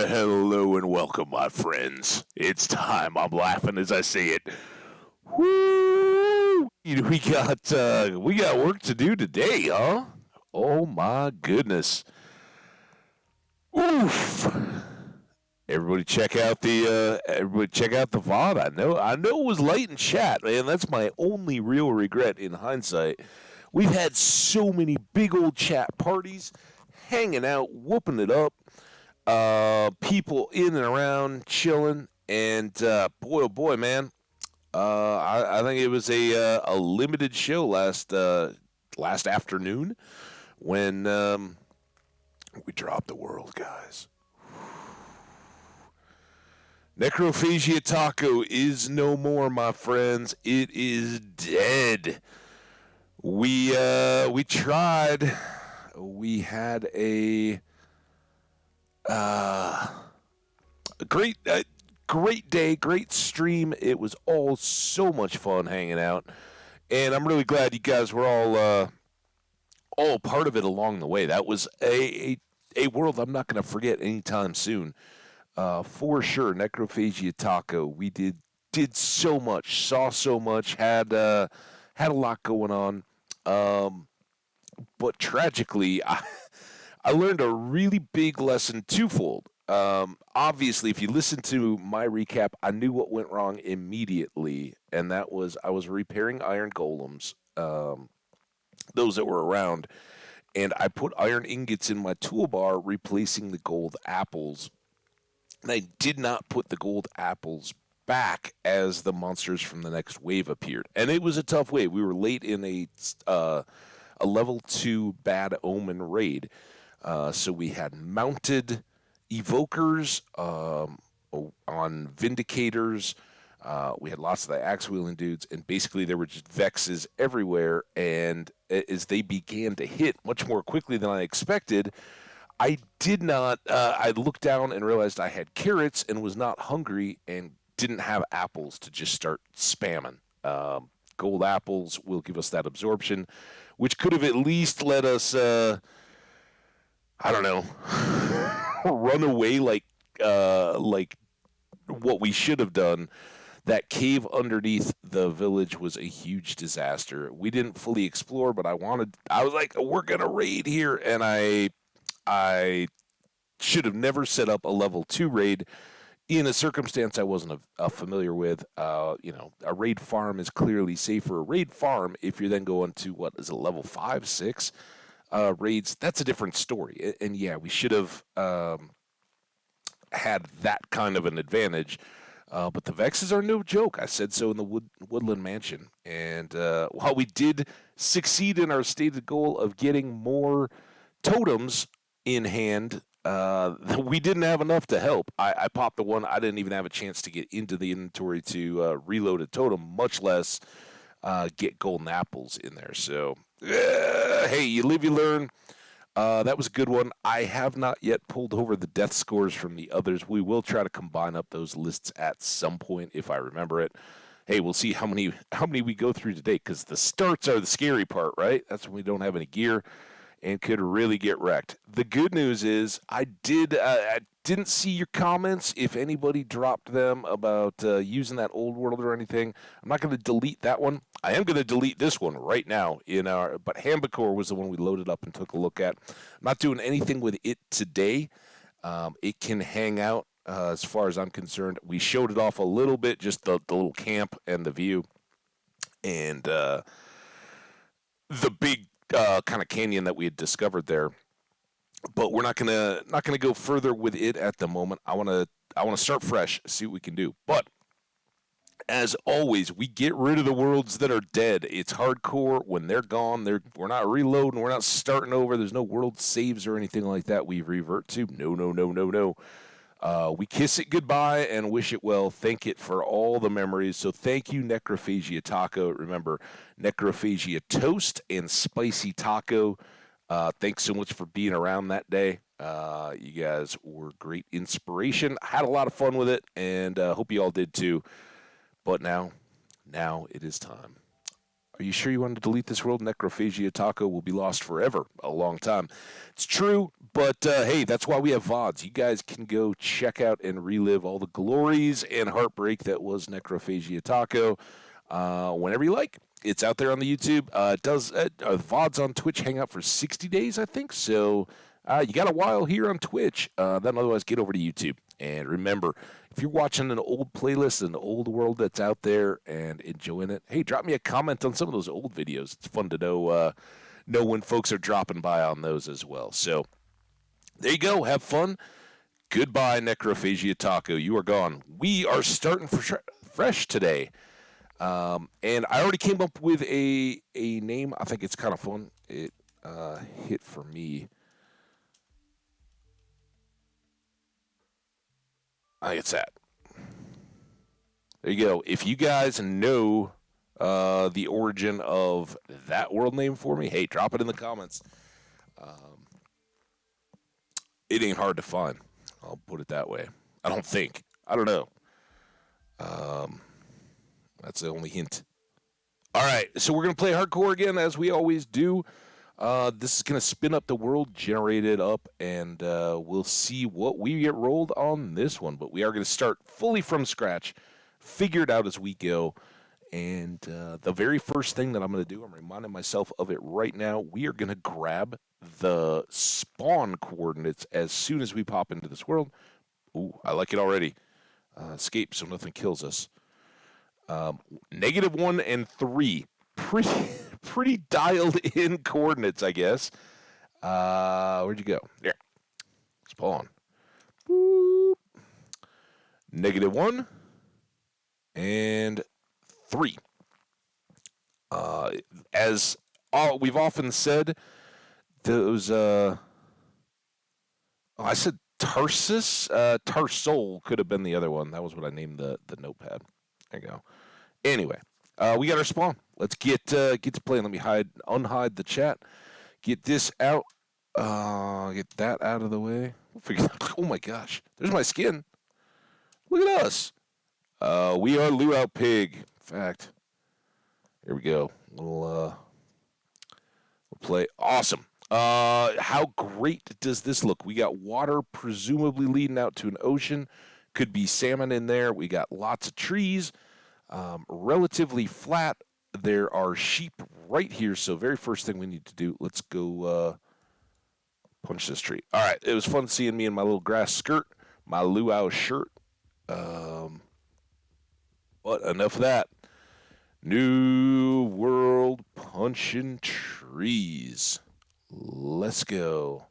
Hello and welcome, my friends. It's time. I'm laughing as I say it. Woo! We got work to do today, huh? Oh my goodness. Oof. Everybody check out the VOD. I know it was late in chat, man. That's my only real regret in hindsight. We've had so many big old chat parties, hanging out, whooping it up, people in and around, chilling, and boy, oh boy, man, I think it was a limited show last afternoon when we dropped the world, guys. Necrophagia Taco is no more, my friends. It is dead. We tried. We had uh, a great day, great stream. It was all so much fun hanging out, and I'm really glad you guys were all part of it along the way. That was a world I'm not going to forget anytime soon. For sure, Necrophagia Taco. We did so much, saw so much, had a lot going on. Um, but tragically, I learned a really big lesson twofold. Obviously, if you listen to my recap, I knew what went wrong immediately, and that was I was repairing iron golems, those that were around, and I put iron ingots in my toolbar, replacing the gold apples. And I did not put the gold apples back as the monsters from the next wave appeared, and it was a tough wave. We were late in a level 2 bad omen raid. So we had mounted evokers on vindicators. We had lots of the axe wielding dudes, and basically there were just vexes everywhere. And as they began to hit much more quickly than I expected, I did not. I looked down and realized I had carrots and was not hungry and didn't have apples to just start spamming. Gold apples will give us that absorption, which could have at least let us, I don't know, run away like what we should have done. That cave underneath the village was a huge disaster. We didn't fully explore, but I was like, we're gonna raid here, and I should have never set up a level 2 raid in a circumstance I wasn't familiar with. A raid farm is clearly safer. A raid farm, if you're then going to what is a level 5, 6 raids, that's a different story. And yeah, we should have had that kind of an advantage. But the Vexes are no joke. I said so in the Woodland Mansion. And while we did succeed in our stated goal of getting more totems in hand, we didn't have enough to help. I popped the one. I didn't even have a chance to get into the inventory to reload a totem, much less get golden apples in there. So, hey, you live, you learn. That was a good one. I have not yet pulled over the death scores from the others. We will try to combine up those lists at some point if I remember it. Hey, we'll see how many we go through today, because the starts are the scary part, right? That's when we don't have any gear and could really get wrecked. The good news is I didn't see your comments. If anybody dropped them about using that old world or anything, I'm not going to delete that one. I am going to delete this one right now but Hambacor was the one we loaded up and took a look at. I'm not doing anything with it today. It can hang out as far as I'm concerned. We showed it off a little bit, just the little camp and the view, and the big kind of canyon that we had discovered there. But we're not gonna go further with it at the moment. I wanna start fresh, see what we can do. But as always, we get rid of the worlds that are dead. It's hardcore. When they're gone, we're not reloading. We're not starting over. There's no world saves or anything like that we revert to. No, no, no, no, no. We kiss it goodbye and wish it well. Thank it for all the memories. So thank you, Necrophagia Taco. Remember, Necrophagia Toast and Spicy Taco. Thanks so much for being around that day. You guys were great inspiration. I had a lot of fun with it, and hope you all did too. But now it is time. Are you sure you want to delete this world? Necrophagia Taco will be lost forever. A long time. It's true, but hey, that's why we have VODs. You guys can go check out and relive all the glories and heartbreak that was Necrophagia Taco whenever you like. It's out there on the YouTube. It does VODs on Twitch hang out for 60 days, I think. So you got a while here on Twitch. Then otherwise, get over to YouTube. And remember, if you're watching an old playlist, an old world that's out there and enjoying it, hey, drop me a comment on some of those old videos. It's fun to know when folks are dropping by on those as well. So there you go. Have fun. Goodbye, Necrophagia Taco. You are gone. We are starting fresh today. And I already came up with a name. I think it's kind of fun. It hit for me. I think it's that. There you go. If you guys know the origin of that world name for me, hey, drop it in the comments. It ain't hard to find. I'll put it that way. I don't think. I don't know. That's the only hint. All right, so we're going to play hardcore again, as we always do. This is going to spin up the world, generate it up, and we'll see what we get rolled on this one. But we are going to start fully from scratch, figure it out as we go. And the very first thing that I'm going to do, I'm reminding myself of it right now, we are going to grab the spawn coordinates as soon as we pop into this world. Ooh, I like it already. Escape so nothing kills us. -1 and 3. Pretty dialed in coordinates, I guess. Where'd you go? There. Spawn. Boop. -1 and 3. As we've often said, those I said Tarsas. Tarsol could have been the other one. That was what I named the notepad. There you go. Anyway, we got our spawn. Let's get to playing. Let me unhide the chat. Get this out. Get that out of the way. We'll figure that. Oh my gosh, there's my skin. Look at us. We are Luau Pig. In fact, here we go. We'll play. Awesome. How great does this look? We got water presumably leading out to an ocean. Could be salmon in there. We got lots of trees. Relatively flat. There are sheep right here. So very first thing we need to do, let's go punch this tree. All right. It was fun seeing me in my little grass skirt, my luau shirt. But enough of that. New world punching trees. Let's go.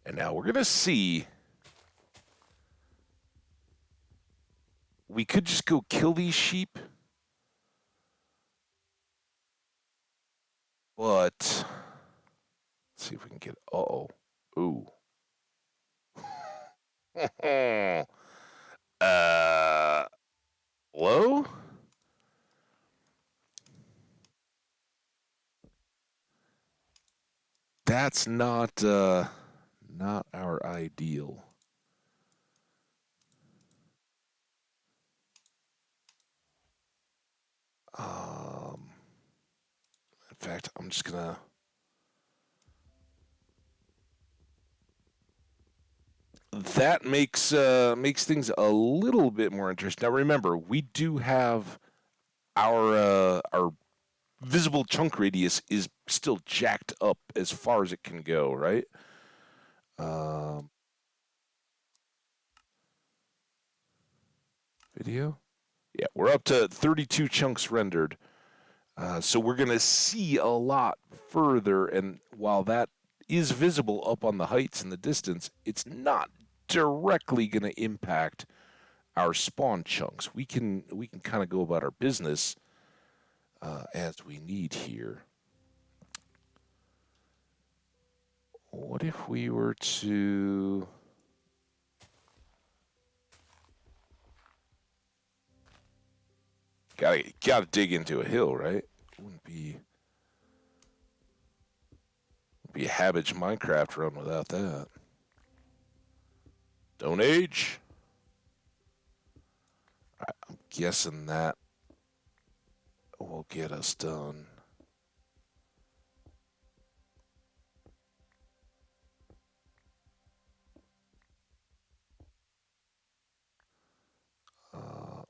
And now we're going to see. We could just go kill these sheep. But let's see if we can get. Uh-oh. Ooh. Hello? That's not our ideal. In fact, I'm just gonna. That makes things a little bit more interesting. Now, remember, we do have our visible chunk radius is still jacked up as far as it can go, right? Video. Yeah, we're up to 32 chunks rendered. So we're going to see a lot further, and while that is visible up on the heights in the distance, it's not directly going to impact our spawn chunks. We can kind of go about our business as we need here. What if we were to... Gotta dig into a hill, right? Wouldn't be Be a Habage Minecraft run without that. Don't age. I'm guessing that will get us done.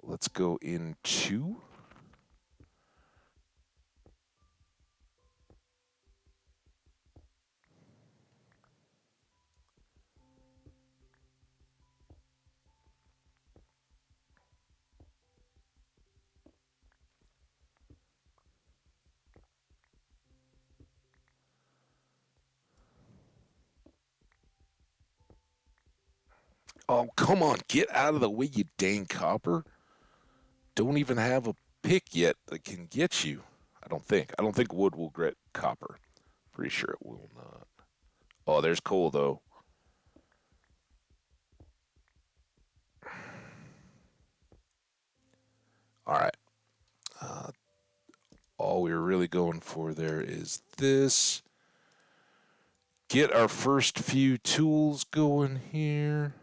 Let's go into. Oh, come on, get out of the way, you dang copper. Don't even have a pick yet that can get you. I don't think. I don't think wood will get copper. Pretty sure it will not. Oh, there's coal though. All right. Uh, all we're really going for there is this. Get our first few tools going here.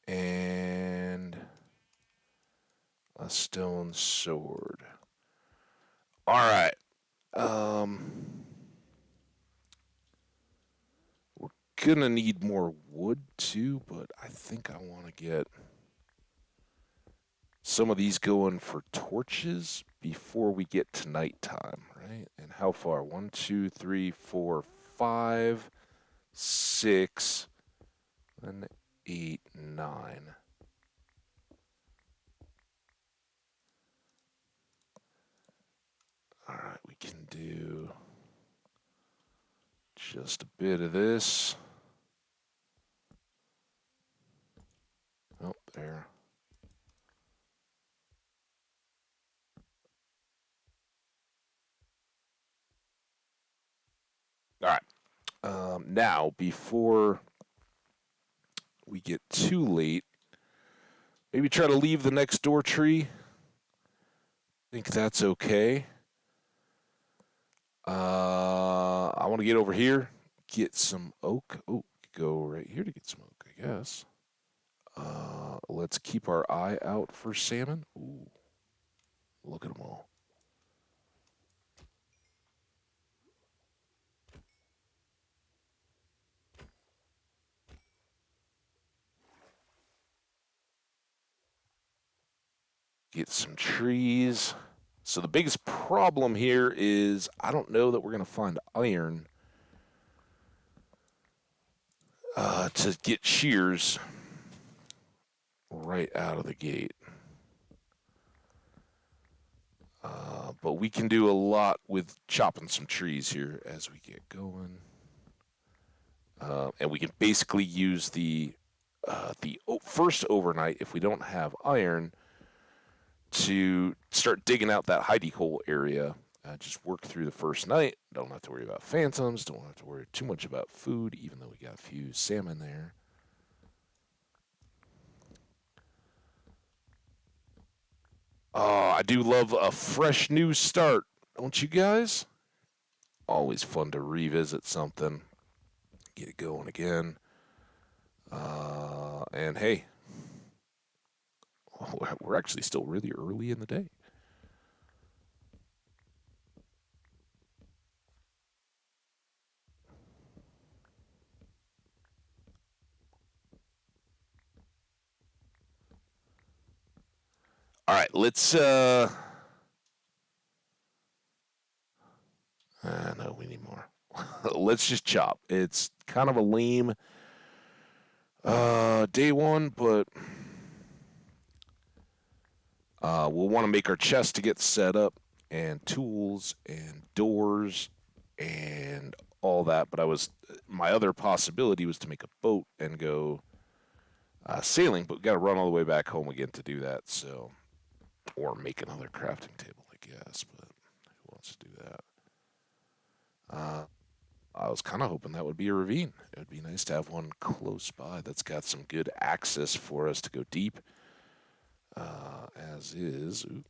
And a stone sword. All right. Um, we're gonna need more wood too, but I think I want to get some of these going for torches before we get to nighttime, right? And how far? 1, 2, 3, 4, 5, 6, and 8, 9. All right, we can do just a bit of this. Oh, there. All right. Now, before we get too late, maybe try to leave the next door tree. I think that's okay. I want to get over here, get some oak. Oh, go right here to get some oak, I guess. Let's keep our eye out for salmon. Ooh, look at them all. Get some trees. So the biggest problem here is I don't know that we're going to find iron to get shears right out of the gate. But we can do a lot with chopping some trees here as we get going. And we can basically use the first overnight if we don't have iron to start digging out that hidey hole area. Just work through the first night. Don't have to worry about phantoms. Don't have to worry too much about food, even though we got a few salmon there. Oh, I do love a fresh new start, don't you guys? Always fun to revisit something, get it going again. And hey, we're actually still really early in the day. All right, let's no, we need more. Let's just chop. It's kind of a lame day one, but we'll want to make our chest to get set up, and tools, and doors, and all that. But my other possibility was to make a boat and go sailing, but we got to run all the way back home again to do that. So, or make another crafting table, I guess. But who wants to do that? Uh, I was kind of hoping that would be a ravine. It would be nice to have one close by that's got some good access for us to go deep. as is. Ooh.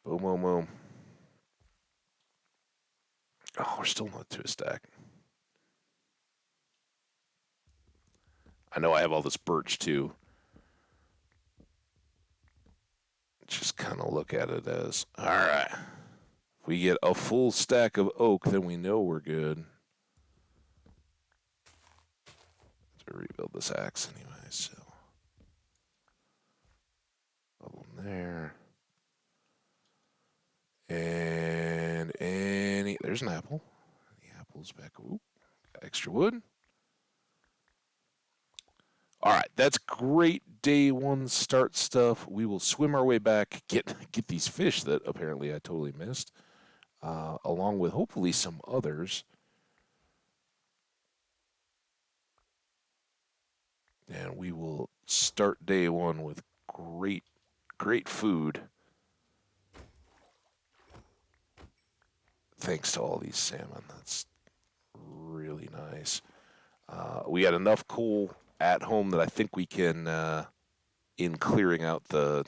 Boom, boom, boom. Oh, we're still not to a stack. I know I have all this birch too. Just kind of look at it as, all right. If we get a full stack of oak, then we know we're good. To rebuild this axe anyway, so. Bubble in there. And there's an apple. The apple's back. Ooh, got extra wood. All right, that's great day one start stuff. We will swim our way back, get these fish that apparently I totally missed, along with hopefully some others, and we will start day one with great food. Thanks to all these salmon. That's really nice. We got enough coal at home that I think we can, in clearing out the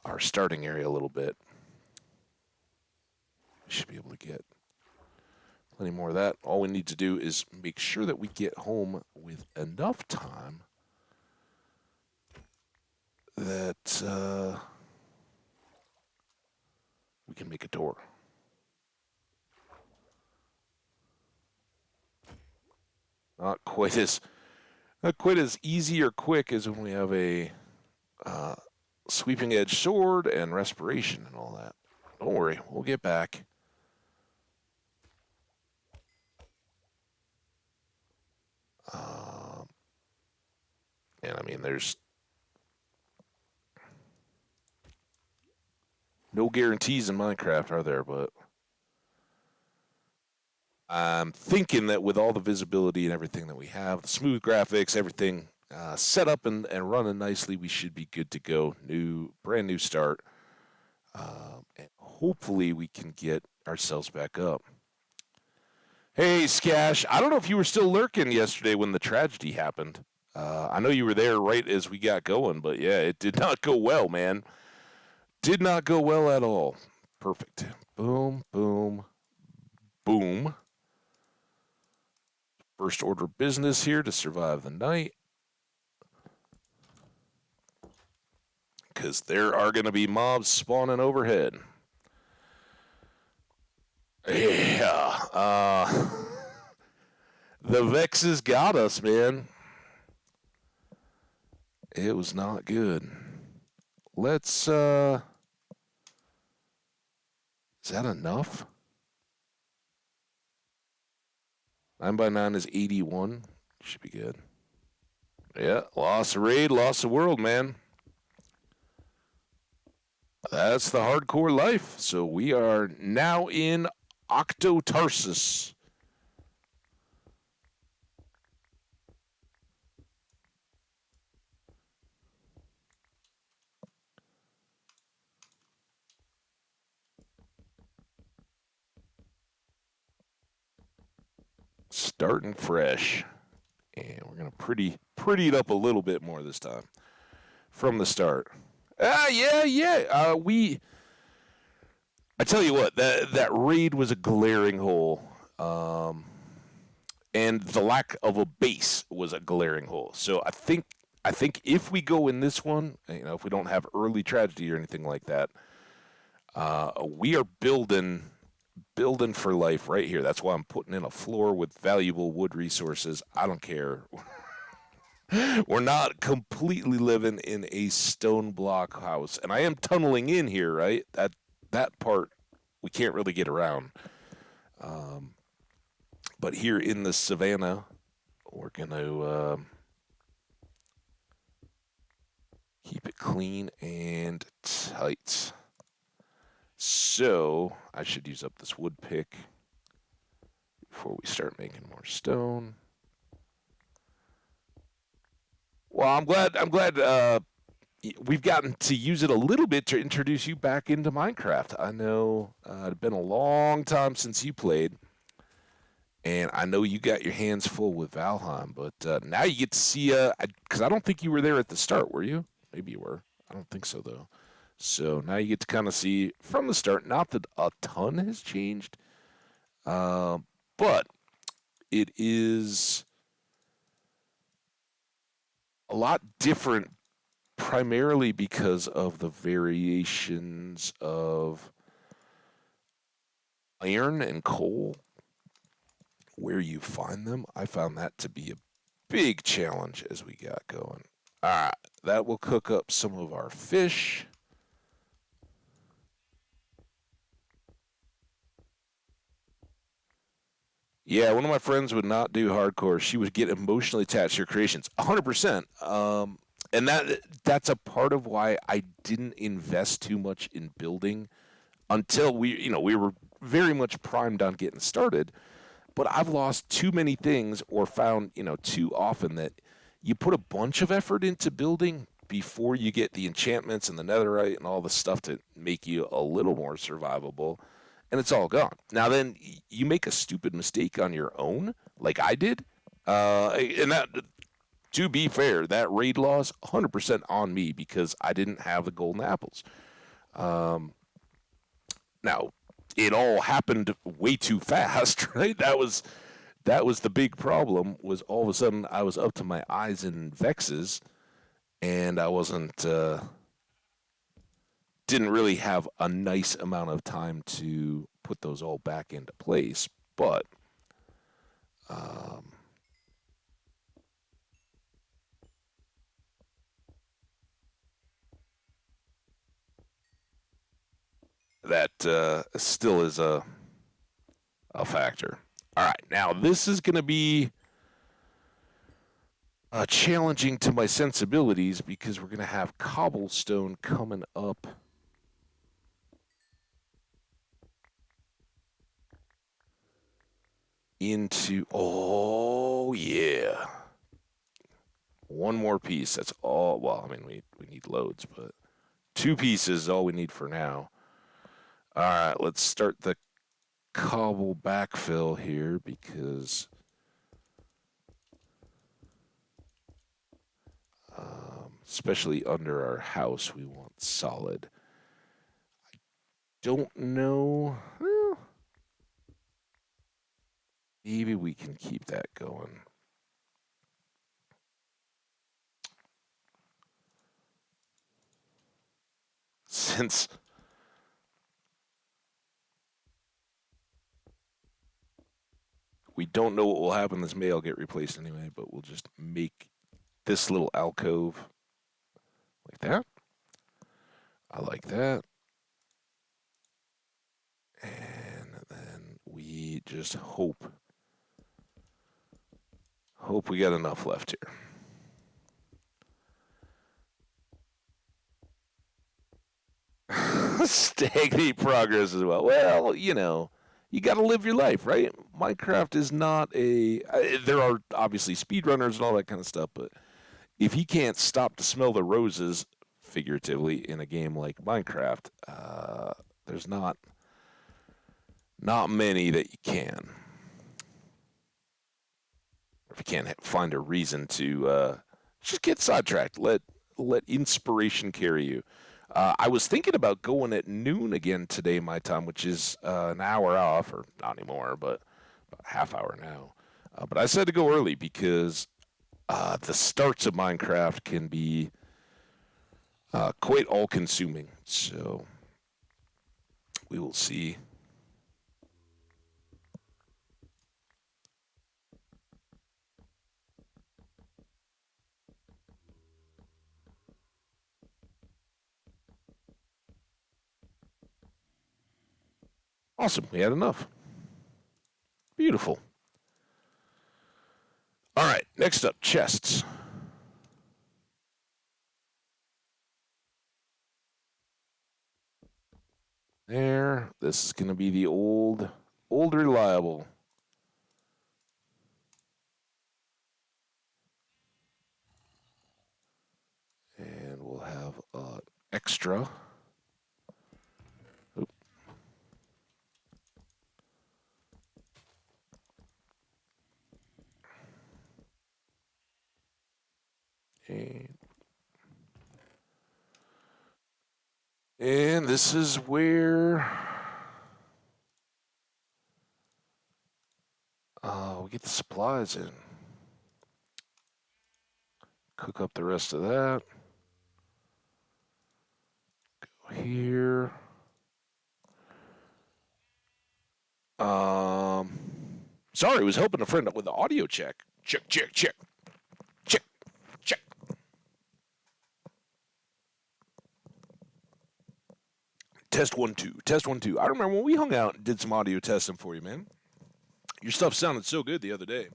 our starting area a little bit, we should be able to get plenty more of that. All we need to do is make sure that we get home with enough time that we can make a door. Not quite as not quite as easy or quick as when we have a uh, sweeping edge sword and respiration and all that. Don't worry, we'll get back. Um, and I mean, there's no guarantees in Minecraft, are there? But I'm thinking that with all the visibility and everything that we have, the smooth graphics, everything set up and running nicely, we should be good to go. Brand new start. And hopefully we can get ourselves back up. Hey, Skash, I don't know if you were still lurking yesterday when the tragedy happened. I know you were there right as we got going, but yeah, it did not go well, man. Did not go well at all. Perfect. Boom, boom, boom. First order business here to survive the night. Because there are going to be mobs spawning overhead. Yeah. The Vexes got us, man. It was not good. Let's, is that enough? 9 by 9 is 81. Should be good. Yeah, lost a raid, lost the world, man. That's the hardcore life. So we are now in Octo Tarsas. Starting fresh. And we're going to pretty it up a little bit more this time from the start. Yeah. I tell you what, that raid was a glaring hole. And the lack of a base was a glaring hole. So I think if we go in this one, if we don't have early tragedy or anything like that, we are building for life right here. That's why I'm putting in a floor with valuable wood resources. I don't care. We're not completely living in a stone block house, and I am tunneling in here, right? That part we can't really get around. Um, but here in the savannah, we're gonna keep it clean and tight. So I should use up this wood pick before we start making more stone. Well, I'm glad we've gotten to use it a little bit to introduce you back into Minecraft. I know it's been a long time since you played, and I know you got your hands full with Valheim, but now you get to see. Because I don't think you were there at the start, were you? Maybe you were. I don't think so though. So now you get to kind of see from the start. Not that a ton has changed, uh, but it is a lot different, primarily because of the variations of iron and coal where you find them. I found that to be a big challenge as we got going. All right, that will cook up some of our fish. Yeah, one of my friends would not do hardcore. She would get emotionally attached to her creations, 100%. And that's a part of why I didn't invest too much in building until we were very much primed on getting started. But I've lost too many things or found, too often that you put a bunch of effort into building before you get the enchantments and the netherite and all the stuff to make you a little more survivable, and it's all gone. Now then you make a stupid mistake on your own, like I did. And that, to be fair, that raid loss 100% on me because I didn't have the golden apples. Um, Now, it all happened way too fast, right? That was the big problem. Was all of a sudden I was up to my eyes in vexes, and I wasn't didn't really have a nice amount of time to put those all back into place. But um, that still is a factor. All right, now this is going to be challenging to my sensibilities because we're going to have cobblestone coming up into. Oh yeah, one more piece. That's all. Well, I mean, we need loads, but two pieces is all we need for now. All right, let's start the cobble backfill here because especially under our house, we want solid. Don't know. Well, maybe we can keep that going. Since we don't know what will happen, this may all get replaced anyway, but we'll just make this little alcove like that. I like that. And then we just hope we got enough left here. Stagnate progress as well. Well, you got to live your life, right? Minecraft is not a. There are obviously speedrunners and all that kind of stuff, but if you can't stop to smell the roses, figuratively, in a game like Minecraft, there's not many that you can. If you can't find a reason to just get sidetracked, let inspiration carry you. I was thinking about going at noon again today, my time, which is an hour off, or not anymore, but about a half hour now. But I said to go early because the starts of Minecraft can be quite all-consuming. So we will see. Awesome, we had enough. Beautiful. All right, next up, chests. There. This is going to be the old reliable. And we'll have extra. Oop. And, and this is where we get the supplies in. Cook up the rest of that. Go here. Um, sorry, was helping a friend with the audio check. Check, check, check, check, check. Test 1 2. Test 1 2. I remember when we hung out and did some audio testing for you, man. Your stuff sounded so good the other day.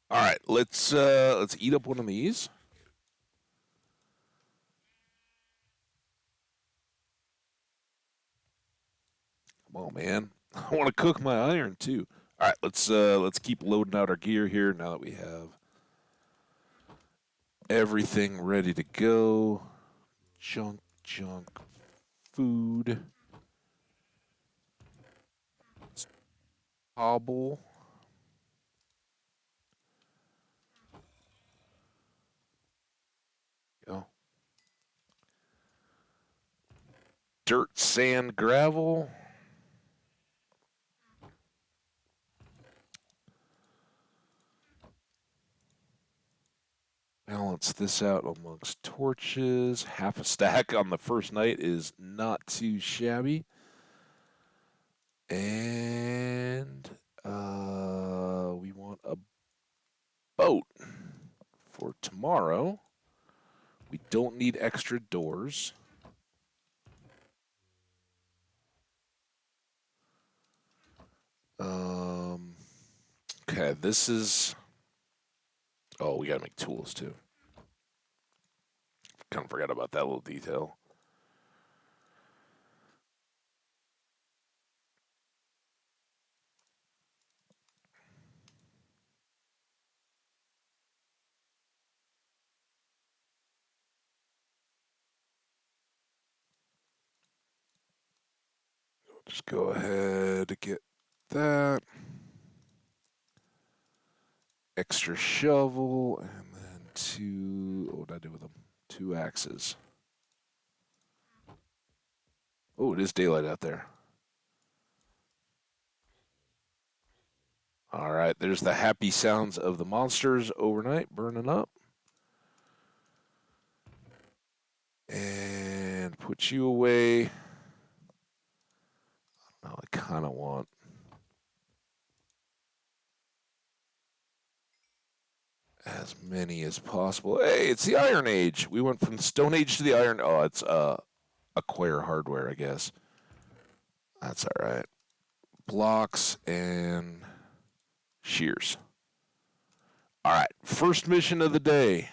All right, let's eat up one of these. Come on, man. I want to cook my iron too. All right, let's keep loading out our gear here now that we have everything ready to go. Junk, food, hobble. Go. Dirt, sand, gravel. Balance this out amongst torches. Half a stack on the first night is not too shabby. And we want a boat for tomorrow. We don't need extra doors. Um, okay, this is. Oh, we gotta make tools too. Kind of forgot about that little detail. Just go ahead to get that extra shovel and then two. What did I do with them? Two axes. Oh, it is daylight out there. All right, there's the happy sounds of the monsters overnight burning up. And put you away. Now I kind of want as many as possible. Hey, it's the Iron Age. We went from the Stone Age to the Iron. Oh, it's acquire hardware, I guess. That's all right. Blocks and shears. All right, first mission of the day.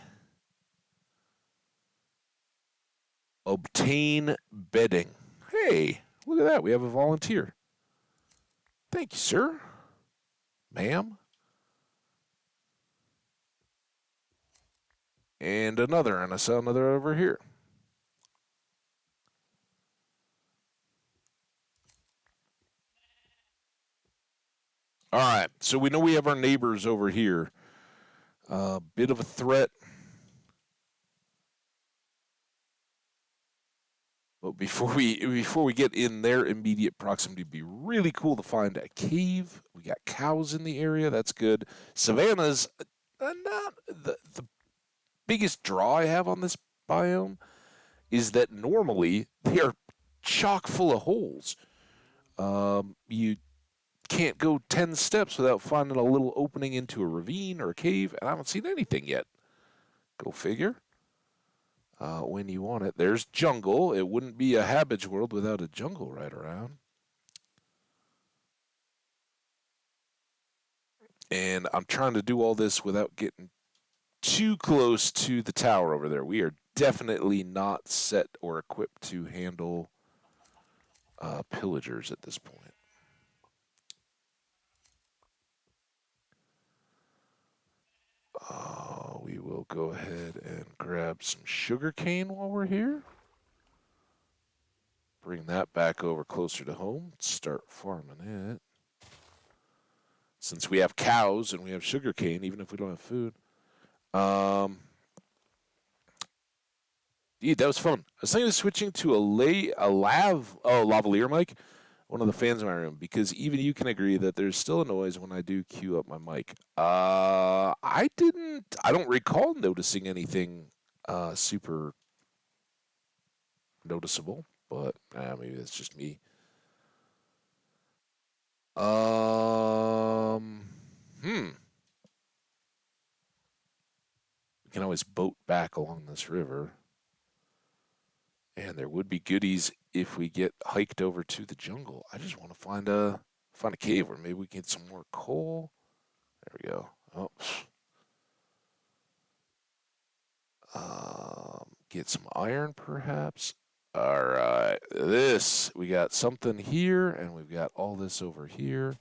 Obtain bedding. Hey, look at that. We have a volunteer. Thank you, sir. Ma'am. And another, and I saw another over here. All right, so we know we have our neighbors over here. Bit of a threat, but before we get in their immediate proximity, it'd be really cool to find a cave. We got cows in the area. That's good. Savannas, not the biggest draw I have on this biome is that normally they are chock full of holes. You can't go 10 steps without finding a little opening into a ravine or a cave, and I haven't seen anything yet. Go figure. When you want it. There's jungle. It wouldn't be a Habage world without a jungle right around. And I'm trying to do all this without getting too close to the tower over there. We are definitely not set or equipped to handle pillagers at this point. We will go ahead and grab some sugar cane while we're here. Bring that back over closer to home. Start farming it. Since we have cows and we have sugar cane, even if we don't have food. Um, Dude, that was fun. I was thinking of switching to a lavalier mic, one of the fans in my room, because even you can agree that there's still a noise when I do cue up my mic. I don't recall noticing anything super noticeable, but maybe that's just me. Um, hmm. We can always boat back along this river, and there would be goodies if we get hiked over to the jungle. I just want to find a cave where maybe we can get some more coal. There we go. Oh, get some iron perhaps. All right, this we got something here, and we've got all this over here.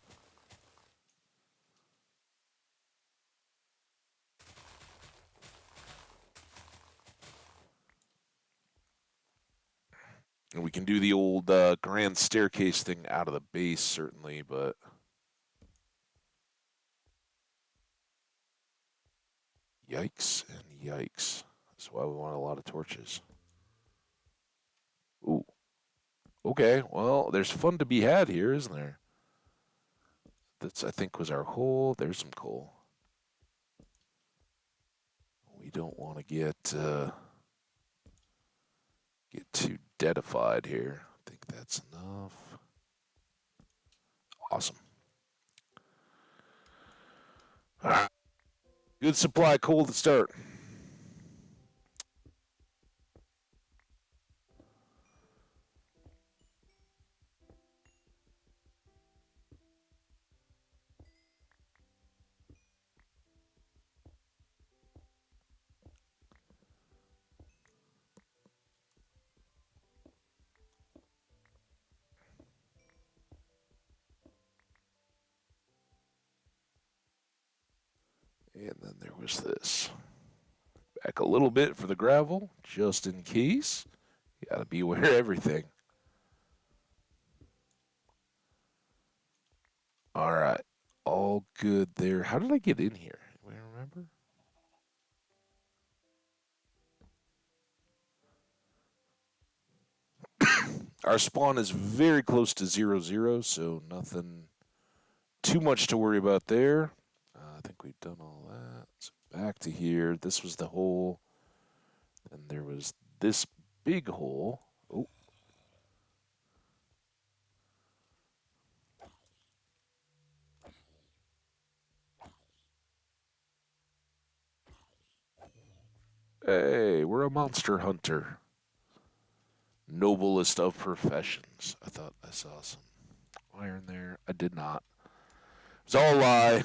And we can do the old grand staircase thing out of the base, certainly, but yikes and yikes. That's why we want a lot of torches. Ooh, okay. Well, there's fun to be had here, isn't there? That's, I think, was our hole. There's some coal. We don't want to get too deadified here. I think that's enough. Awesome. All right. Good supply coal to start. And then there was this. Back a little bit for the gravel, just in case. You gotta be aware of everything. All right. All good there. How did I get in here? Anybody remember? Our spawn is very close to 0, 0, so nothing too much to worry about there. I think we've done all that. So back to here. This was the hole. And there was this big hole. Oh, hey, we're a monster hunter. Noblest of professions. I thought I saw some iron there. I did not. It's all a lie.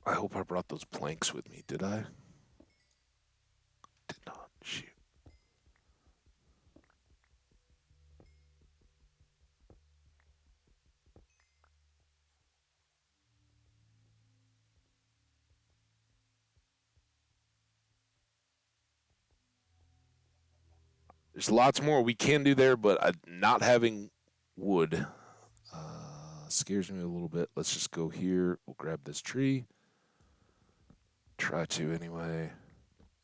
I hope I brought those planks with me. Did I? Did not. Shoot. There's lots more we can do there, but not having wood scares me a little bit. Let's just go here. We'll grab this tree. Try to anyway.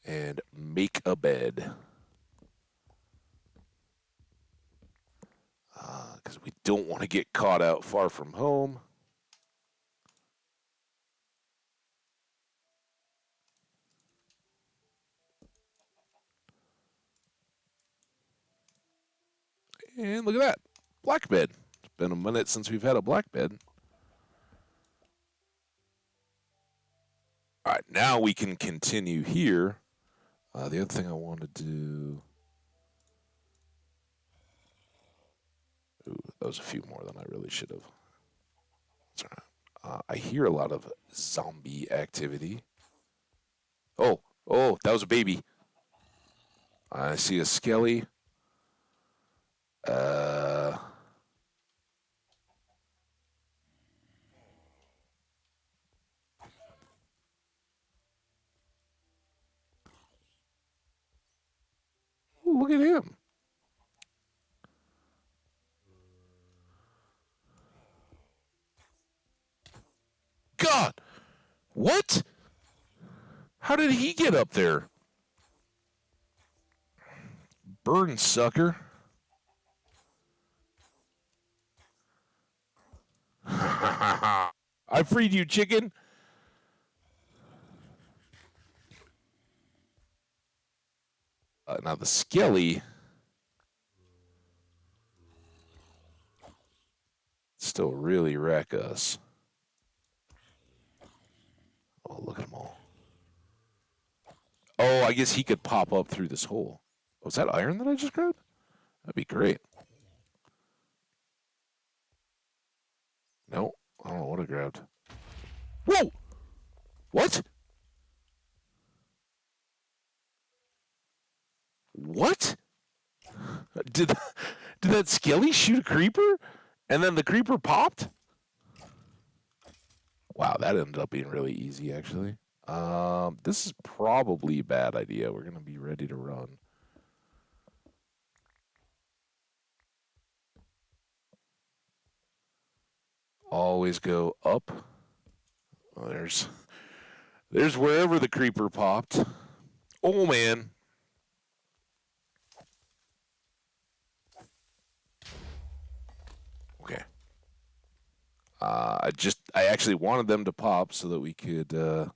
And make a bed. Because we don't want to get caught out far from home. And look at that. Black bed. It's been a minute since we've had a black bed. All right, now we can continue here. The other thing I wanted to do. Ooh, that was a few more than I really should have. That's all right. I hear a lot of zombie activity. Oh, that was a baby. I see a skelly. Uh, ooh, look at him. God, what? How did he get up there? Burn, sucker. I freed you, chicken. Now the skelly still really wreck us. Oh, look at them all. Oh, I guess he could pop up through this hole. Was that iron that I just grabbed? That'd be great. No, I don't know what I grabbed. Whoa! What? What? Did did that skelly shoot a creeper? And then the creeper popped? Wow, that ended up being really easy, actually. This is probably a bad idea. We're gonna be ready to run. Always go up. Oh, there's wherever the creeper popped. Oh man. Okay. I actually wanted them to pop so that we could clear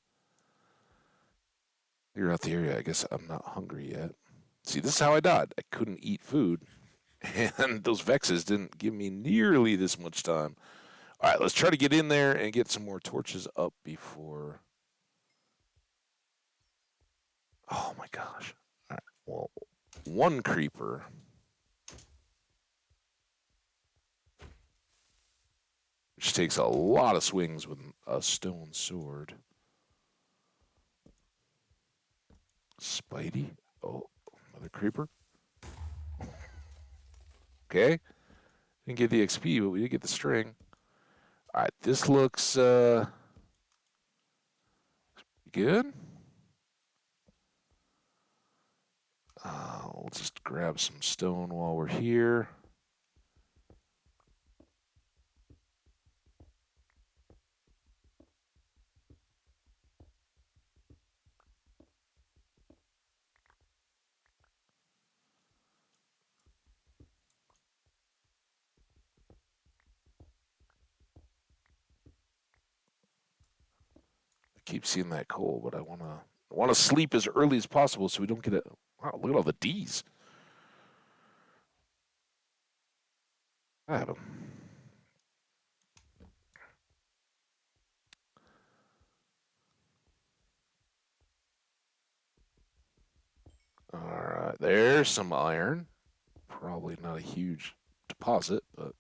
out the area. I guess I'm not hungry yet. See, this is how I died. I couldn't eat food, and those vexes didn't give me nearly this much time. All right, let's try to get in there and get some more torches up before. Oh my gosh. All right, well, one creeper, which takes a lot of swings with a stone sword. Spidey. Oh, another creeper. Okay. Didn't get the XP, but we did get the string. All right, this looks good. We'll just grab some stone while we're here. I keep seeing that coal, but I wanna sleep as early as possible so we don't get a. Wow, look at all the D's. I have them. All right, there's some iron. Probably not a huge deposit, but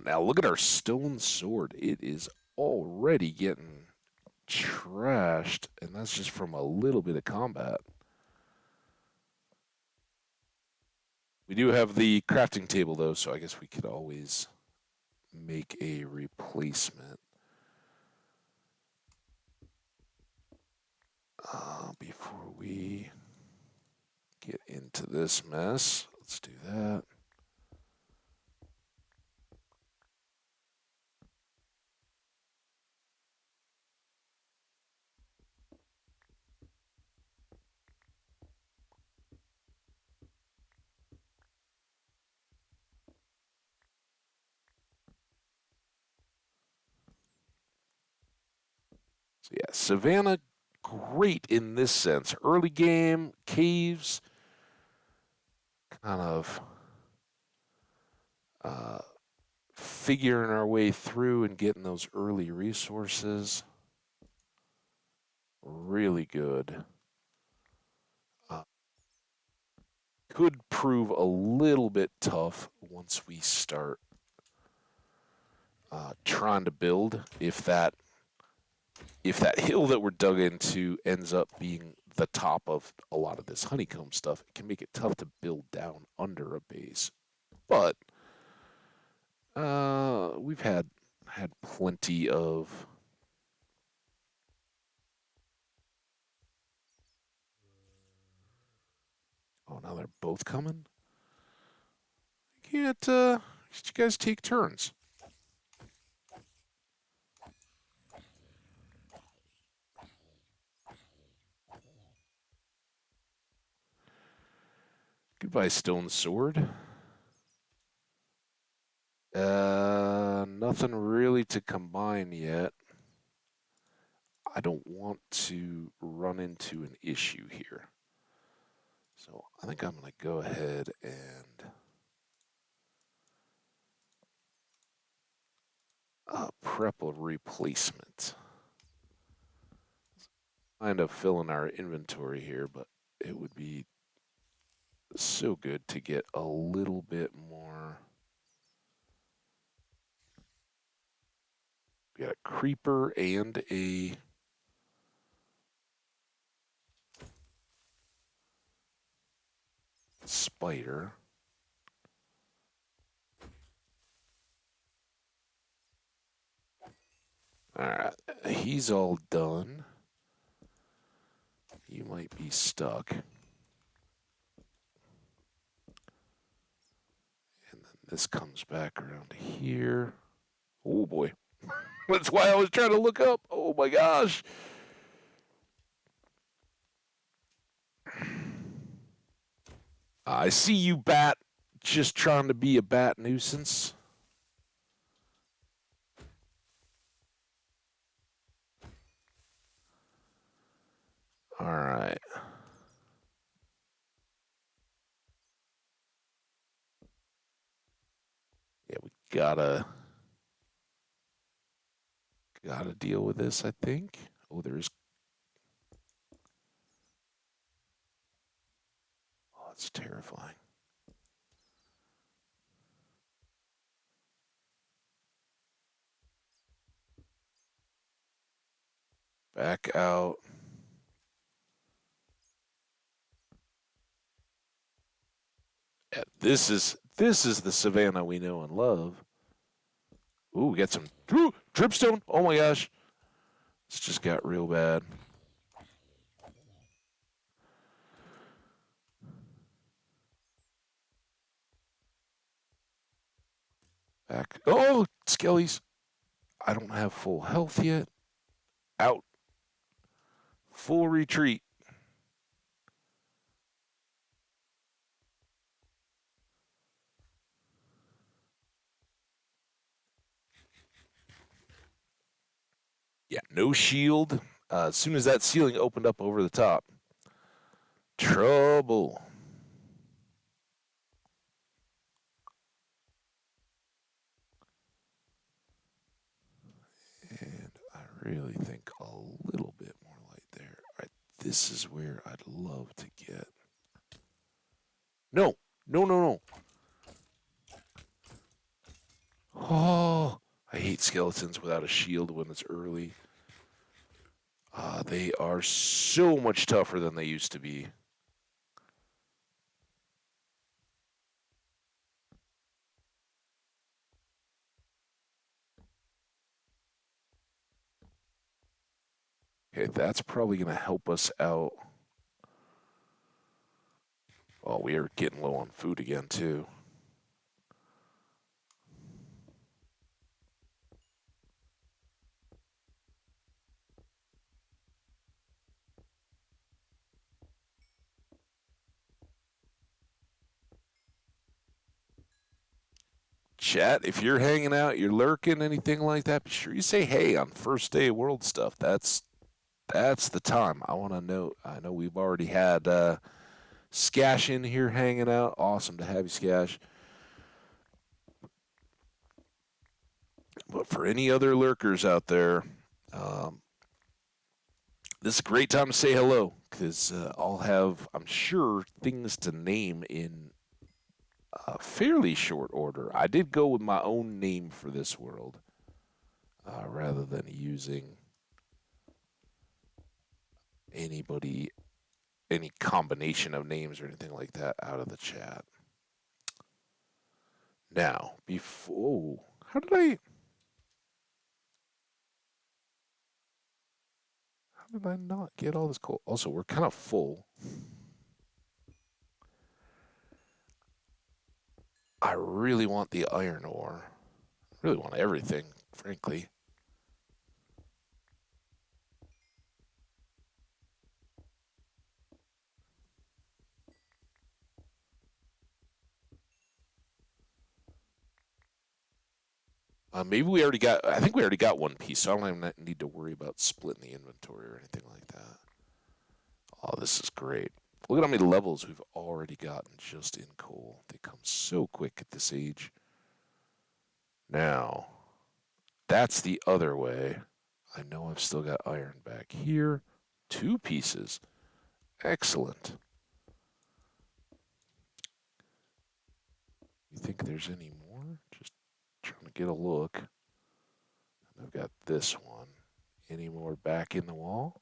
now look at our stone sword. It is already getting trashed, and that's just from a little bit of combat. We do have the crafting table though, so I guess we could always make a replacement. Before we get into this mess, let's do that. So yeah, Savannah, great in this sense. Early game, caves, kind of uh, figuring our way through and getting those early resources. Really good. Uh, could prove a little bit tough once we start trying to build. If that hill that we're dug into ends up being the top of a lot of this honeycomb stuff, it can make it tough to build down under a base. But we've had plenty of. Oh, now they're both coming. Can't you guys take turns? Goodbye, stone sword. Nothing really to combine yet. I don't want to run into an issue here. So I think I'm going to go ahead and prep a replacement. Kind of filling our inventory here, but it would be so good to get a little bit more. We got a creeper and a spider. Alright, he's all done. You might be stuck. And then this comes back around here. Oh boy. That's why I was trying to look up. Oh my gosh. I see you, bat. Just trying to be a bat nuisance. Alright. Yeah, we gotta deal with this, I think. Oh, there's. Oh, that's terrifying. Back out. Yeah, this is the savannah we know and love. Ooh, we got some dripstone. Oh my gosh. This just got real bad. Back. Oh, skellies. I don't have full health yet. Out. Full retreat. Yeah, no shield. As soon as that ceiling opened up over the top, trouble. And I really think a little bit more light there. All right, this is where I'd love to get. No, no, no, no. Oh, I hate skeletons without a shield when it's early. They are so much tougher than they used to be. Okay, that's probably going to help us out. Oh, we are getting low on food again, too. Chat, if you're hanging out, you're lurking, anything like that, be sure you say hey on first day of world stuff. That's the time. I want to know. I know we've already had Skash in here hanging out. Awesome to have you, Skash. But for any other lurkers out there, um, this is a great time to say hello because I'll have, I'm sure, things to name in fairly short order. I did go with my own name for this world. rather than using anybody, any combination of names or anything like that out of the chat. Now, before, how did I not get all this coal? Also, we're kind of full. I really want the iron ore. I really want everything, frankly. Maybe we already got. I think we already got one piece, so I don't even need to worry about splitting the inventory or anything like that. Oh, this is great. Look at how many levels we've already gotten just in coal. They come so quick at this age. Now, that's the other way. I know I've still got iron back here. 2 pieces. Excellent. You think there's any more? Just trying to get a look. I've got this one. Any more back in the wall?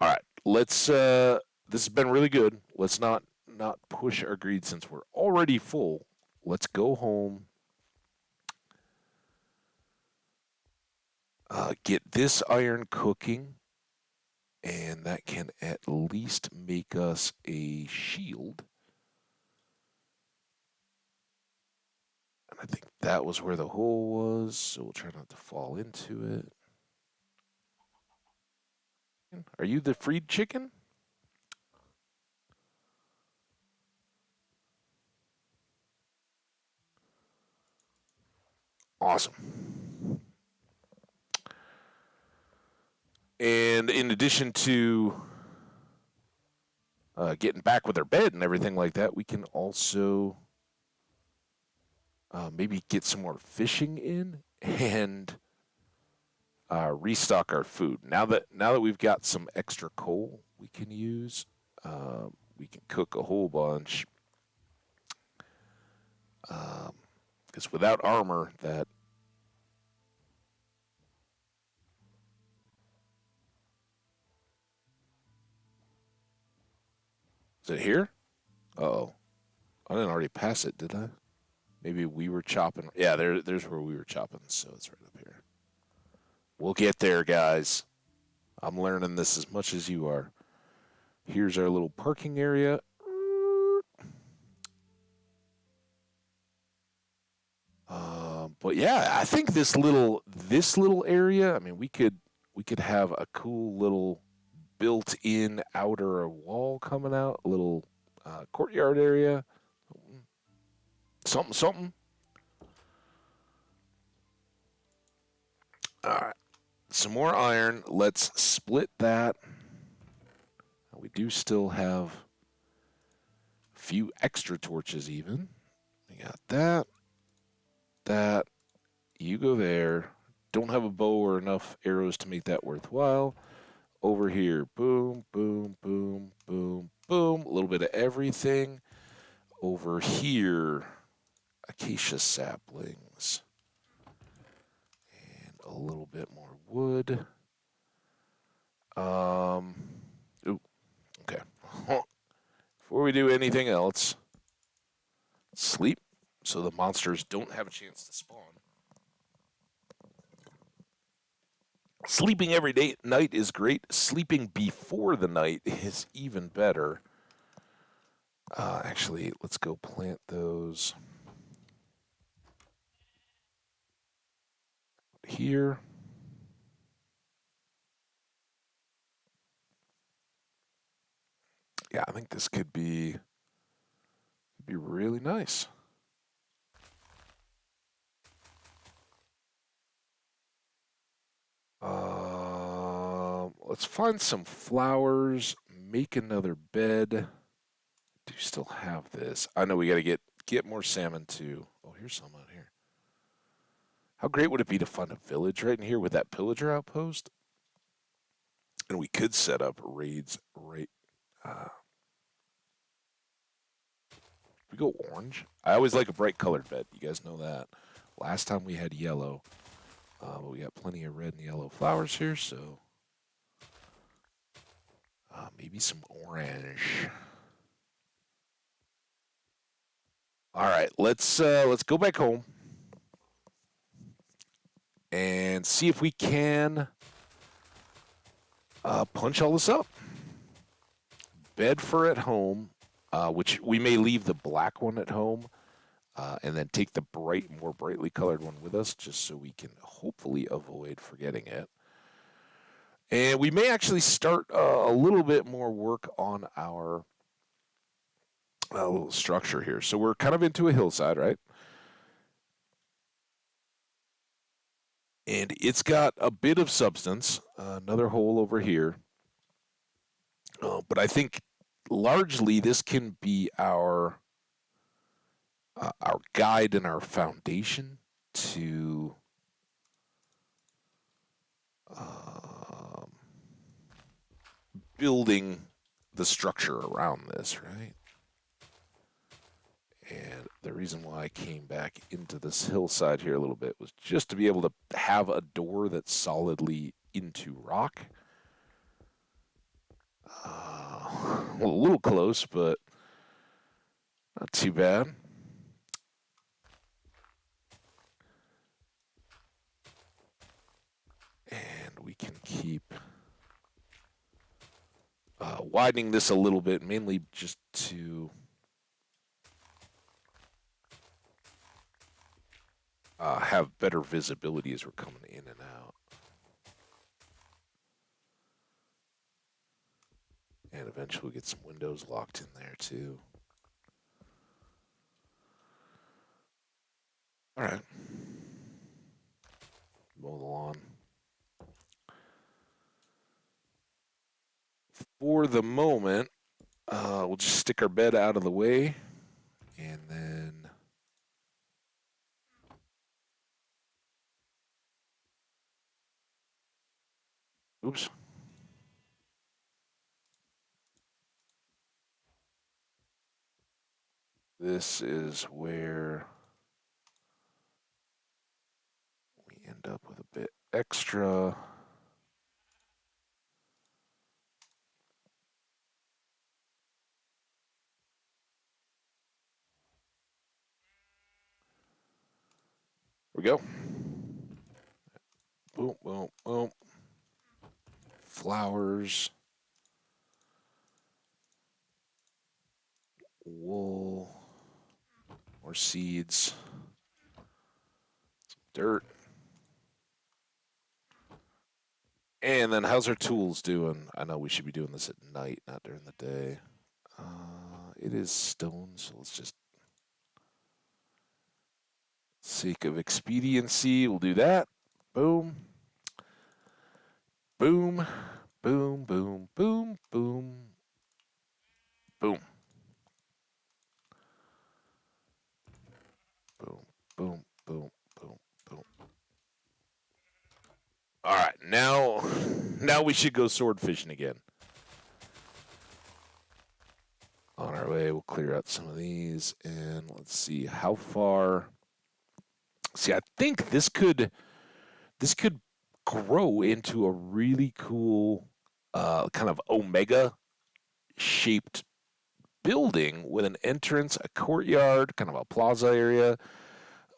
All right. Let's this has been really good. Let's not push our greed since we're already full. Let's go home. Get this iron cooking, and that can at least make us a shield. And I think that was where the hole was, so we'll try not to fall into it. Are you the freed chicken? Awesome. And in addition to getting back with our bed and everything like that, we can also maybe get some more fishing in and restock our food. Now that we've got some extra coal, we can use. We can cook a whole bunch. Because without armor, that is it here? Oh, I didn't already pass it, did I? Maybe we were chopping. Yeah, there's where we were chopping. So it's right up here. We'll get there, guys. I'm learning this as much as you are. Here's our little parking area. But yeah, I think this little area. I mean, we could have a cool little built-in outer wall coming out, a little courtyard area, something, something. All right, some more iron. Let's split that. We do still have a few extra torches, even. We got that, that. You go there. Don't have a bow or enough arrows to make that worthwhile. Over here, boom, boom, boom, boom, boom. A little bit of everything. Over here, acacia saplings. And a little bit more wood. Um, ooh, okay. Before we do anything else, sleep so the monsters don't have a chance to spawn. Sleeping every day night is great. Sleeping before the night is even better. Actually, let's go plant those here. Yeah, I think this could be really nice. Let's find some flowers. Make another bed. Do still have this? I know we got to get more salmon too. Oh, here's some out here. How great would it be to find a village right in here with that pillager outpost? And we could set up raids right. Uh, We go orange. I always like a bright colored bed. You guys know that. Last time we had yellow, but we got plenty of red and yellow flowers here, so maybe some orange. All right, let's go back home and see if we can punch all this up. Bed for at home, which we may leave the black one at home, and then take the more brightly colored one with us, just so we can hopefully avoid forgetting it. And we may actually start a little bit more work on our little structure here. So we're kind of into a hillside, right? And it's got a bit of substance. Another hole over here. But I think largely this can be our guide and our foundation to um, building the structure around this, right? And the reason why I came back into this hillside here a little bit was just to be able to have a door that's solidly into rock. Well, a little close, but not too bad. And we can keep widening this a little bit, mainly just to have better visibility as we're coming in and out. And eventually we'll get some windows locked in there too. All right. Mow the lawn. For the moment, we'll just stick our bed out of the way. And then, oops. This is where we end up with a bit extra. Here we go. Boom, boom, boom. Flowers, wool, more seeds, dirt. And then how's our tools doing? I know we should be doing this at night, not during the day. It is stone, so let's just, sake of expediency, we'll do that. Boom, boom, boom, boom, boom, boom, boom, boom, boom, boom, boom, boom. All right, now we should go sword fishing again. On our way, we'll clear out some of these, and let's see how far. See, I think this could grow into a really cool kind of omega shaped building with an entrance, a courtyard, kind of a plaza area.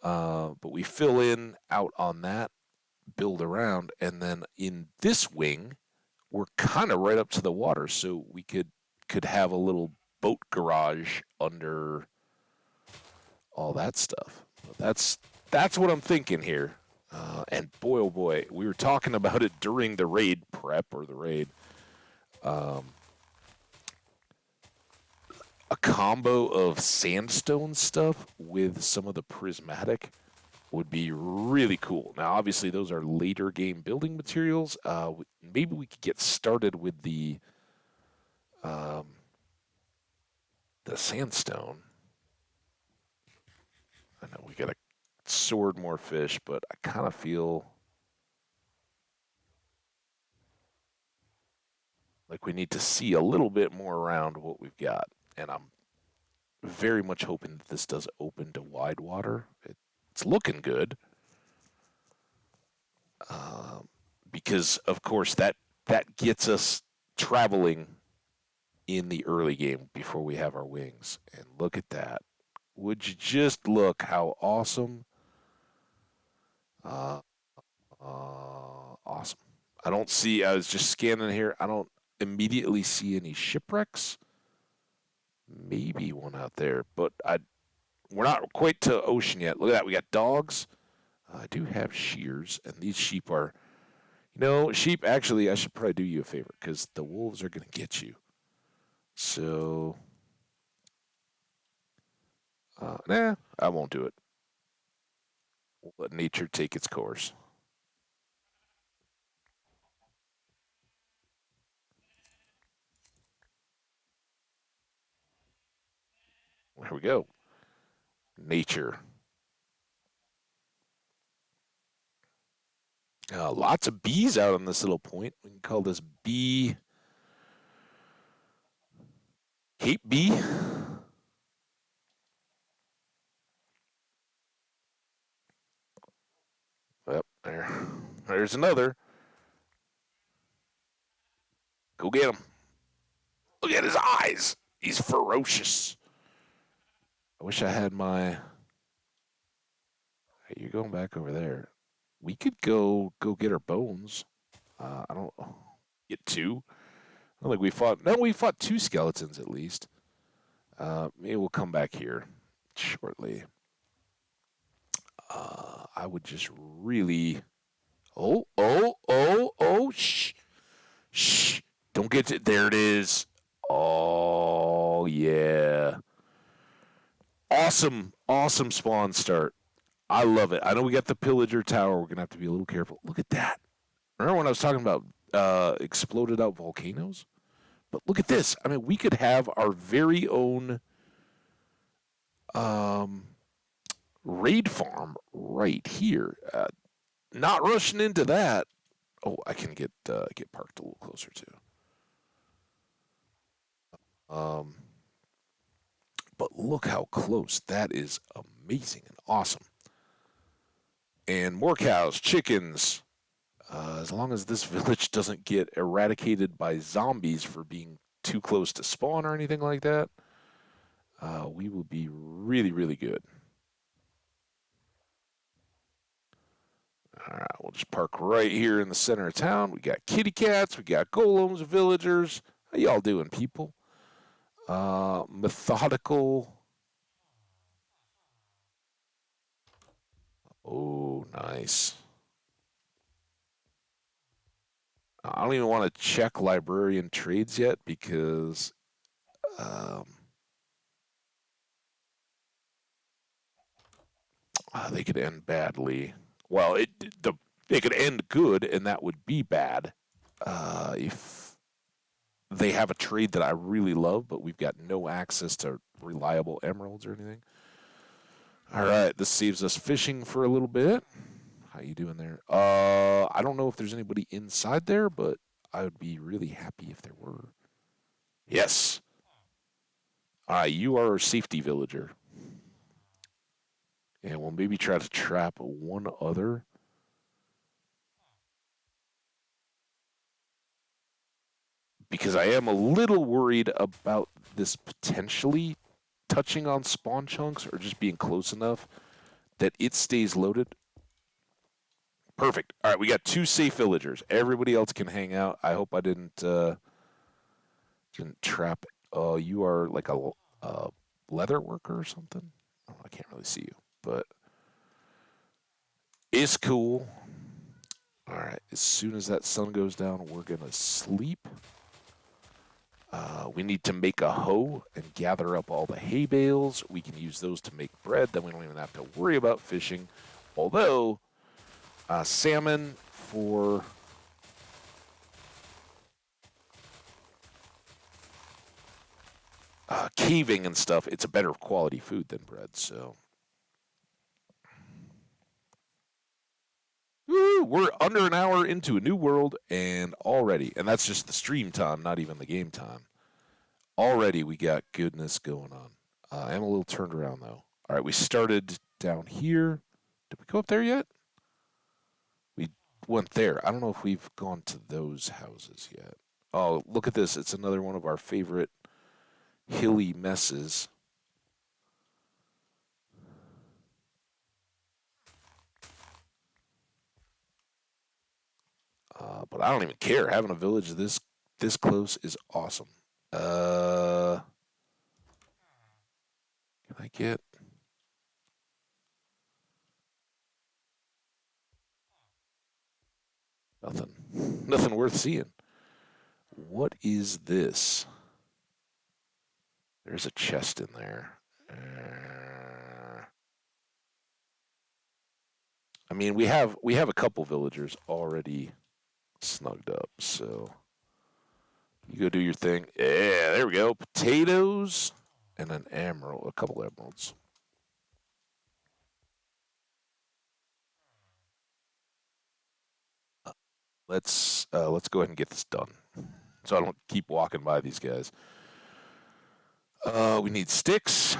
But we fill in out on that, build around, and then in this wing, we're kind of right up to the water, so we could have a little boat garage under all that stuff. That's what I'm thinking here. And boy, oh boy, we were talking about it during the raid prep or the raid. Um, a combo of sandstone stuff with some of the prismatic would be really cool. Now, obviously, those are later game building materials. Maybe we could get started with um, the sandstone. I know we got to sword more fish, but I kind of feel like we need to see a little bit more around what we've got. And very much hoping that this does open to wide water. It's looking good, um, because of course that gets us traveling in the early game before we have our wings. And look at that! Would you just look how awesome? Uh, awesome. I don't see. I was just scanning here. I don't immediately see any shipwrecks. Maybe one out there, but we're not quite to ocean yet. Look at that. We got dogs. I do have shears, and these sheep are, sheep. Actually, I should probably do you a favor because the wolves are going to get you. So, nah, I won't do it. We'll let nature take its course. Here we go. Nature. Lots of bees out on this little point. We can call this bee Cape Bee. Yep, there. There's another. Go get him. Look at his eyes. He's ferocious. I wish I had my. Hey, you're going back over there. We could go get our bones. I don't get two. I don't think we fought. No, we fought two skeletons at least. Maybe we'll come back here shortly. I would just really. Oh! Shh! Don't get to. There it is. Oh yeah! Awesome spawn start. I love it. I know we got the pillager tower. We're gonna have to be a little careful. Look at that. Remember when I was talking about exploded out volcanoes? But look at this. I mean, we could have our very own um, raid farm right here. Not rushing into that. Oh, I can get parked a little closer too. Um, but look how close. That is amazing and awesome. And more cows, chickens. As long as this village doesn't get eradicated by zombies for being too close to spawn or anything like that, we will be really good. All right, we'll just park right here in the center of town. We got kitty cats, we got golems, villagers. How y'all doing, people? Methodical. Oh, nice. I don't even want to check librarian trades yet because um, they could end badly. Well, they could end good, and that would be bad if they have a trade that I really love, but we've got no access to reliable emeralds or anything. All right, this saves us fishing for a little bit. How you doing there? I don't know if there's anybody inside there, but I would be really happy if there were. Yes. You are a safety villager. And we'll maybe try to trap one other. Because I am a little worried about this potentially touching on spawn chunks or just being close enough that it stays loaded. Perfect. All right, we got two safe villagers. Everybody else can hang out. I hope I didn't trap. You are like a leather worker or something. Oh, I can't really see you, but it's cool. All right. As soon as that sun goes down, we're gonna sleep. We need to make a hoe and gather up all the hay bales. We can use those to make bread. Then we don't even have to worry about fishing. Although, salmon for caving and stuff, it's a better quality food than bread. So, woo, we're under an hour into a new world, and and that's just the stream time, not even the game time. Already we got goodness going on. I am a little turned around though. All right, we started down here. Did we go up there yet? We went there. I don't know if we've gone to those houses yet. Oh, look at this. It's another one of our favorite hilly messes. But I don't even care. Having a village this close is awesome. Uh, can I get nothing? Nothing worth seeing. What is this? There's a chest in there. I mean, we have a couple villagers already snugged up, so you go do your thing. Yeah, there we go. Potatoes and an emerald, a couple emeralds. Let's go ahead and get this done, so I don't keep walking by these guys. We need sticks.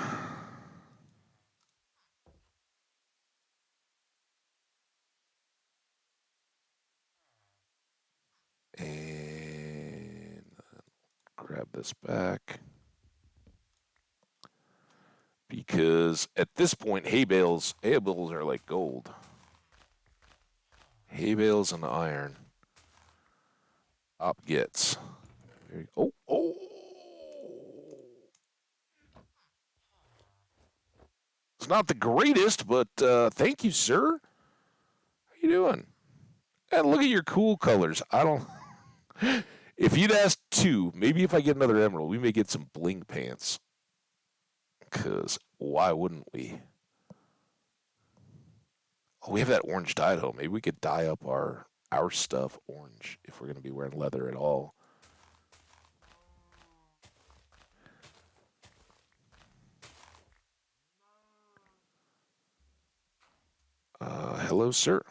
And grab this back because at this point, hay bales are like gold. Hay bales and iron. Op gets. Oh, oh. It's not the greatest, but thank you, sir. How you doing? And look at your cool colors. I don't. If you'd asked two, maybe if I get another emerald, we may get some bling pants. Cause why wouldn't we? Oh, we have that orange dye at home. Maybe we could dye up our stuff orange if we're gonna be wearing leather at all. Hello, sir.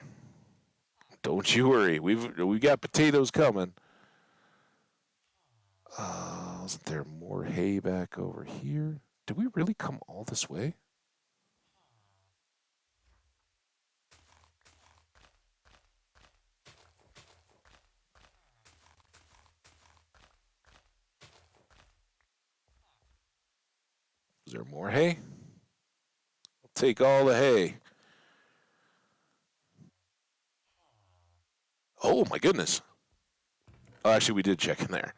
Don't you worry. We got potatoes coming. Wasn't there more hay back over here? Did we really come all this way? Is there more hay? I'll take all the hay. Oh my goodness. Oh, actually, we did check in there.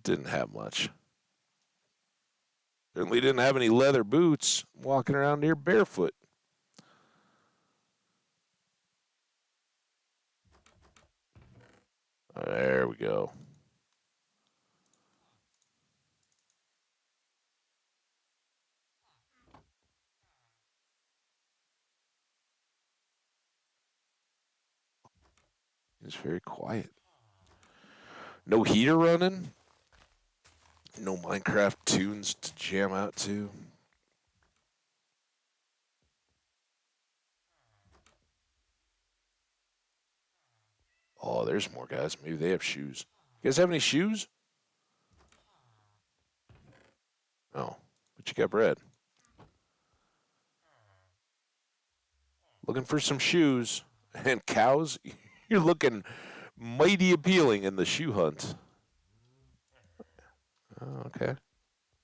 Didn't have much. Certainly didn't have any leather boots. Walking around here barefoot. There we go. It's very quiet. No heater running. No Minecraft tunes to jam out to. Oh, there's more guys. Maybe they have shoes. You guys have any shoes? Oh, but you got bread. Looking for some shoes and cows. You're looking mighty appealing in the shoe hunt. Oh, okay.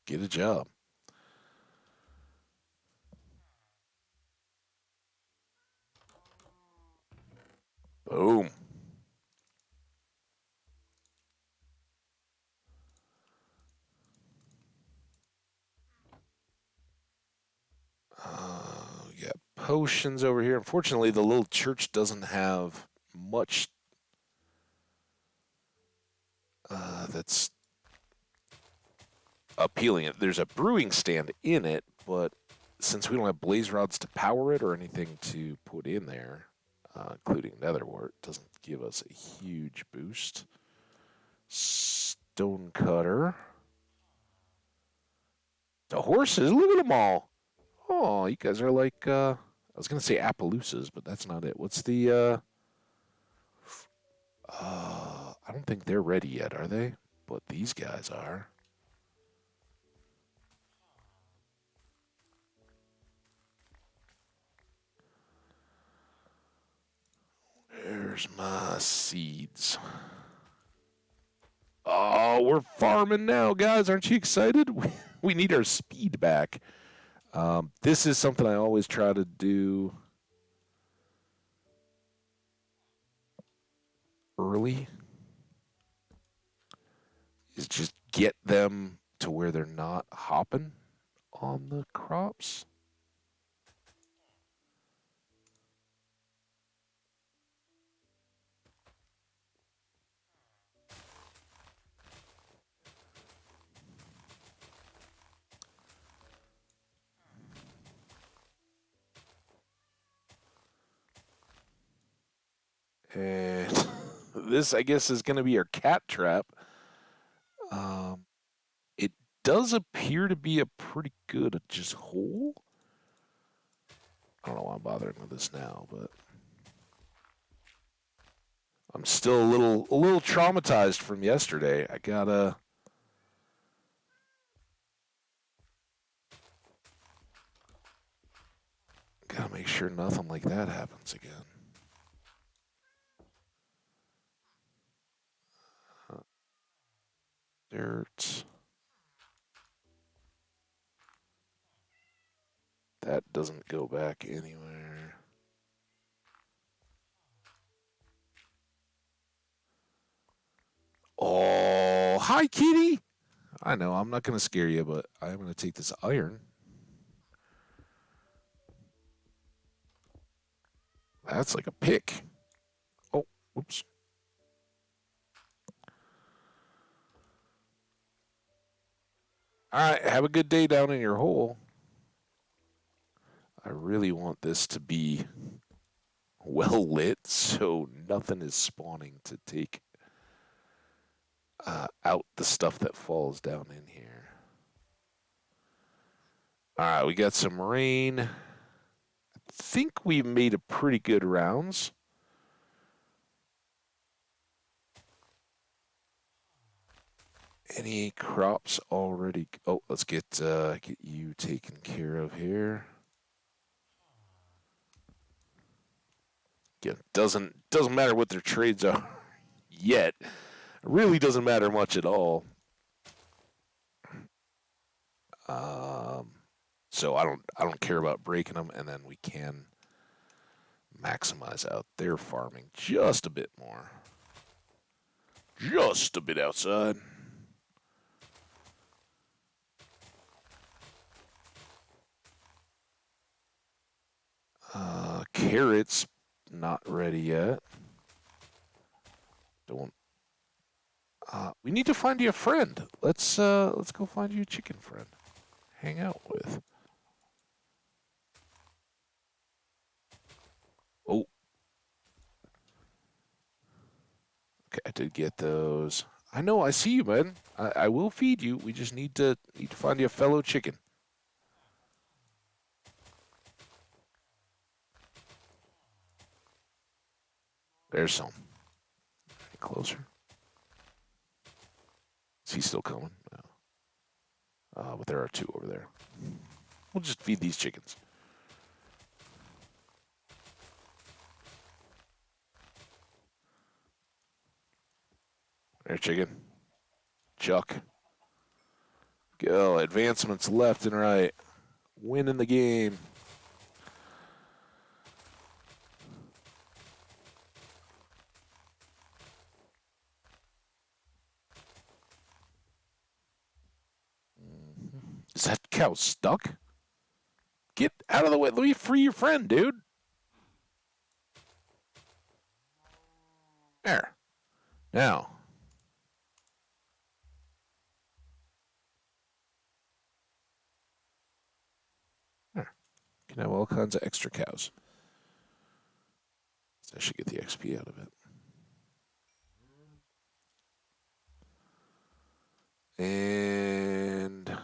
Get a job. Boom. We got potions over here. Unfortunately, the little church doesn't have much that's appealing. There's a brewing stand in it, but since we don't have blaze rods to power it or anything to put in there, including netherwort, doesn't give us a huge boost. Stone cutter. The horses, look at them all. Oh, you guys are like, I was going to say Appaloosas, but that's not it. What's I don't think they're ready yet, are they? But these guys are. Where's my seeds? Oh, we're farming now, guys. Aren't you excited? We need our speed back. This is something I always try to do early, is just get them to where they're not hopping on the crops. And this, I guess, is going to be our cat trap. It does appear to be a pretty good just hole. I don't know why I'm bothering with this now, but I'm still a little traumatized from yesterday. I gotta make sure nothing like that happens again. Dirt. That doesn't go back anywhere. Oh, hi, kitty. I know I'm not gonna scare you, but I'm gonna take this iron. That's like a pick. Oh, whoops. All right, have a good day down in your hole. I really want this to be well lit so nothing is spawning to take out the stuff that falls down in here. All right, we got some rain. I think we've made a pretty good rounds. Any crops already? Oh, let's get you taken care of here. Again, doesn't matter what their trades are yet. It really doesn't matter much at all. Um, so I don't care about breaking them, and then we can maximize out their farming just a bit more, just a bit outside. Carrots not ready yet. Don't. We need to find you a friend. Let's go find you a chicken friend. Hang out with. Oh, okay, I did get those. I know. I see you, man. I will feed you. We just need to find you a fellow chicken. There's some. Any closer? Is he still coming? No. But there are two over there. We'll just feed these chickens. There, chicken. Chuck. Go. Advancements left and right. Winning the game. Is that cow stuck? Get out of the way. Let me free your friend, dude. There. Now. There. Can have all kinds of extra cows. I should get the XP out of it. And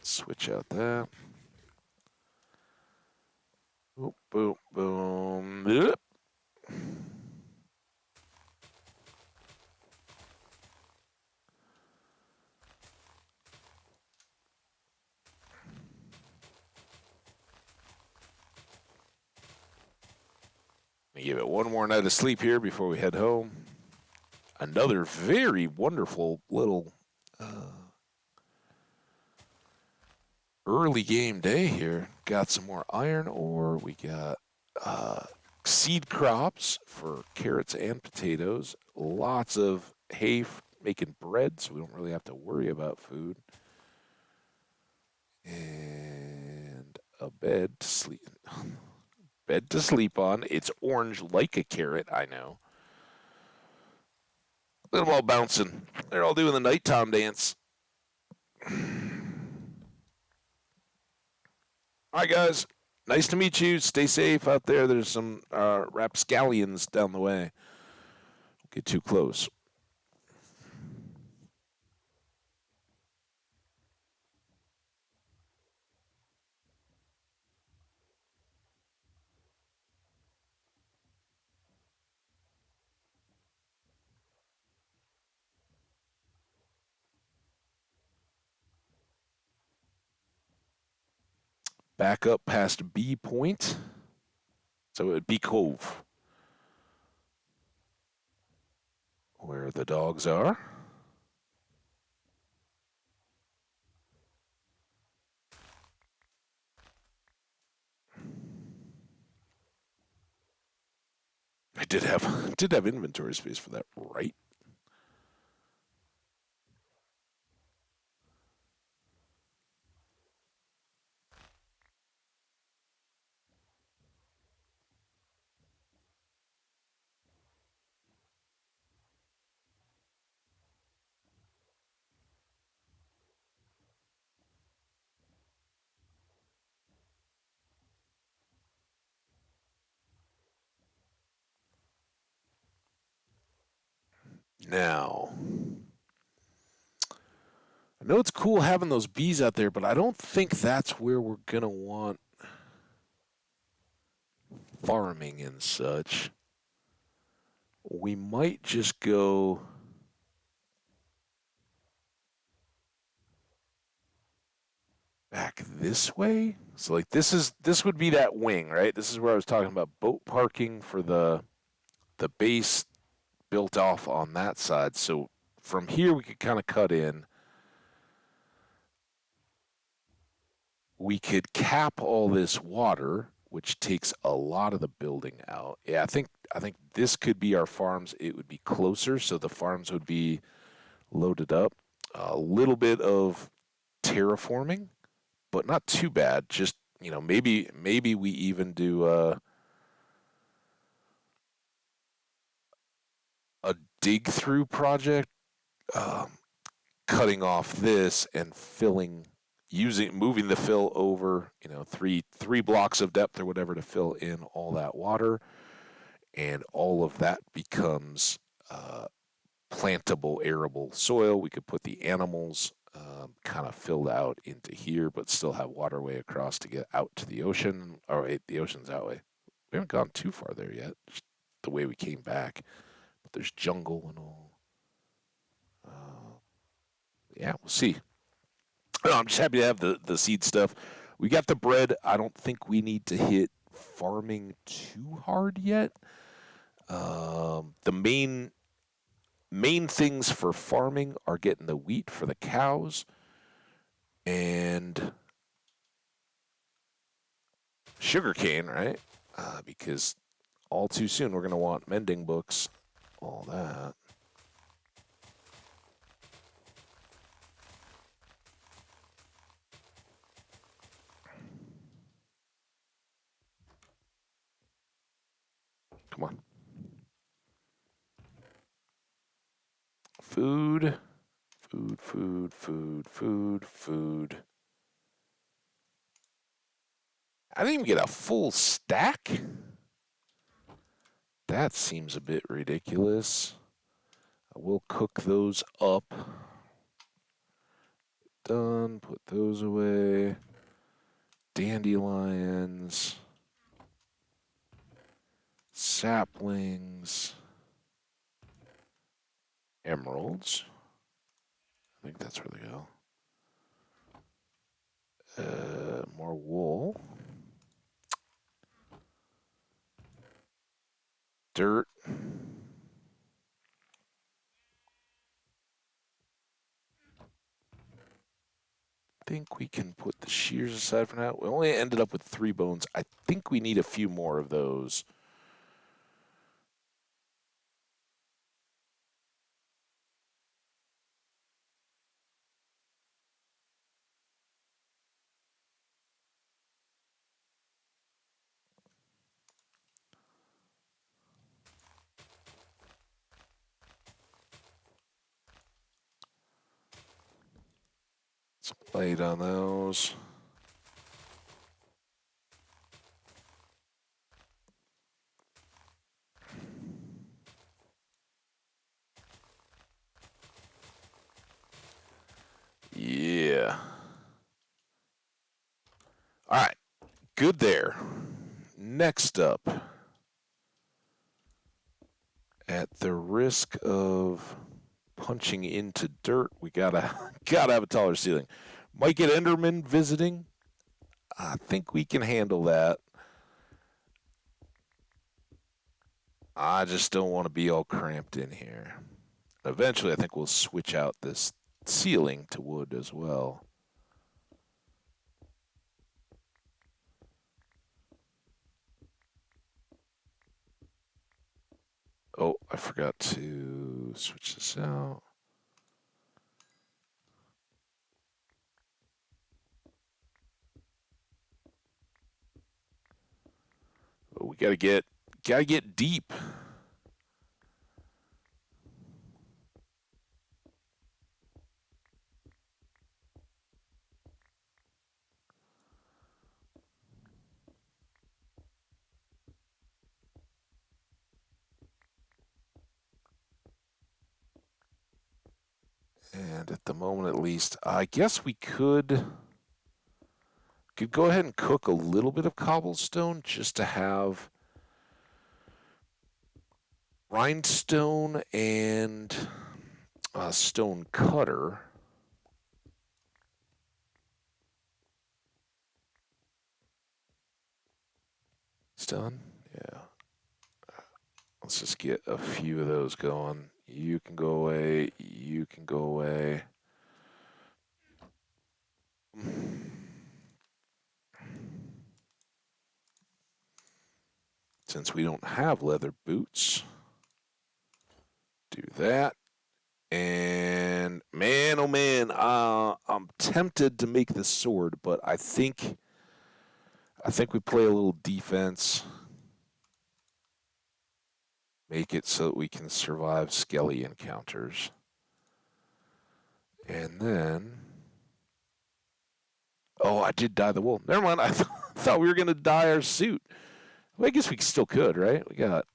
switch out that. Boom, boom, boom. Yep. We give it one more night of sleep here before we head home. Another very wonderful little early game day here. Got some more iron ore. We got uh, seed crops for carrots and potatoes. Lots of hay making bread, so we don't really have to worry about food. And a bed to sleep. Bed to sleep on. It's orange like a carrot, I know. Look at them all bouncing. They're all doing the nighttime dance. All right, guys. Nice to meet you. Stay safe out there. There's some rapscallions down the way. Don't get too close. Back up past B point. So it would be Cove, where the dogs are. I did have inventory space for that, right? Now, I know it's cool having those bees out there, but I don't think that's where we're gonna want farming and such. We might just go back this way. So like this would be that wing, right? This is where I was talking about boat parking for the base built off on that side. So from here we could kind of cut in. We could cap all this water, which takes a lot of the building out. Yeah, I think this could be our farms. It would be closer, so the farms would be loaded up. A little bit of terraforming, but not too bad. Just maybe we even do a dig through project, um, cutting off this and filling, using moving the fill over, three blocks of depth or whatever to fill in all that water, and all of that becomes plantable, arable soil. We could put the animals kind of filled out into here, but still have waterway across to get out to the ocean. Or wait, the ocean's that way. We haven't gone too far there yet. Just the way we came back, but there's jungle and all. Uh, yeah, we'll see. No, I'm just happy to have the seed stuff. We got the bread. I don't think we need to hit farming too hard yet. The main things for farming are getting the wheat for the cows and sugarcane, right? Because all too soon we're going to want mending books, all that. Come on. Food, food. I didn't even get a full stack. That seems a bit ridiculous. I will cook those up. Done. Put those away. Dandelions. Saplings. Emeralds. I think that's where they go. More wool. Dirt. Think we can put the shears aside for now. We only ended up with 3 bones. I think we need a few more of those. Some light on those. Yeah. All right. Good there. Next up, at the risk of punching into dirt, we gotta gotta have a taller ceiling. Might get Enderman visiting. I think we can handle that. I just don't want to be all cramped in here. Eventually, I think we'll switch out this ceiling to wood as well. Oh, I forgot to switch this out. Oh, we gotta get deep. And at the moment, at least, I guess we could go ahead and cook a little bit of cobblestone just to have rhinestone and a stone cutter. It's done. Yeah. Let's just get a few of those going. You can go away. You can go away. Since we don't have leather boots, do that. And man, oh man, I'm tempted to make the sword, but I think we play a little defense, make it so that we can survive skelly encounters, and then oh, I did dye the wool. Never mind, I thought we were gonna dye our suit. Well, I guess we still could, right? We got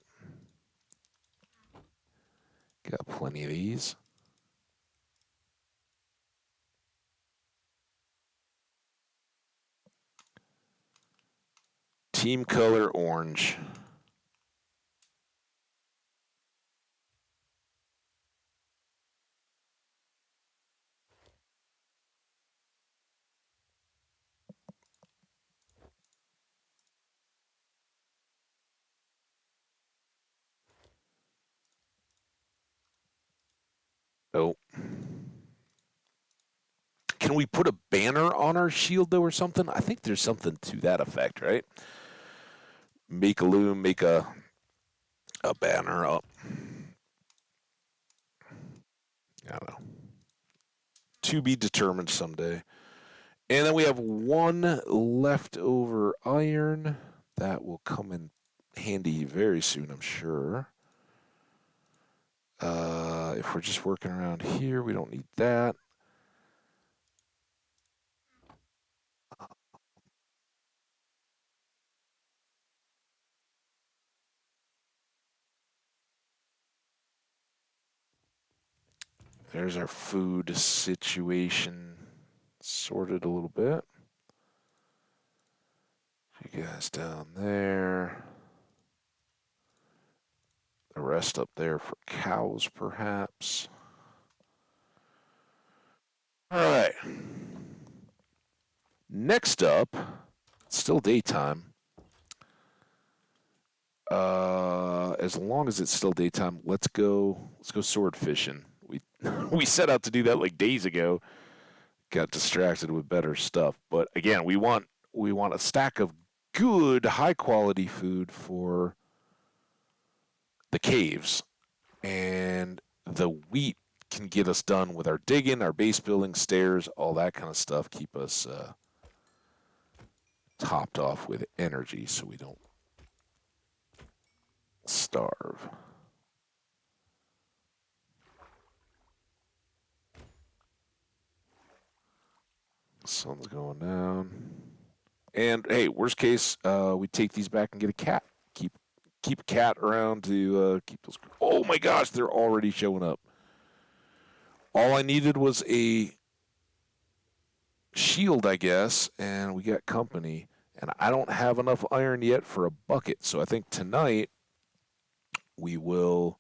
plenty of these. Team color orange. Oh, can we put a banner on our shield though, or something? I think there's something to that effect, right? Make a loom, make a banner up. I don't know. To be determined someday. And then we have one leftover iron that will come in handy very soon, I'm sure. If we're just working around here, we don't need that. There's our food situation sorted a little bit. You guys down there. The rest up there for cows, perhaps. All right. Next up, still daytime, as long as it's still daytime, let's go. Let's go sword fishing. We we set out to do that like days ago. Got distracted with better stuff. But again, we want a stack of good, high quality food for the caves, and the wheat can get us done with our digging, our base building, stairs, all that kind of stuff. Keep us topped off with energy so we don't starve. Sun's going down. And hey, worst case, we take these back and get a cat. Keep a cat around to keep those. Oh my gosh, they're already showing up. All I needed was a shield, I guess, and we got company. And I don't have enough iron yet for a bucket, so I think tonight we will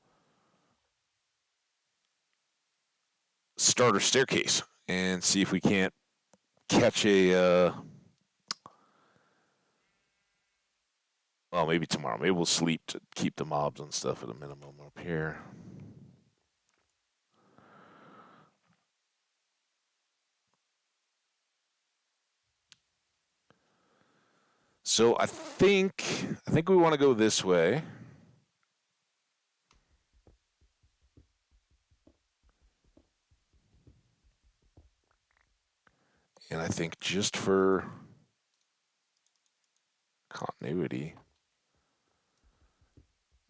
start our staircase and see if we can't catch a. Well, maybe tomorrow. Maybe we'll sleep to keep the mobs and stuff at a minimum up here. So I think we want to go this way. And I think just for continuity,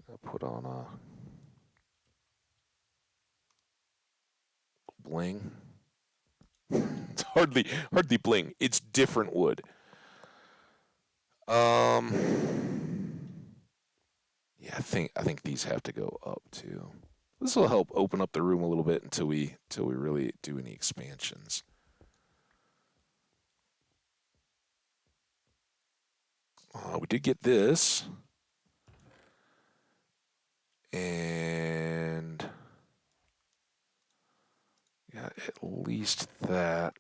I'll put on a bling. It's hardly bling. It's different wood. Um, yeah, I think these have to go up too. This will help open up the room a little bit until we really do any expansions. We did get this, and yeah, at least that.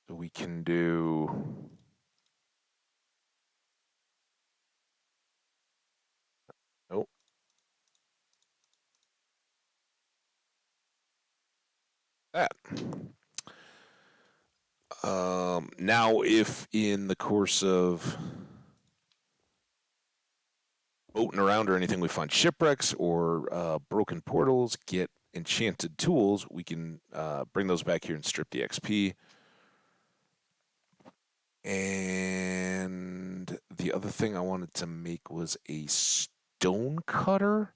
So we can do. Nope, that. Now, if in the course of boating around or anything we find shipwrecks or broken portals, get enchanted tools, we can bring those back here and strip the XP. And the other thing I wanted to make was a stone cutter.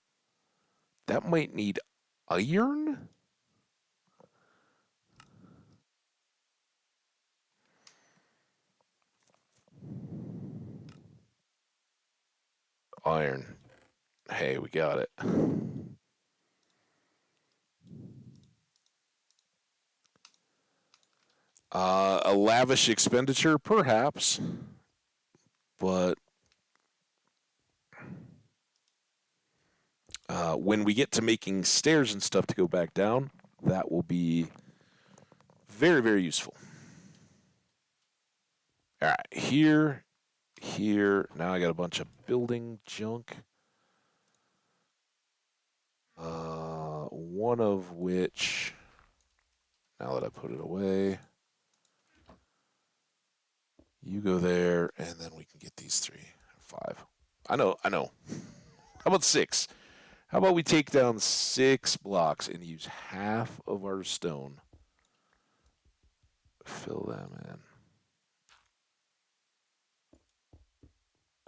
That might need iron? Iron. Hey, we got it. A lavish expenditure, perhaps, but when we get to making stairs and stuff to go back down, that will be very, very useful. All right, here. Now I got a bunch of building junk. One of which, now that I put it away, you go there, and then we can get these 5. I know. How about 6? How about we take down 6 blocks and use half of our stone? Fill them in.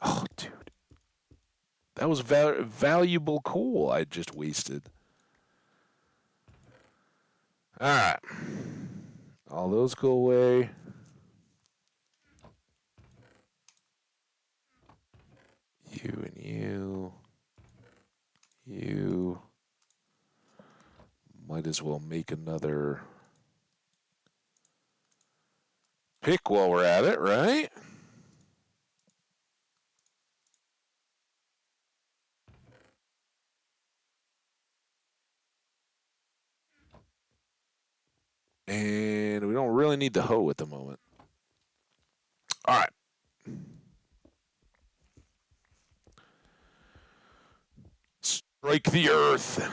Oh, dude. That was valuable coal I just wasted. All right. All those go away. You and you. You. Might as well make another pick while we're at it, right? And we don't really need the hoe at the moment. All right. Strike the earth.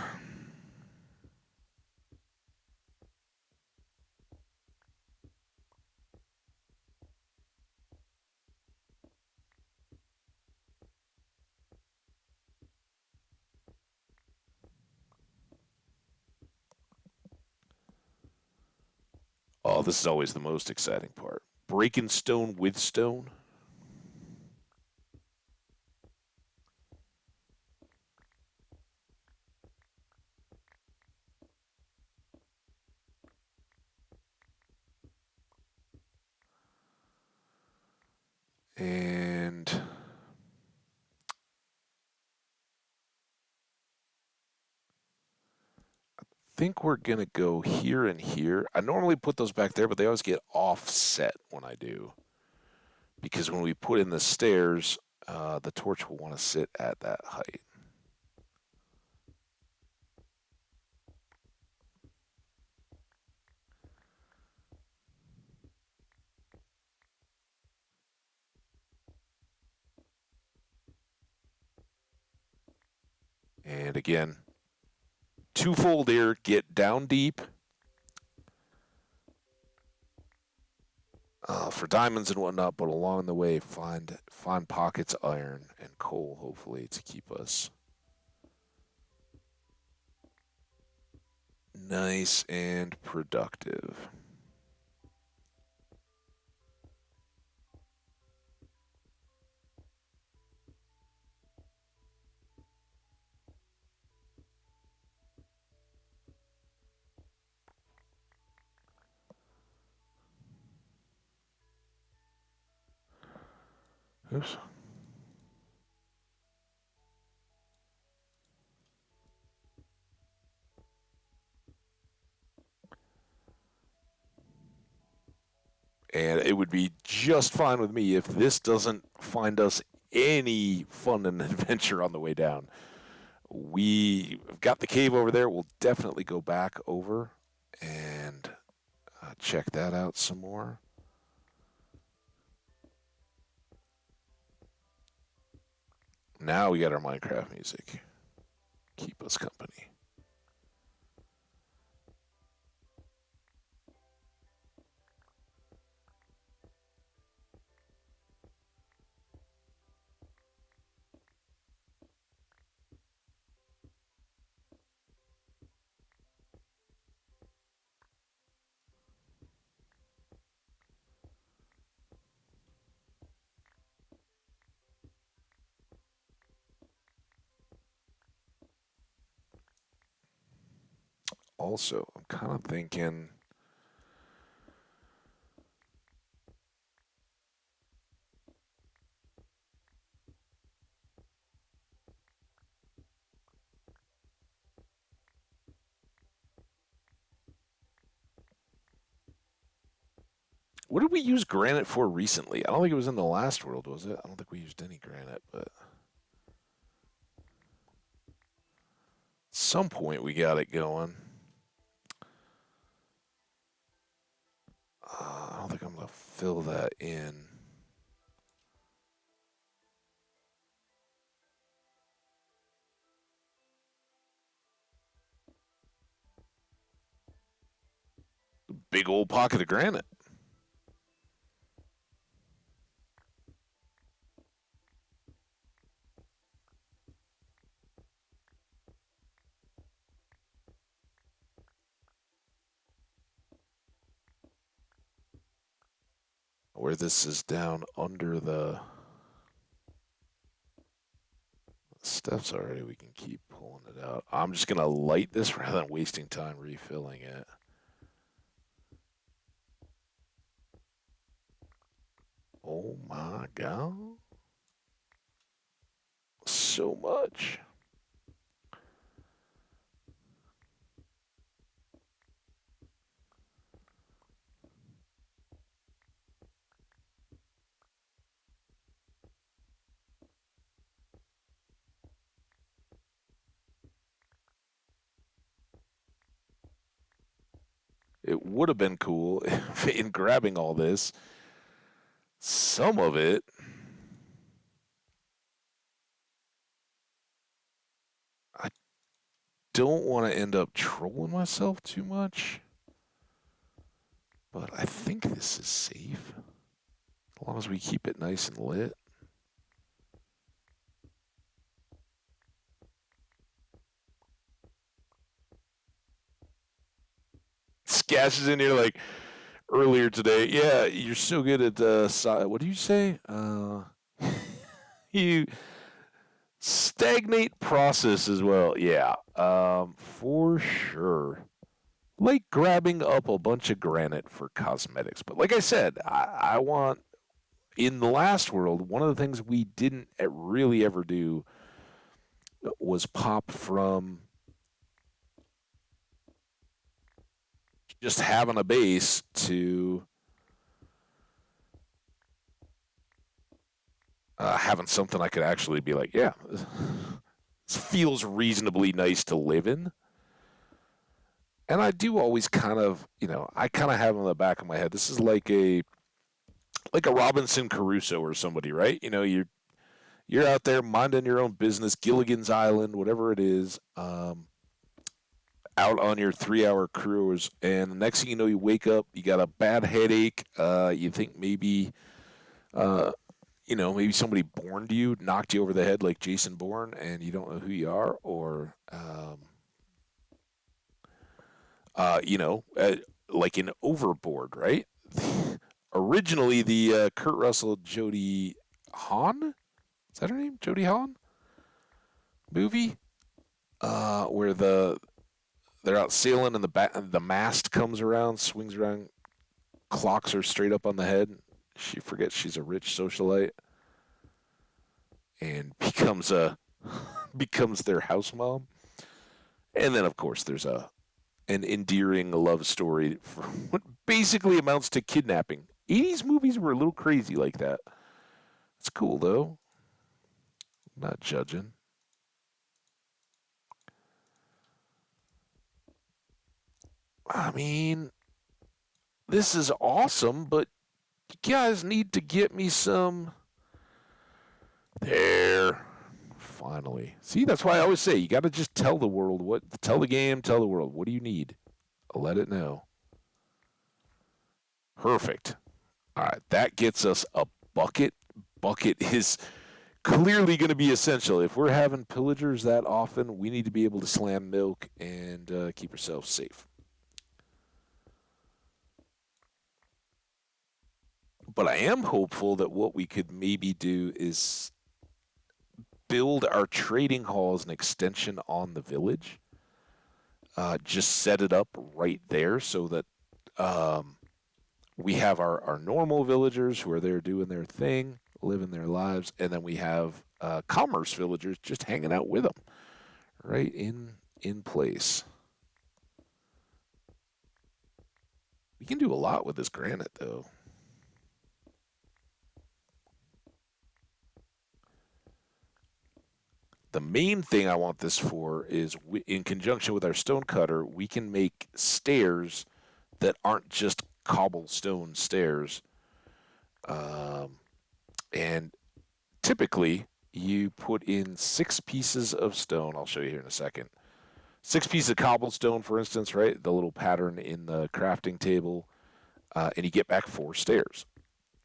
Oh, this is always the most exciting part. Breaking stone with stone. And think we're going to go here and here. I normally put those back there, but they always get offset when I do. Because when we put in the stairs, the torch will want to sit at that height. And again, twofold here, get down deep for diamonds and whatnot, but along the way, find pockets of iron and coal, hopefully, to keep us nice and productive. Oops. And it would be just fine with me if this doesn't find us any fun and adventure on the way down. We have got the cave over there. We'll definitely go back over and check that out some more. Now we got our Minecraft music. Keep us company. Also, I'm kind of thinking, what did we use granite for recently? I don't think it was in the last world, was it? I don't think we used any granite, but at some point we got it going. I don't think I'm going to fill that in. Big old pocket of granite. Where this is down under the steps already, we can keep pulling it out. I'm just going to light this rather than wasting time refilling it. Oh my god. So much. It would have been cool if, in grabbing all this, some of it. I don't want to end up trolling myself too much, but I think this is safe as long as we keep it nice and lit. Scash is in here like earlier today. Yeah, you're so good at what do you say? You stagnate process as well. Yeah, for sure. Like grabbing up a bunch of granite for cosmetics. But like I said, I want in the last world, one of the things we didn't really ever do was pop from just having a base to having something I could actually be like, yeah, this feels reasonably nice to live in. And I do always kind of, I kind of have in the back of my head, this is like a Robinson Crusoe or somebody, right? You're out there minding your own business, Gilligan's Island, whatever it is, out on your 3 hour cruise, and the next thing you know, you wake up, you got a bad headache. You think uh, maybe somebody borned you, knocked you over the head like Jason Bourne, and you don't know who you are, or uh, you know, uh, like in Overboard, right? Originally, the Kurt Russell, Jodie Hawn, is that her name? Jodie Hawn movie, where they're out sailing and the mast comes around, swings around, clocks her straight up on the head. She forgets she's a rich socialite and becomes their house mom. And then of course there's an endearing love story for what basically amounts to kidnapping. 80s movies were a little crazy like that. It's cool though. I'm not judging. I mean, this is awesome, but you guys need to get me some. There. Finally. See, that's why I always say you got to just tell the world tell the game, tell the world, what do you need? I'll let it know. Perfect. All right, that gets us a bucket. Bucket is clearly going to be essential. If we're having pillagers that often, we need to be able to slam milk and keep ourselves safe. But I am hopeful that what we could maybe do is build our trading hall as an extension on the village. Just set it up right there so that um, we have our normal villagers who are there doing their thing, living their lives, and then we have commerce villagers just hanging out with them, right in place. We can do a lot with this granite, though. The main thing I want this for is in conjunction with our stone cutter, we can make stairs that aren't just cobblestone stairs. Um, and typically, you put in 6 pieces of stone. I'll show you here in a second. 6 pieces of cobblestone, for instance, right? The little pattern in the crafting table, and you get back 4 stairs.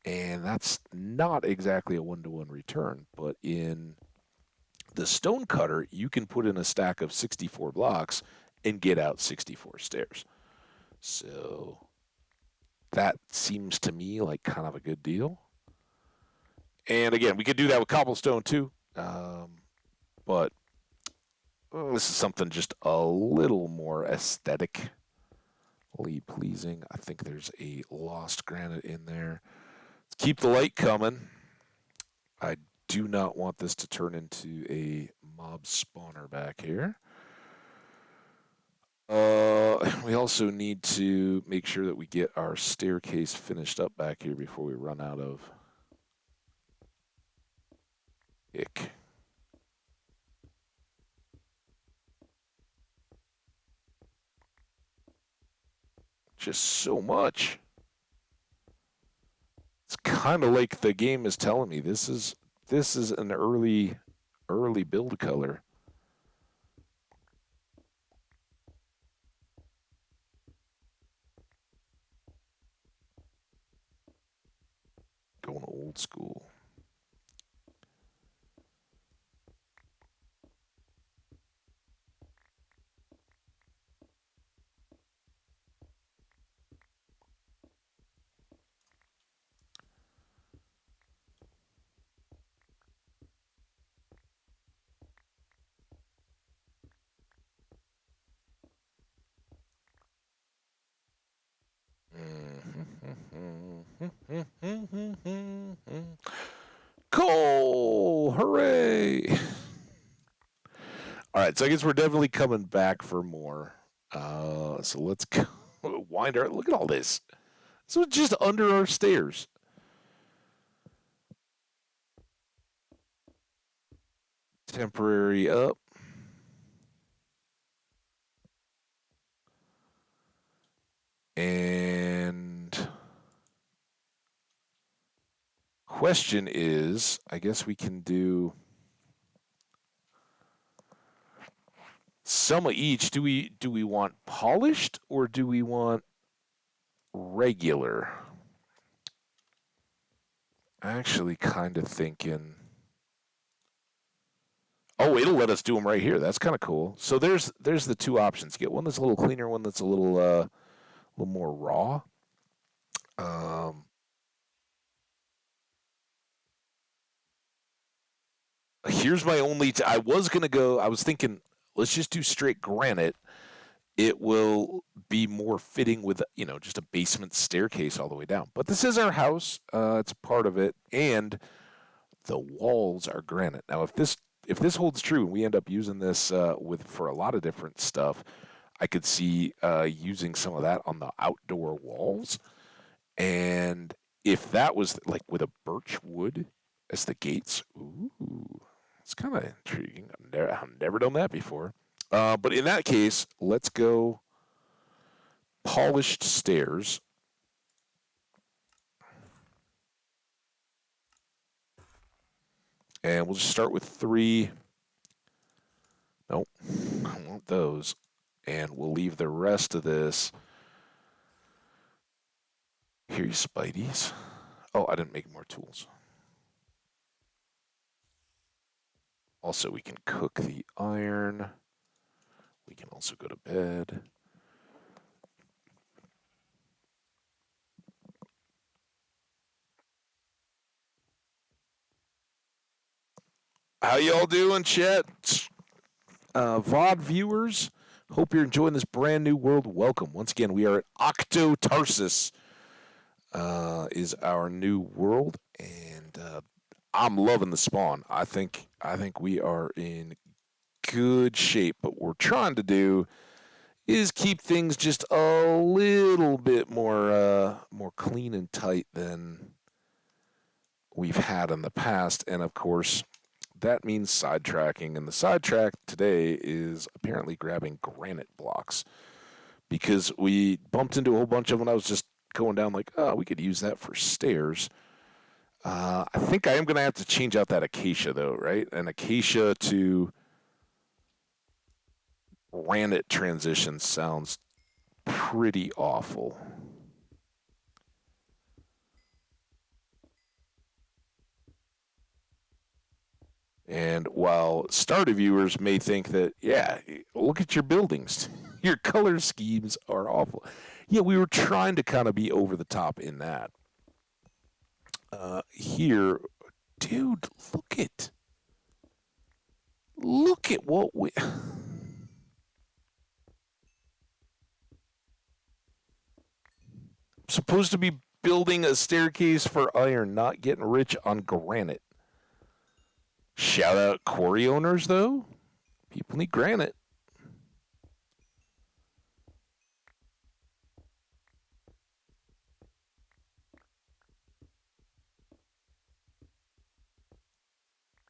And that's not exactly a one-to-one return, but in the stone cutter, you can put in a stack of 64 blocks and get out 64 stairs. So that seems to me like kind of a good deal. And again, we could do that with cobblestone too. But this is something just a little more aesthetically pleasing. I think there's a lost granite in there. Let's keep the light coming. I do not want this to turn into a mob spawner back here. We also need to make sure that we get our staircase finished up back here before we run out of ick. Just so much. It's kind of like the game is telling me this is an early build color. Going old school. Cole! Hooray! All right, so I guess we're definitely coming back for more. So let's go. Wind our. Look at all this. So it's just under our stairs. Temporary up. And question is, I guess we can do some of each. Do we want polished or do we want regular? Actually, kind of thinking. Oh, it'll let us do them right here. That's kind of cool. So there's the two options. Get one that's a little cleaner, one that's a little more raw. Um, Here's my only. I was gonna go. I was thinking, let's just do straight granite. It will be more fitting with just a basement staircase all the way down. But this is our house. It's a part of it, and the walls are granite. Now, if this holds true and we end up using this with for a lot of different stuff, I could see using some of that on the outdoor walls. And if that was like with a birch wood as the gates, ooh, it's kind of intriguing. I've never done that before. But in that case, let's go polished stairs. And we'll just start with three. Nope, I want those. And we'll leave the rest of this. Here, you Spideys. Oh, I didn't make more tools. Also, we can cook the iron. We can also go to bed. How y'all doing, chat? VOD viewers? Hope you're enjoying this brand new world. Welcome. Once again, we are at Octo Tarsas. Is our new world, and I'm loving the spawn. I think we are in good shape. But what we're trying to do is keep things just a little bit more clean and tight than we've had in the past. And of course, that means sidetracking. And the sidetrack today is apparently grabbing granite blocks because we bumped into a whole bunch of them. I was just going down like, oh, we could use that for stairs. I think I am going to have to change out that acacia though, right? An acacia to granite transition sounds pretty awful. And while starter viewers may think that, yeah, look at your buildings, your color schemes are awful. Yeah, we were trying to kind of be over the top in that. Here, dude, look at what we. Supposed to be building a staircase for iron, not getting rich on granite. Shout out quarry owners, though. People need granite.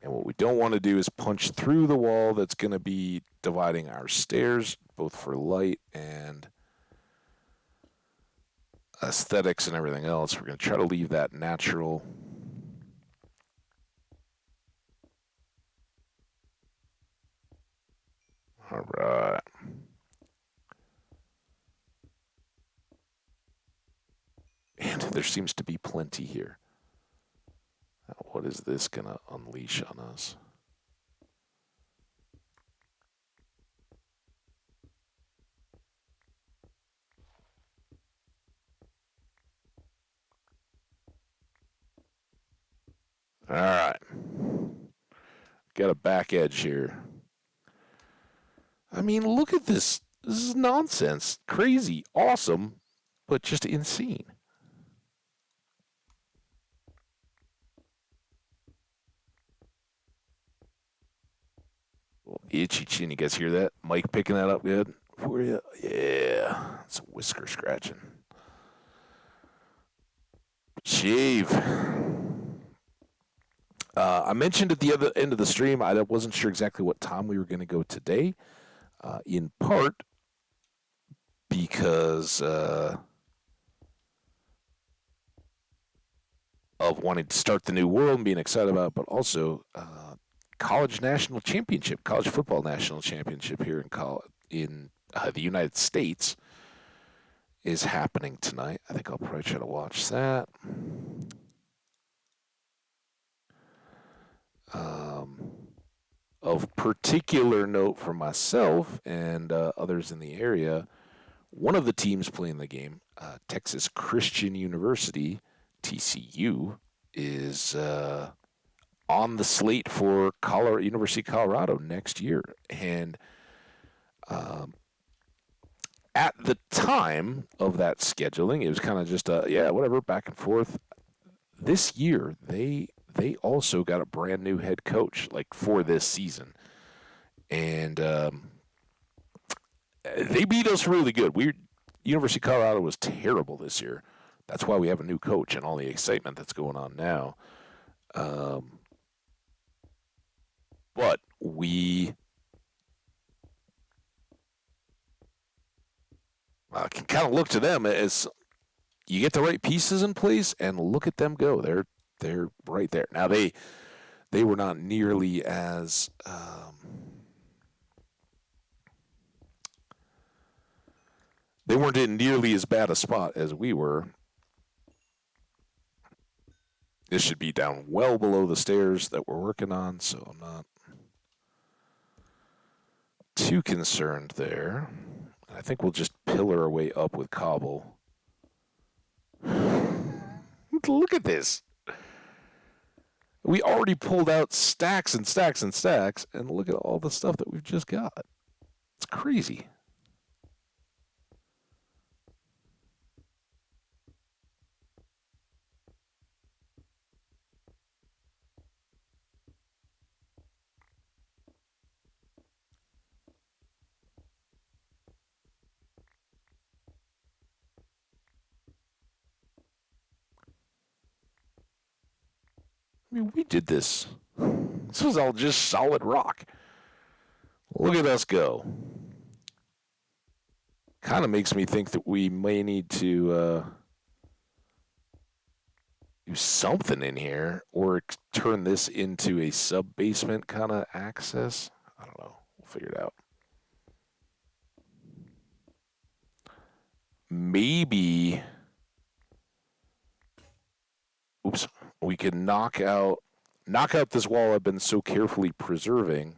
And what we don't want to do is punch through the wall that's going to be dividing our stairs, both for light and aesthetics and everything else. We're going to try to leave that natural. All right. And there seems to be plenty here. What is this going to unleash on us? All right. Got a back edge here. I mean, look at this. This is nonsense. Crazy. Awesome. But just insane. Well, itchy chin. You guys hear that? Mike picking that up good for you? Yeah. It's whisker scratching. Shave. I mentioned at the other end of the stream, I wasn't sure exactly what time we were going to go today, in part because of wanting to start the new world and being excited about it, but also college national championship, college football national championship here in the United States is happening tonight. I think I'll probably try to watch that. Um, of particular note for myself and others in the area, one of the teams playing the game, Texas Christian University, TCU, is on the slate for University of Colorado next year. And um, at the time of that scheduling, it was kind of just whatever, back and forth. This year, they also got a brand new head coach, like for this season, and they beat us really good. University of Colorado was terrible this year. That's why we have a new coach and all the excitement that's going on now. Um, but we can kind of look to them as you get the right pieces in place and look at them go. They're right there. Now they were not nearly as they weren't in nearly as bad a spot as we were. This should be down well below the stairs that we're working on, so I'm not too concerned there. I think we'll just pillar our way up with cobble. Look at this. We already pulled out stacks and stacks and stacks, and look at all the stuff that we've just got. It's crazy. I mean, we did this. This was all just solid rock. Look at us go. Kind of makes me think that we may need to do something in here or turn this into a sub basement kind of access. I don't know. We'll figure it out. Maybe. Oops. We can knock out this wall I've been so carefully preserving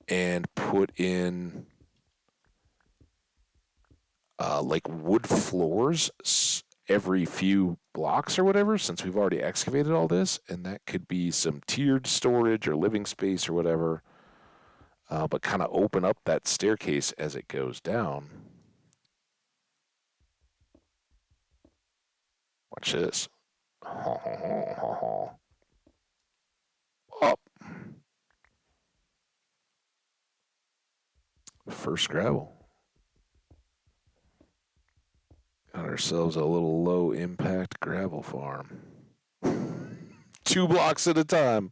and put in like wood floors every few blocks or whatever, since we've already excavated all this, and that could be some tiered storage or living space or whatever, but kind of open up that staircase as it goes down. Watch this. Up. First gravel. Got ourselves a little low impact gravel farm. 2 blocks at a time.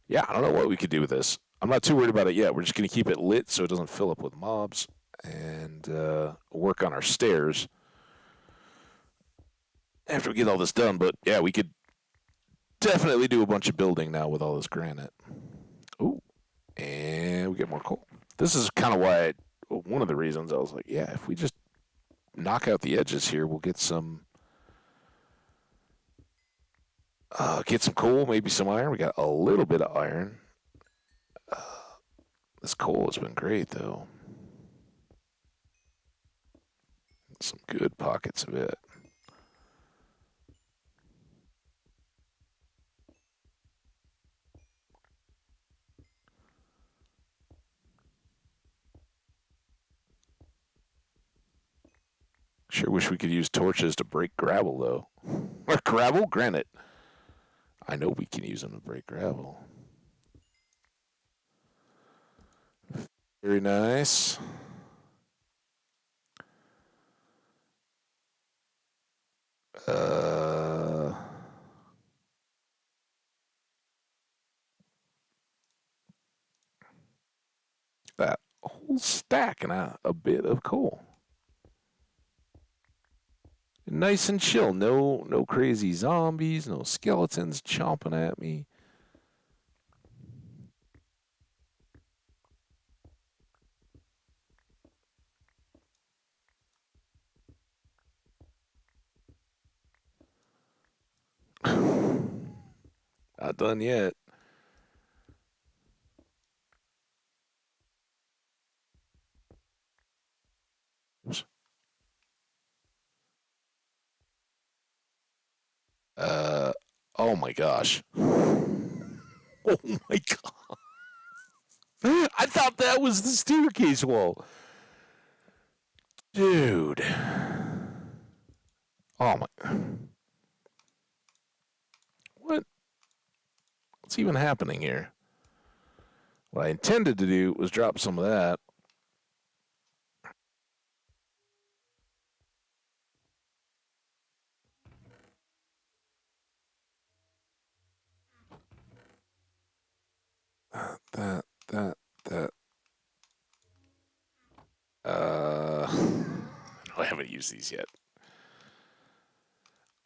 Yeah, I don't know what we could do with this. I'm not too worried about it yet. We're just going to keep it lit so it doesn't fill up with mobs and work on our stairs after we get all this done. But yeah, we could definitely do a bunch of building now with all this granite. Ooh. get more coal. This is kind of why one of the reasons I was like, yeah, if we just knock out the edges here, we'll get some coal, maybe some iron. We got a little bit of iron. Uh, this coal has been great though. Some good pockets of it. Sure wish we could use torches to break gravel though. Or gravel, granite. I know we can use them to break gravel. Very nice. Uh, that whole stack and a bit of coal. Nice and chill. No crazy zombies, no skeletons chomping at me. Not done yet. Uh, oh my gosh. Oh my god. I thought that was the staircase wall. Dude. Oh my. What? What's even happening here? What I intended to do was drop some of that. That, that. No, I haven't used these yet.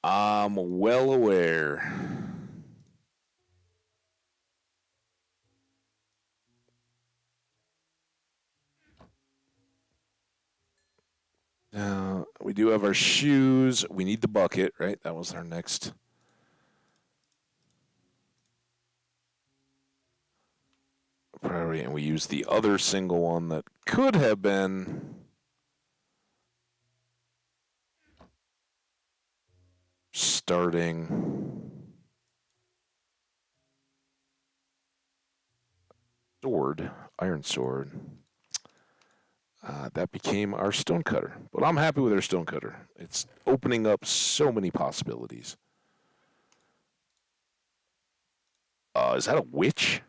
I'm well aware. Now, we do have our shoes. We need the bucket, right? That was our next priority. And we used the other single one that could have been starting sword, iron sword. That became our stonecutter. But I'm happy with our stonecutter. It's opening up so many possibilities. Is that a witch?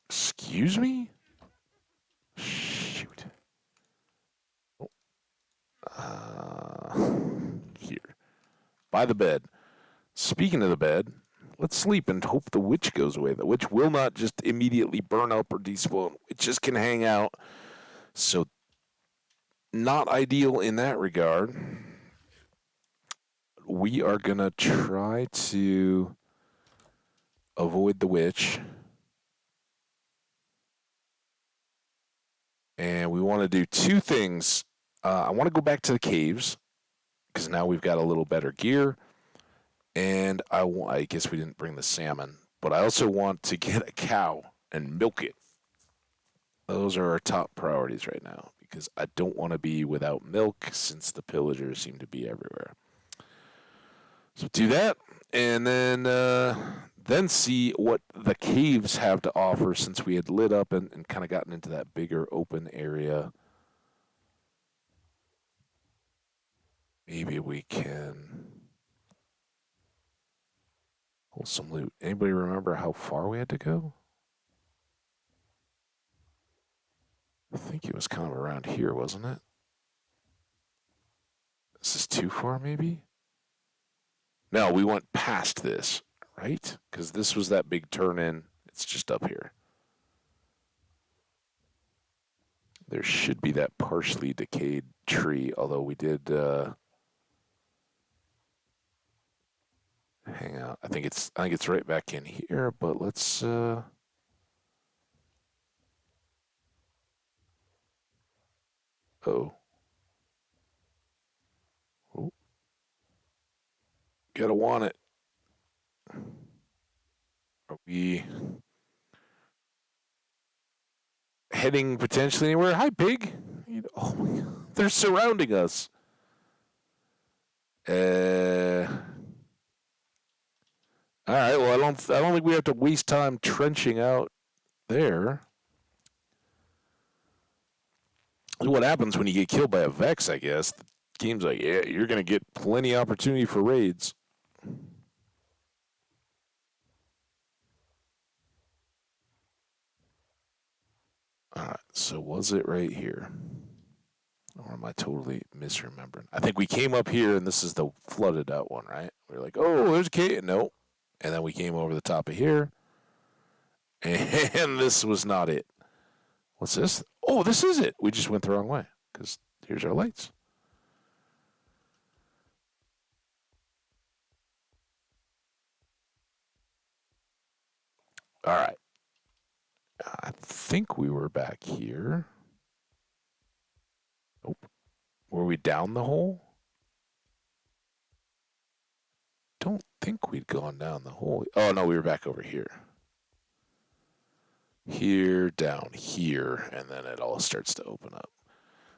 Excuse me? Shoot. Uh, here. By the bed. Speaking of the bed, let's sleep and hope the witch goes away. The witch will not just immediately burn up or despawn. It just can hang out. So, not ideal in that regard. We are going to try to avoid the witch. And we want to do two things. I want to go back to the caves because now we've got a little better gear. And I guess we didn't bring the salmon, but I also want to get a cow and milk it. Those are our top priorities right now because I don't want to be without milk since the pillagers seem to be everywhere. So do that, and then see what the caves have to offer since we had lit up and kind of gotten into that bigger open area. Maybe we can pull some loot. Anybody remember how far we had to go? I think it was kind of around here, wasn't it? This is too far, maybe? No, we went past this, right? Because this was that big turn in. It's just up here. There should be that partially decayed tree, although we did hang out. I think it's right back in here, but let's Oh, oh, gotta want it. Are we heading potentially anywhere? Hi, pig. Oh my God. They're surrounding us. Uh, all right. Well, I don't think we have to waste time trenching out there. What happens when you get killed by a Vex? I guess the game's like, yeah, you're gonna get plenty of opportunity for raids. All right. So was it right here? Or am I totally misremembering? I think we came up here, and this is the flooded out one, right? We are like, oh, there's a cave. No. And then we came over the top of here, and this was not it. What's this? Oh, this is it. We just went the wrong way because here's our lights. All right. I think we were back here. Nope. Were we down the hole? Don't think we'd gone down the hole. Oh, no, we were back over here. Here, down here, and then it all starts to open up.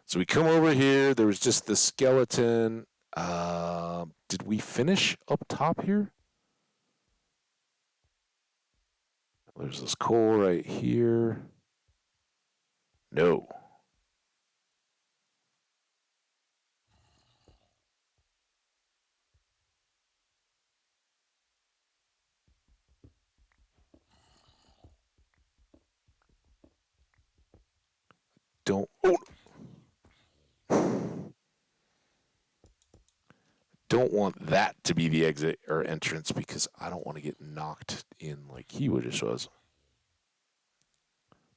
So we come over here. There was just the skeleton. Did we finish up top here? There's this coal right here. No. Don't. Oh, don't want that to be the exit or entrance because I don't want to get knocked in like he just was.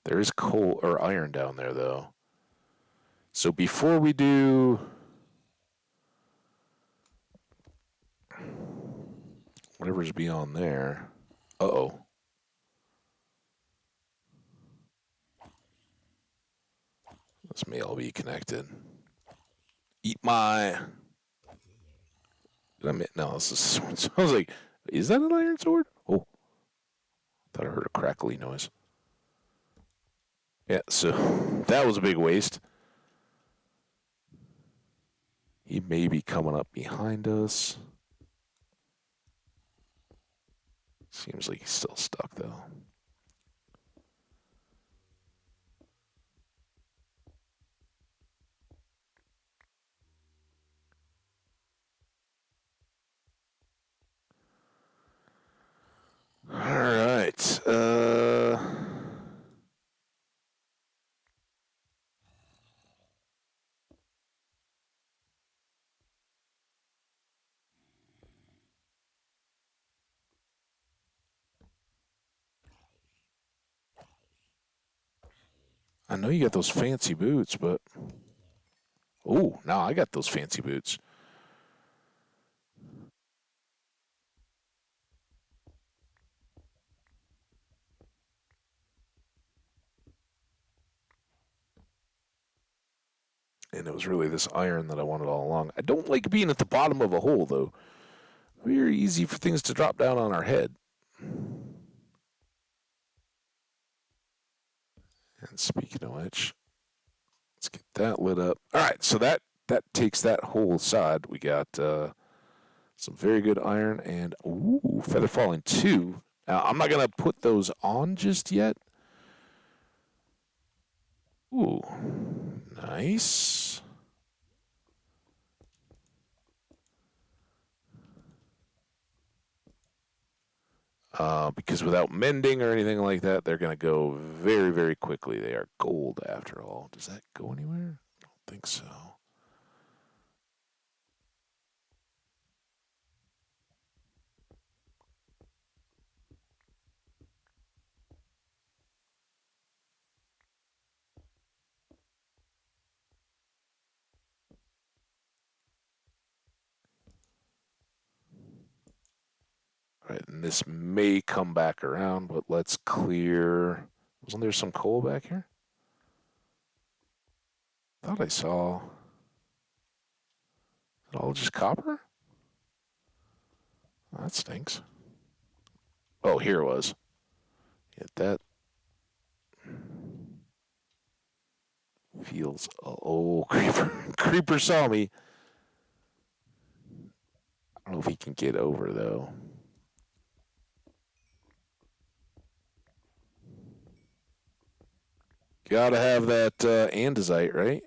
There is coal or iron down there though. So before we do whatever's beyond there, uh-oh. This may all be connected. Eat my. Did I mean, no, this is sword. So I was like, is that an iron sword? Oh, thought I heard a crackly noise. Yeah, so that was a big waste. He may be coming up behind us. Seems like he's still stuck though. All right. I know you got those fancy boots, but oh, now I got those fancy boots. And it was really this iron that I wanted all along. I don't like being at the bottom of a hole though. Very easy for things to drop down on our head. And speaking of which, let's get that lit up. All right, so that takes that whole side. We got some very good iron and ooh, feather falling 2. Now I'm not gonna put those on just yet. Ooh, nice. Because without mending or anything like that, they're gonna go very, very quickly. They are gold after all. Does that go anywhere? I don't think so. All right, and this may come back around, but let's clear. Wasn't there some coal back here? Thought I saw. Is it all just copper? Oh, that stinks. Oh, here it was. Yeah, that feels. Oh, creeper! Creeper saw me. I don't know if he can get over though. Gotta have that andesite, right?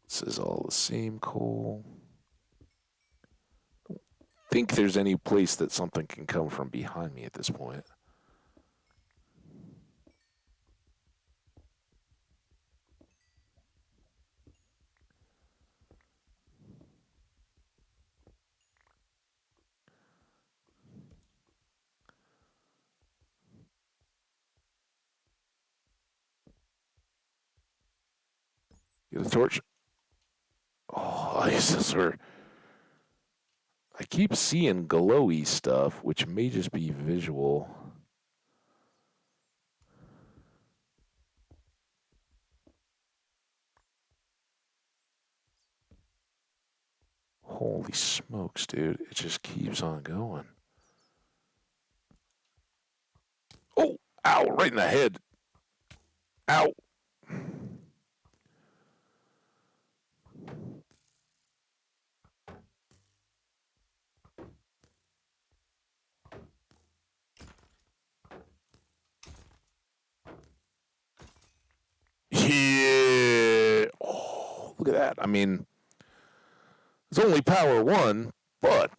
This is all the same coal. Think there's any place that something can come from behind me at this point. Get a torch. Oh, this where I keep seeing glowy stuff, which may just be visual. Holy smokes, dude. It just keeps on going. Oh, ow, right in the head. Ow. Yeah. Oh, look at that. I mean, it's only power one, but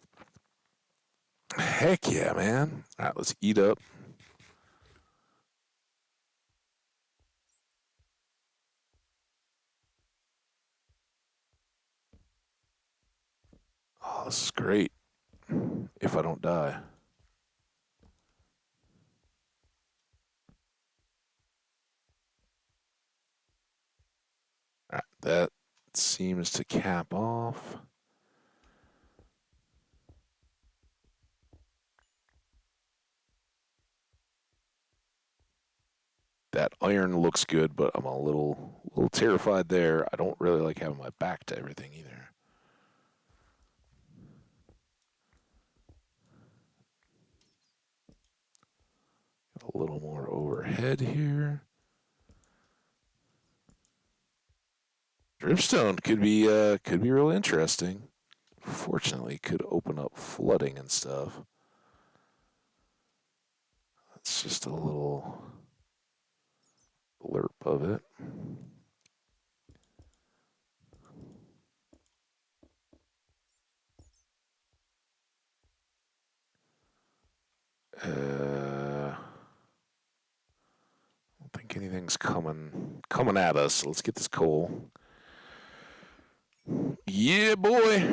heck yeah, man. All right, let's eat up. Oh, this is great. If I don't die. All right, that seems to cap off. That iron looks good, but I'm a little terrified there. I don't really like having my back to everything either. Got a little more overhead here. Dripstone could be real interesting. Fortunately, could open up flooding and stuff. That's just a little blurb of it. I don't think anything's coming at us. So let's get this coal. Yeah, boy.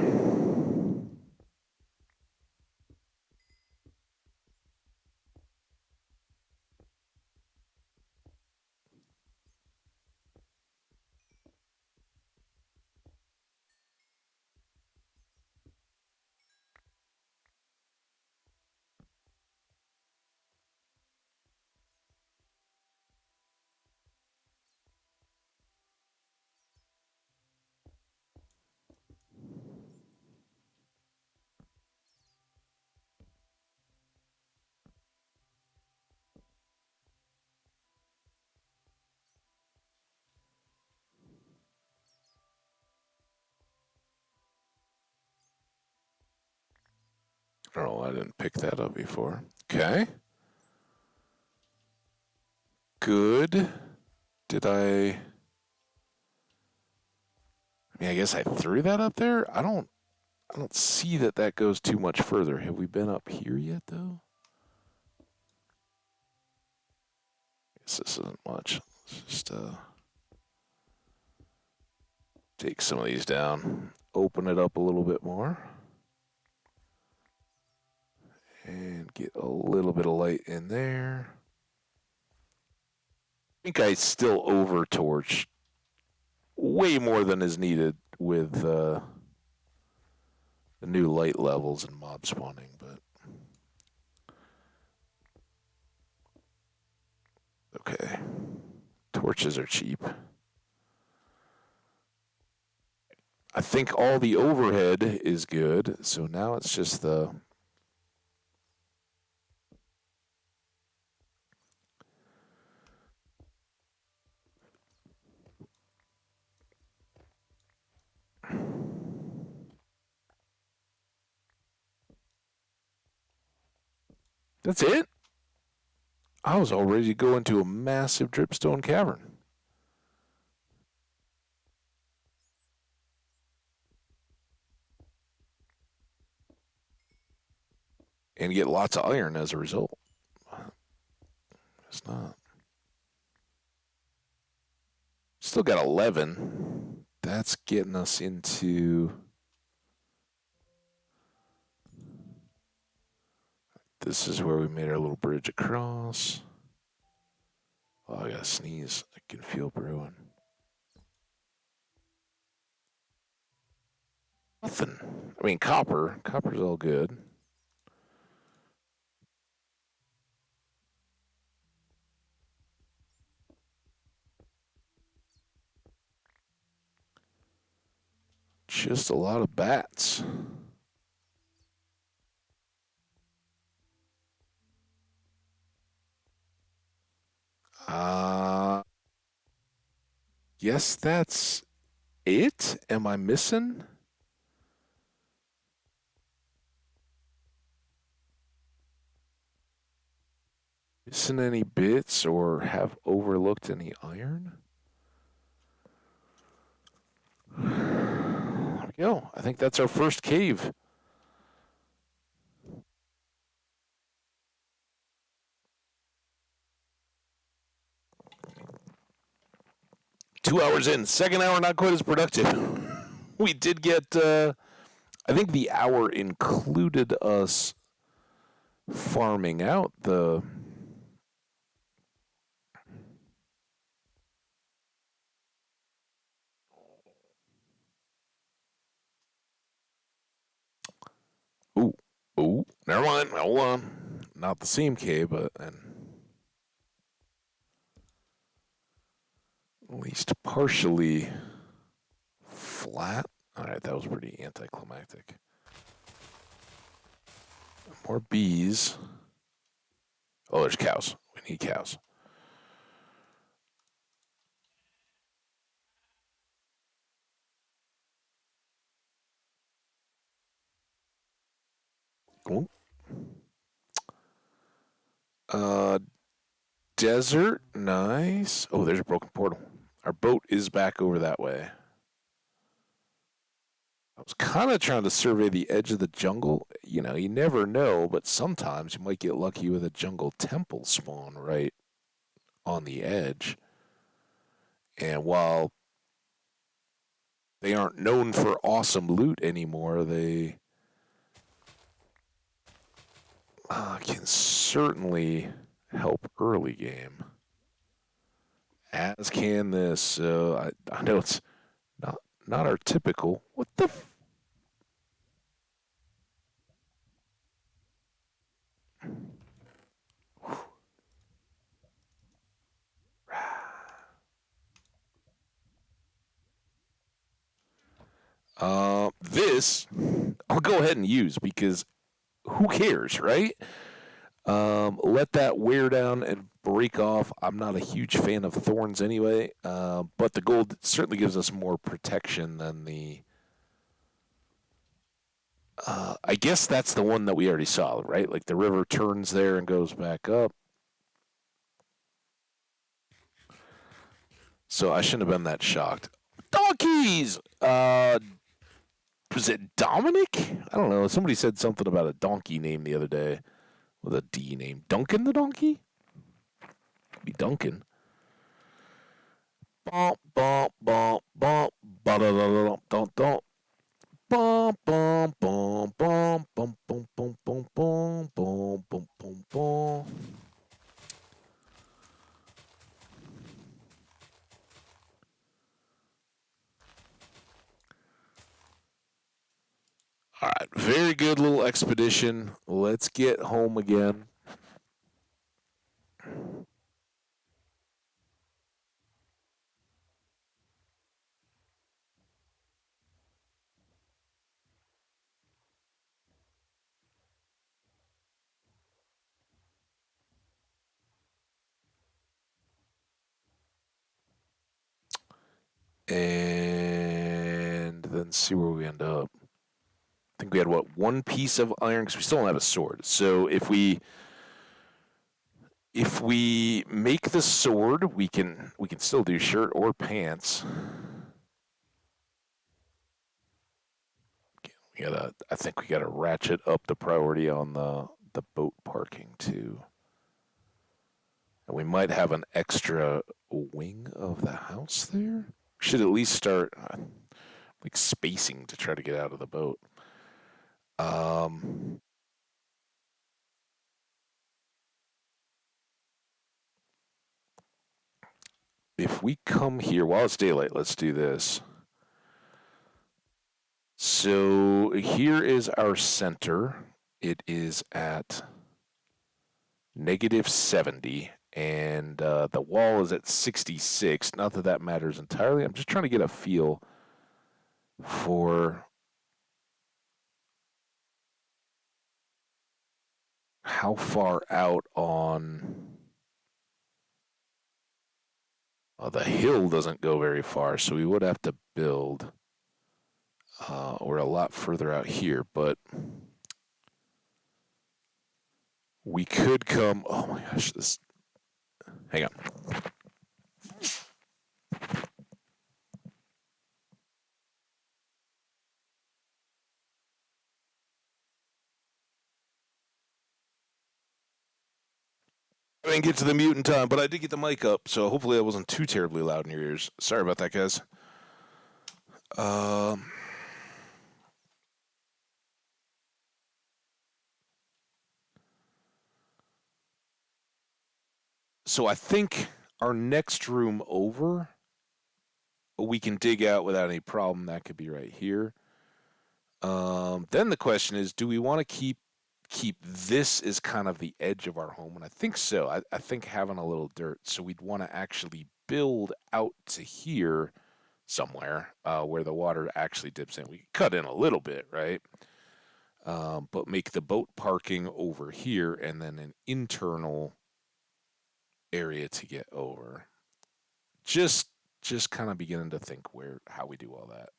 I don't know. I didn't pick that up before. Okay. Good. Did I? I mean, I guess I threw that up there. I don't see that that goes too much further. Have we been up here yet, though? I guess this isn't much. Let's just take some of these down, open it up a little bit more, and get a little bit of light in there. I think I still over torch way more than is needed with the new light levels and mob spawning, but okay. Torches are cheap. I think all the overhead is good. So now it's just the. That's it? I was all ready to go into a massive dripstone cavern and get lots of iron as a result. It's not. Still got 11. That's getting us into. This is where we made our little bridge across. Oh, I gotta sneeze. I can feel brewing. Nothing. I mean, copper. Copper's all good. Just a lot of bats. Uh, Guess that's it. Am I missing? Missing any bits or have overlooked any iron? There we go. I think that's our first cave. Two hours in. Second hour, not quite as productive. We did get, I think the hour included us farming out the. Ooh, ooh, never mind. Hold on. Not the same cave, but and at least partially flat. All right, that was pretty anticlimactic. More bees. Oh, there's cows. We need cows. Ooh. Uh, Desert. Nice. Oh, there's a broken portal. Our boat is back over that way. I was kind of trying to survey the edge of the jungle. You know, you never know, but sometimes you might get lucky with a jungle temple spawn right on the edge. And while they aren't known for awesome loot anymore, they can certainly help early game. As can this. So I know it's not not our typical. What the? This I'll go ahead and use because who cares, right? Let that wear down and break off. I'm not a huge fan of thorns anyway, but the gold certainly gives us more protection than the. I guess that's the one that we already saw, right? Like the river turns there and goes back up. So I shouldn't have been that shocked. Donkeys! Was it Dominic? I don't know. Somebody said something about a donkey name the other day with a D name. Duncan the donkey? Could be Duncan. Bump, bump, bump, bump, ba da da da da da. Bum bum bum bum bum bum bum bum bum bum bum bum bum. All right, very good little expedition. Let's get home again. And then see where we end up. I think we had what, one piece of iron because we still don't have a sword. So if we make the sword, we can still do shirt or pants. I think we gotta ratchet up the priority on the boat parking too. And we might have an extra wing of the house there. We should at least start like spacing to try to get out of the boat. Um, if we come here while it's daylight, let's do this. So here is our center. It is at -70, and the wall is at 66. Not that that matters entirely. I'm just trying to get a feel for how far out on the hill doesn't go very far, so we would have to build. We're a lot further out here, but we could come. Oh my gosh, this. Hang on. I didn't get to the mute in time, but I did get the mic up, so hopefully that wasn't too terribly loud in your ears. Sorry about that, guys. Um, so I think our next room over, we can dig out without any problem. That could be right here. Then the question is, do we want to keep this as kind of the edge of our home? And I think so. I think having a little dirt, so we'd want to actually build out to here somewhere where the water actually dips in. We could cut in a little bit, right? But make the boat parking over here and then an internal area to get over. Just just kind of beginning to think where how we do all that.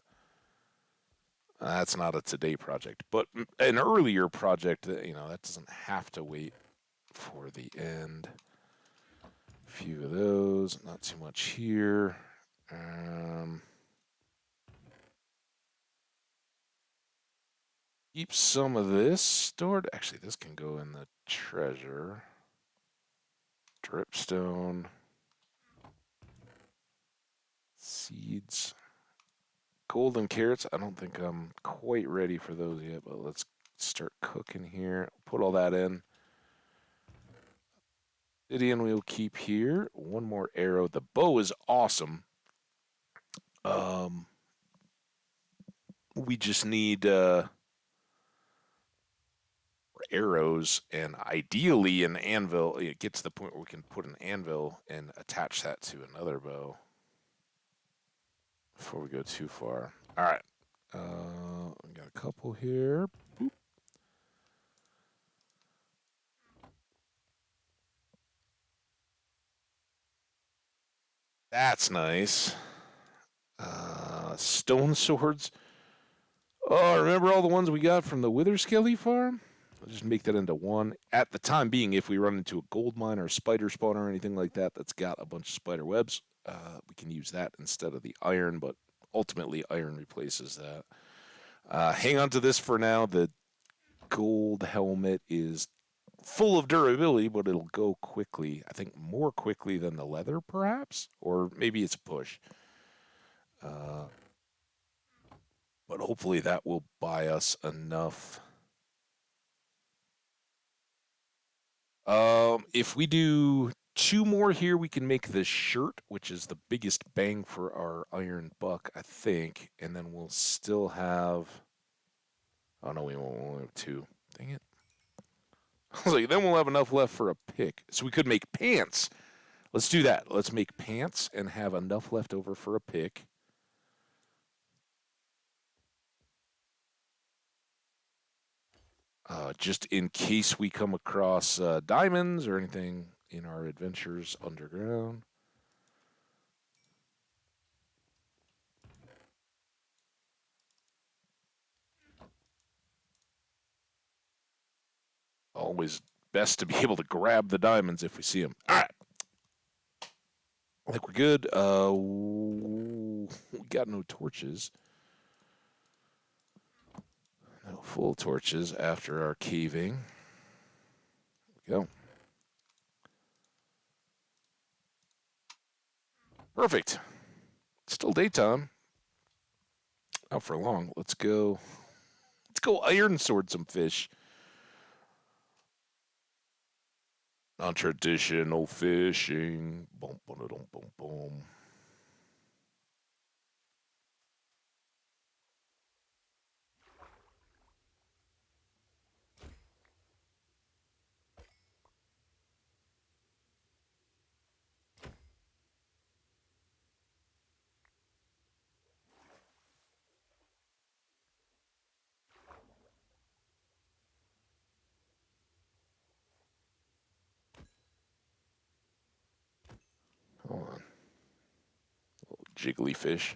That's not a today project, but an earlier project that that doesn't have to wait for the end. A few of those, not too much here. Um, keep some of this stored. Actually, this can go in the treasure. Dripstone, seeds, golden carrots. I don't think I'm quite ready for those yet, but let's start cooking here. Put all that in. Obsidian we'll keep here. One more arrow. The bow is awesome. Um, we just need arrows and ideally an anvil. It gets to the point where we can put an anvil and attach that to another bow before we go too far. All right. We got a couple here. Boop. That's nice. Stone swords. Oh, remember all the ones we got from the Witherskelly farm? I'll just make that into one. At the time being, if we run into a gold mine or a spider spawn or anything like that that's got a bunch of spider webs, we can use that instead of the iron, but ultimately iron replaces that. Hang on to this for now. The gold helmet is full of durability, but it'll go quickly. I think more quickly than the leather, perhaps? Or maybe it's a push. Uh, but hopefully that will buy us enough. If we do two more here, we can make this shirt, which is the biggest bang for our iron buck, I think. And then we'll still have. Oh no, we won't. We'll only have two. Dang it. I was like, then we'll have enough left for a pick. So we could make pants. Let's do that. Let's make pants and have enough left over for a pick. Just in case we come across diamonds or anything in our adventures underground. always best to be able to grab the diamonds if we see them. All right. I think we're good. We got no torches. No full torches after our caving. There we go. Perfect. Still daytime. Not for long. Let's go. Let's go iron sword some fish. Non-traditional fishing. Boom, boom, boom, boom, boom. Hold on. Little jiggly fish.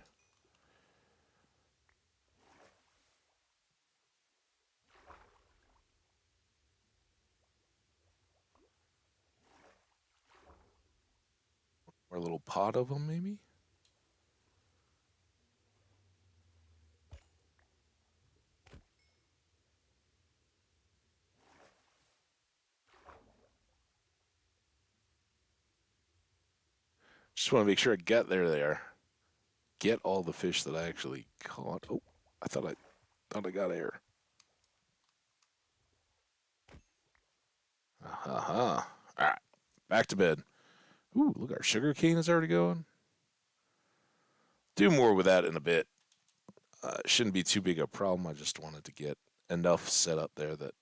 Or a little pot of them, maybe? Just want to make sure I get there. Get all the fish that I actually caught. Oh, I thought I got air. All right, back to bed. Ooh, look, our sugar cane is already going. Do more with that in a bit. It shouldn't be too big a problem. I just wanted to get enough set up there that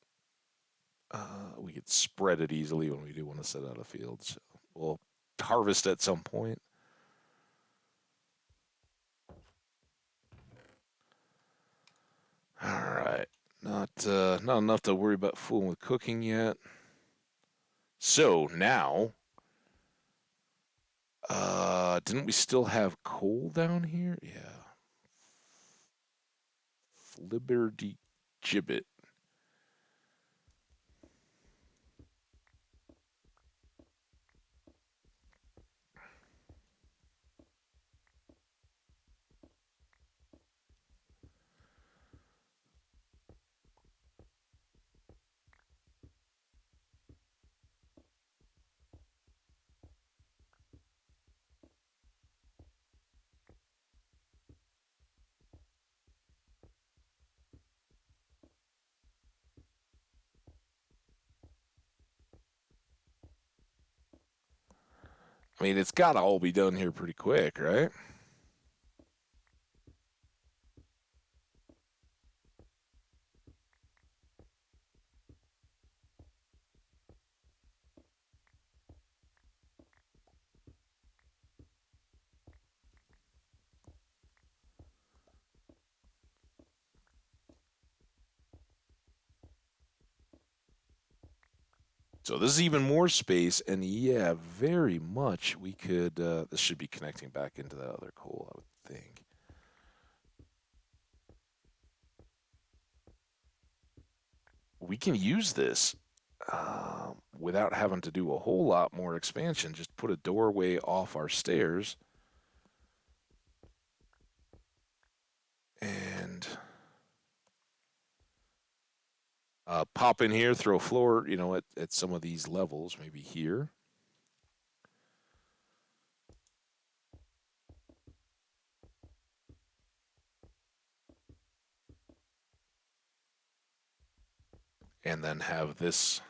we could spread it easily when we do want to set out a field. So we'll harvest at some point. All right, not enough to worry about fooling with cooking yet. So now, didn't we still have coal down here? Yeah, Flibberty gibbet. I mean, it's got to all be done here pretty quick, right? So this is even more space, and yeah, very much we could. This should be connecting back into that other coal, I would think. We can use this without having to do a whole lot more expansion. Just put a doorway off our stairs, and pop in here, throw a floor, at some of these levels, maybe here. And then have this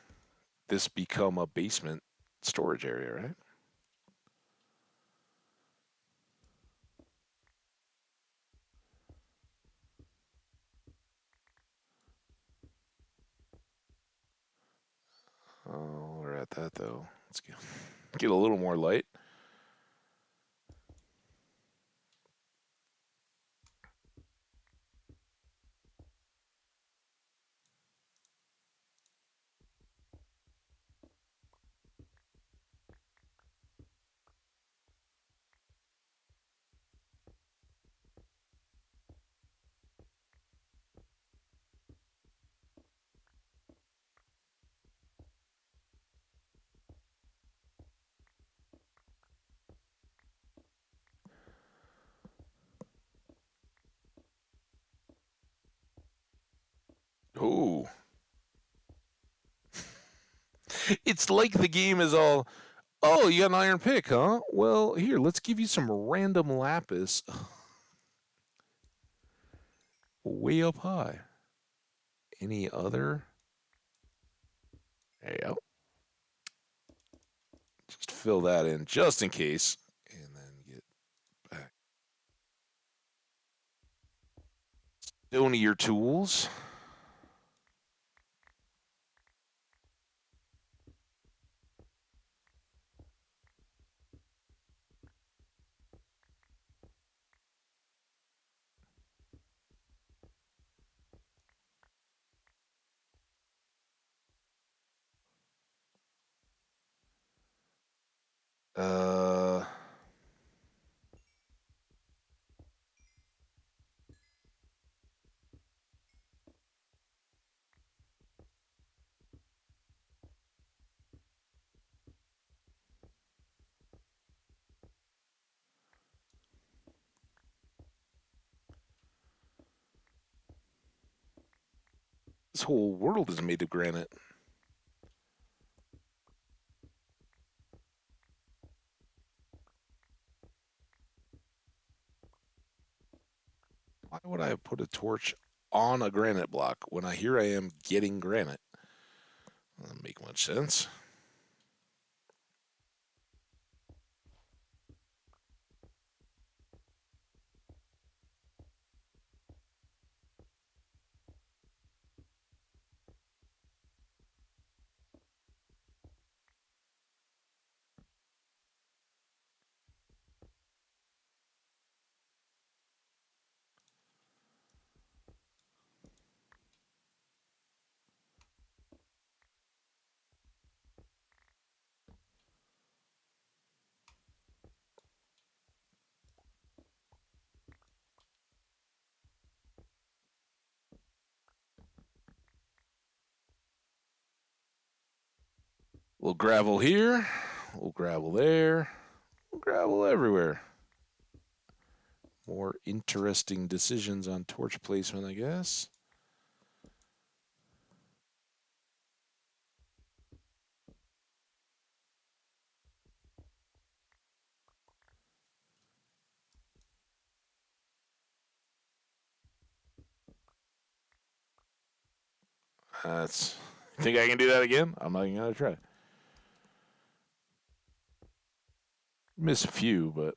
become a basement storage area, right? Oh, we're at that though. Let's get a little more light. Ooh. It's like the game is all, oh, you got an iron pick, huh? Well, here, let's give you some random lapis way up high. Any other? There you go. Just fill that in just in case. And then get back. Stonier tools. Uh, this whole world is made of granite. Why would I put a torch on a granite block when here I am getting granite? Doesn't make much sense. We'll gravel here. We'll gravel there. We'll gravel everywhere. More interesting decisions on torch placement, I guess. That's. Think I can do that again? I'm not even gonna try. Miss a few, but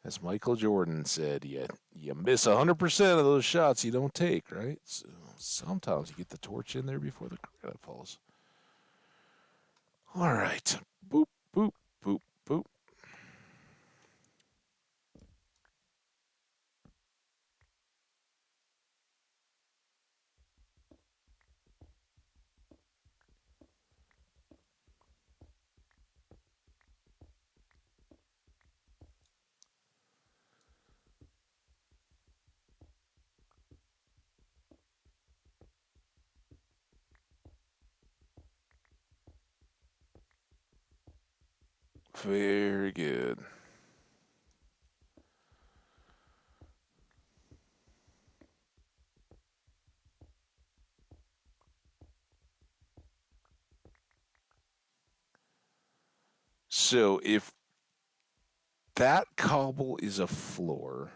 as Michael Jordan said, you miss 100% of those shots you don't take, right? So sometimes you get the torch in there before the granite falls. All right. Boop, boop, boop, boop. Very good. So if that cobble is a floor,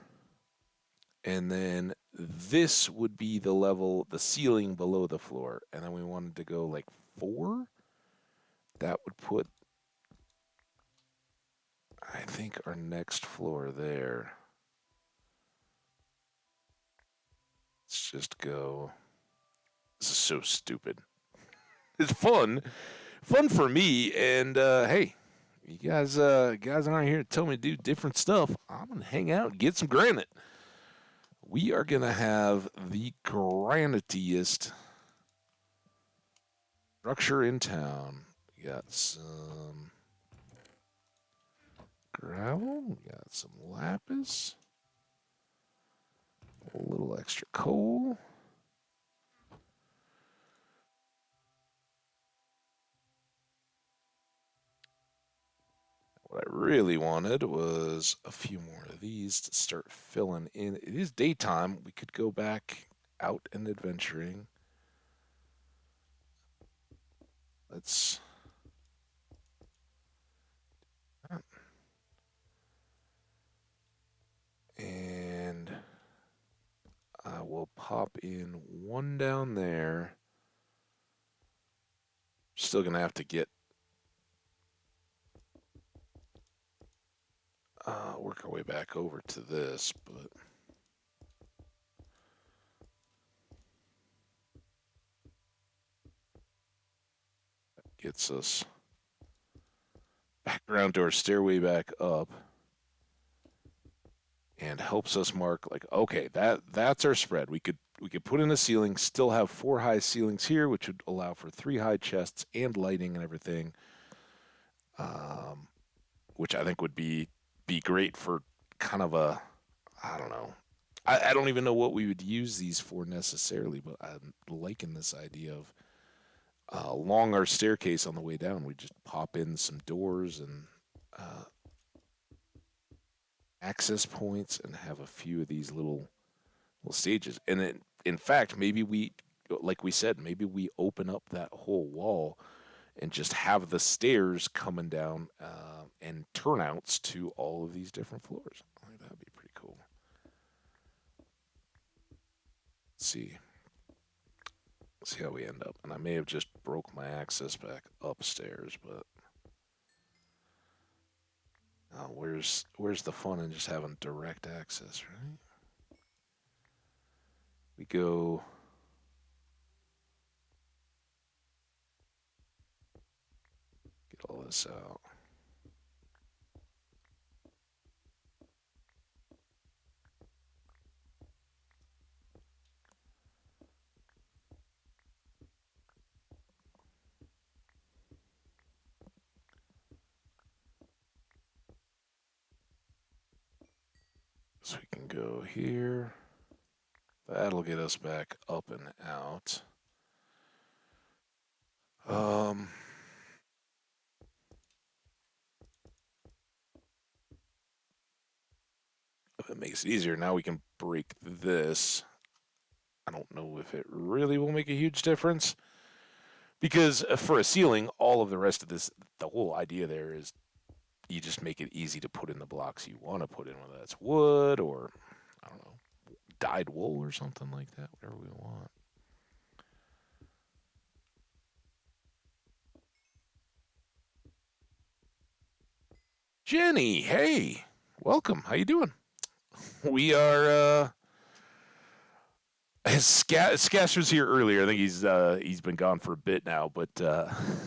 and then this would be the level, the ceiling below the floor, and then we wanted to go like 4, that would put, I think, our next floor there. Let's just go. This is so stupid. It's fun for me, and hey, you guys aren't here to tell me to do different stuff. I'm gonna hang out and get some granite. We are gonna have the granitiest structure in town. We got some gravel. We got some lapis. A little extra coal. What I really wanted was a few more of these to start filling in. It is daytime. We could go back out and adventuring. Let's. And I will pop in one down there. Still gonna have to get work our way back over to this, but gets us back around to our stairway back up and helps us mark like okay, that's our spread. We could put in a ceiling, still have 4 high ceilings here, which would allow for 3 high chests and lighting and everything. Um, which I think would be great for kind of a I don't know. I don't even know what we would use these for necessarily, but I'm liking this idea of along our staircase on the way down, we just pop in some doors and uh, access points and have a few of these little stages. And then, in fact, maybe we, like we said, maybe we open up that whole wall and just have the stairs coming down and turnouts to all of these different floors. I think that'd be pretty cool. Let's see. See how we end up. And I may have just broke my access back upstairs, but where's the fun in just having direct access, right? We go get all this out. So we can go here. That'll get us back up and out. Um, if it makes it easier, now we can break this. I don't know if it really will make a huge difference because for a ceiling, all of the rest of this, the whole idea there is you just make it easy to put in the blocks you want to put in, whether that's wood or I don't know, dyed wool or something like that, whatever we want. Jenny, hey, welcome. How you doing? We are Scash was here earlier. I think he's been gone for a bit now, but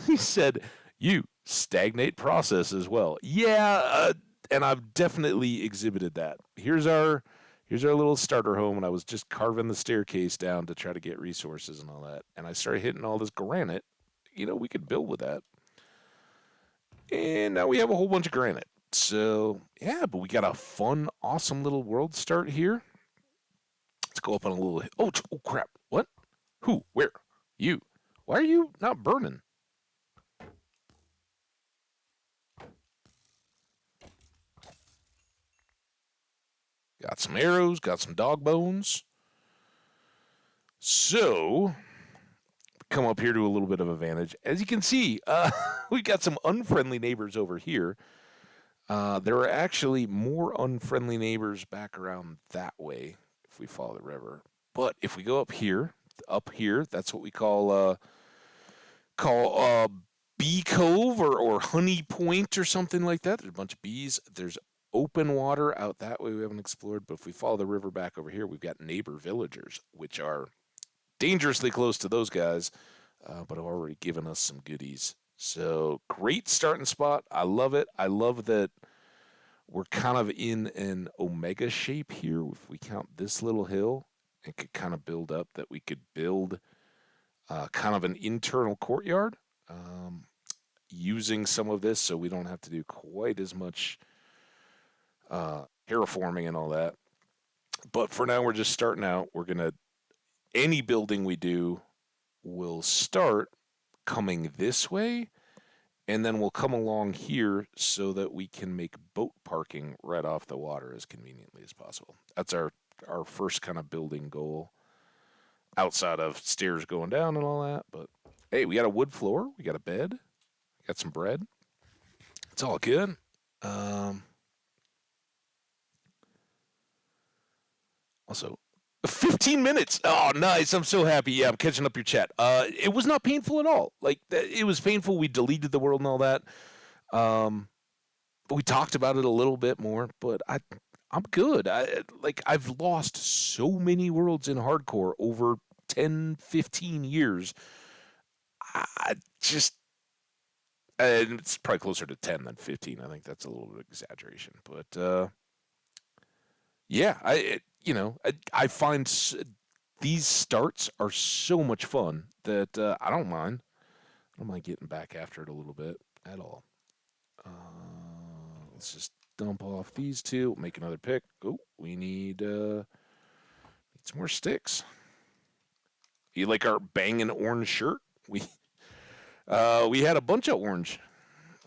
he said you stagnate process as well. Yeah, and I've definitely exhibited that. Here's our little starter home, and I was just carving the staircase down to try to get resources and all that, and I started hitting all this granite. We could build with that, and now we have a whole bunch of granite. So yeah, but we got a fun, awesome little world start here. Let's go up on a little. Oh crap! What? Who? Where? You? Why are you not burning? Got some arrows. Got some dog bones. So come up here to a little bit of advantage. As you can see, we got some unfriendly neighbors over here. There are actually more unfriendly neighbors back around that way if we follow the river. But if we go up here, that's what we call Bee Cove or Honey Point or something like that. There's a bunch of bees. There's open water out that way we haven't explored. But if we follow the river back over here, we've got neighbor villagers, which are dangerously close to those guys, but have already given us some goodies. So great starting spot. I love it. I love that we're kind of in an omega shape here. If we count this little hill and could kind of build up, that we could build kind of an internal courtyard using some of this so we don't have to do quite as much terraforming and all that. But for now, we're just starting out. Any building we do will start coming this way and then we'll come along here so that we can make boat parking right off the water as conveniently as possible. That's our first kind of building goal outside of stairs going down and all that. But hey, we got a wood floor, we got a bed, we got some bread. It's all good. Um, Also, 15 minutes. Oh, nice. I'm so happy. Yeah, I'm catching up your chat. It was not painful at all. Like it was painful. We deleted the world and all that. Um, but we talked about it a little bit more. But I'm good. I've lost so many worlds in hardcore over 10, 15 years. I just it's probably closer to 10 than 15. I think that's a little bit of exaggeration. But yeah, I find these starts are so much fun that I don't mind. I don't mind getting back after it a little bit at all. Let's just dump off these two. Make another pick. Oh, we need some more sticks. You like our banging orange shirt? We had a bunch of orange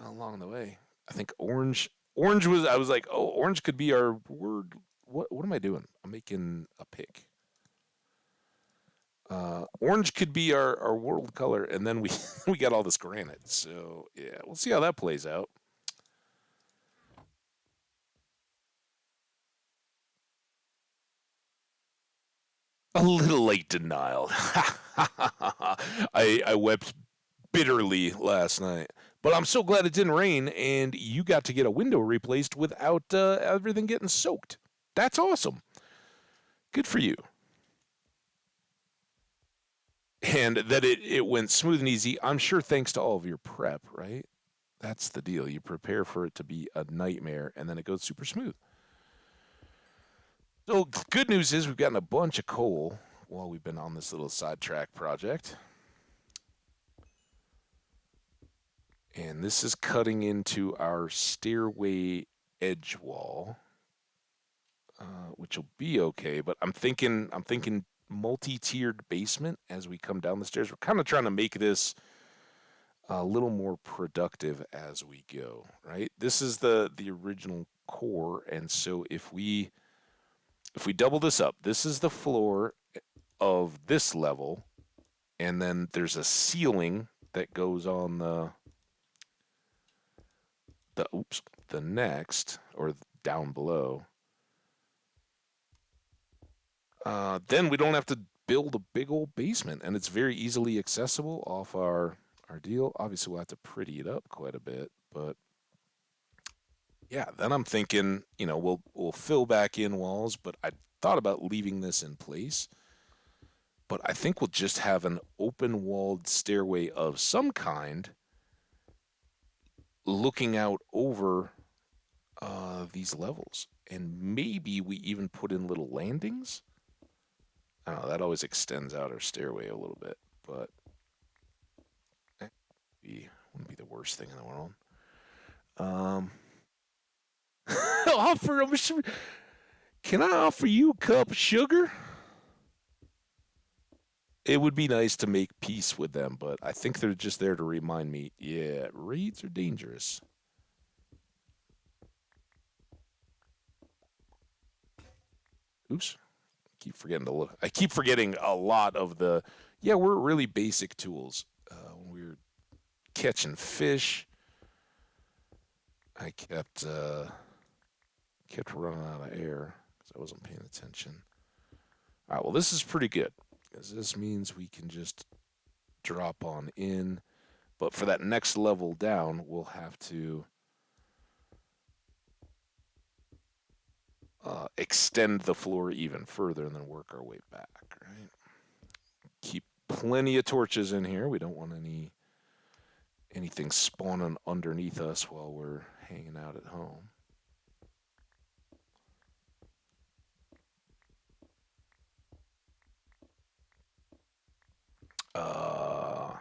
along the way. I think orange was. I was like, oh, orange could be our word. What am I doing? I'm making a pick. Orange could be our world color, and then we we got all this granite. So yeah, we'll see how that plays out. A little late denial. I wept bitterly last night, but I'm so glad it didn't rain, and you got to get a window replaced without everything getting soaked. That's awesome. Good for you. And that it went smooth and easy. I'm sure thanks to all of your prep, right? That's the deal. You prepare for it to be a nightmare, and then it goes super smooth. So, good news is we've gotten a bunch of coal while we've been on this little sidetrack project. And this is cutting into our stairway edge wall, which will be okay. But I'm thinking multi-tiered basement as we come down the stairs. We're kind of trying to make this a little more productive as we go, right? This is the original core, and so if we double this up, this is the floor of this level, and then there's a ceiling that goes on the next or down below. Then we don't have to build a big old basement, and it's very easily accessible off our deal. Obviously, we'll have to pretty it up quite a bit, but yeah. Then I'm thinking, we'll fill back in walls, but I thought about leaving this in place. But I think we'll just have an open walled stairway of some kind looking out over these levels. And maybe we even put in little landings. I don't know, that always extends out our stairway a little bit, but wouldn't be the worst thing in the world. Um, offer Can I offer you a cup of sugar? It would be nice to make peace with them, but I think they're just there to remind me, yeah, raids are dangerous. Oops. Keep forgetting to look. I keep forgetting a lot of the. Yeah, we're really basic tools. When we were catching fish, I kept running out of air because I wasn't paying attention. All right, well, this is pretty good because this means we can just drop on in. But for that next level down, we'll have to extend the floor even further and then work our way back, right? Keep plenty of torches in here. We don't want anything spawning underneath us while we're hanging out at home. Uh,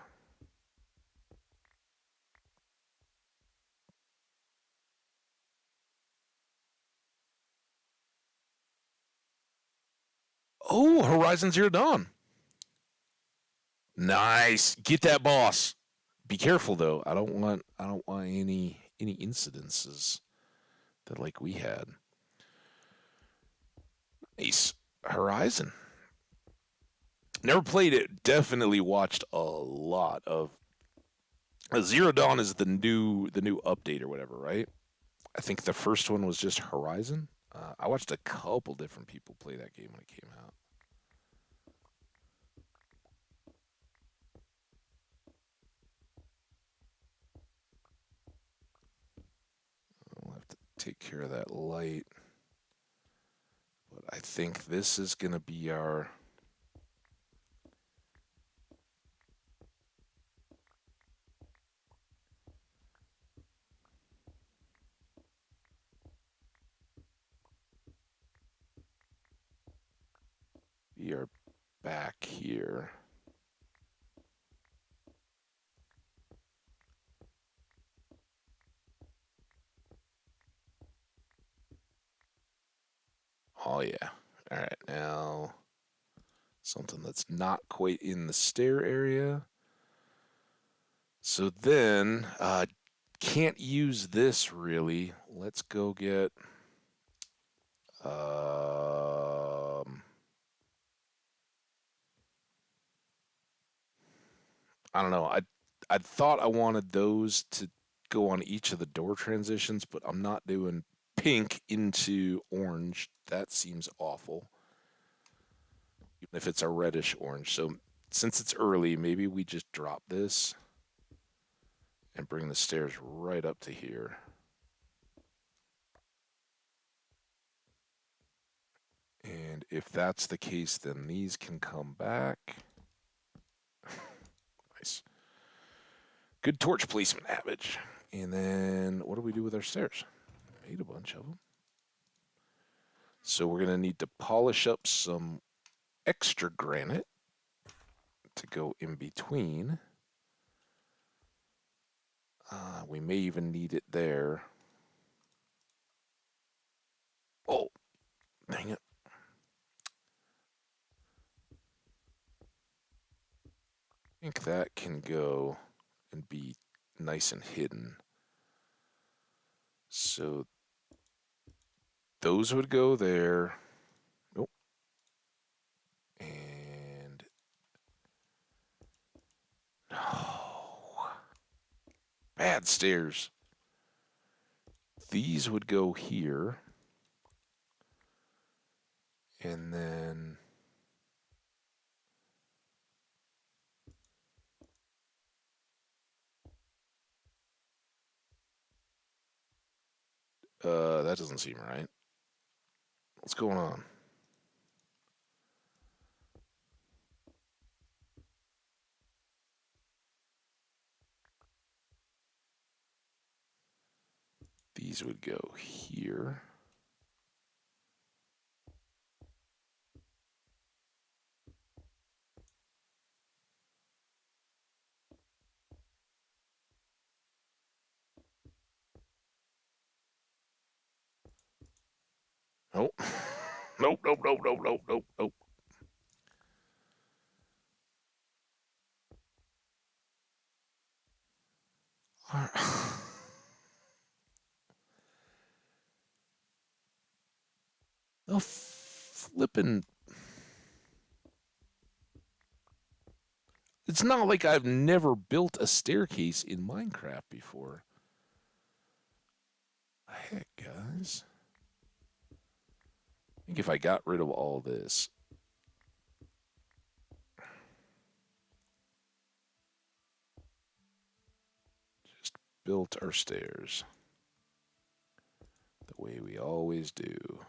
oh, Horizon Zero Dawn. Nice. Get that boss. Be careful though. I don't want any incidences that like we had. Ace Horizon. Never played it. Definitely watched a lot of Zero Dawn is the new update or whatever, right? I think the first one was just Horizon. I watched a couple different people play that game when it came out. I'll have to take care of that light. But I think this is gonna be our back here. Oh yeah. All right, now something that's not quite in the stair area. So then, can't use this really. Let's go get. Um, I don't know. I thought I wanted those to go on each of the door transitions, but I'm not doing pink into orange. That seems awful, even if it's a reddish orange. So since it's early, maybe we just drop this and bring the stairs right up to here. And if that's the case, then these can come back. Nice. Good torch placement, Average. And then what do we do with our stairs? Made a bunch of them. So we're going to need to polish up some extra granite to go in between. We may even need it there. Oh, dang it. I think that can go and be nice and hidden. So those would go there. Nope. And no. Bad stairs. These would go here. And then that doesn't seem right. What's going on? These would go here. Nope. Nope, nope, nope, nope, nope, nope, nope. Oh, flippin'. It's not like I've never built a staircase in Minecraft before. Heck, guys. I think if I got rid of all this, just built our stairs the way we always do.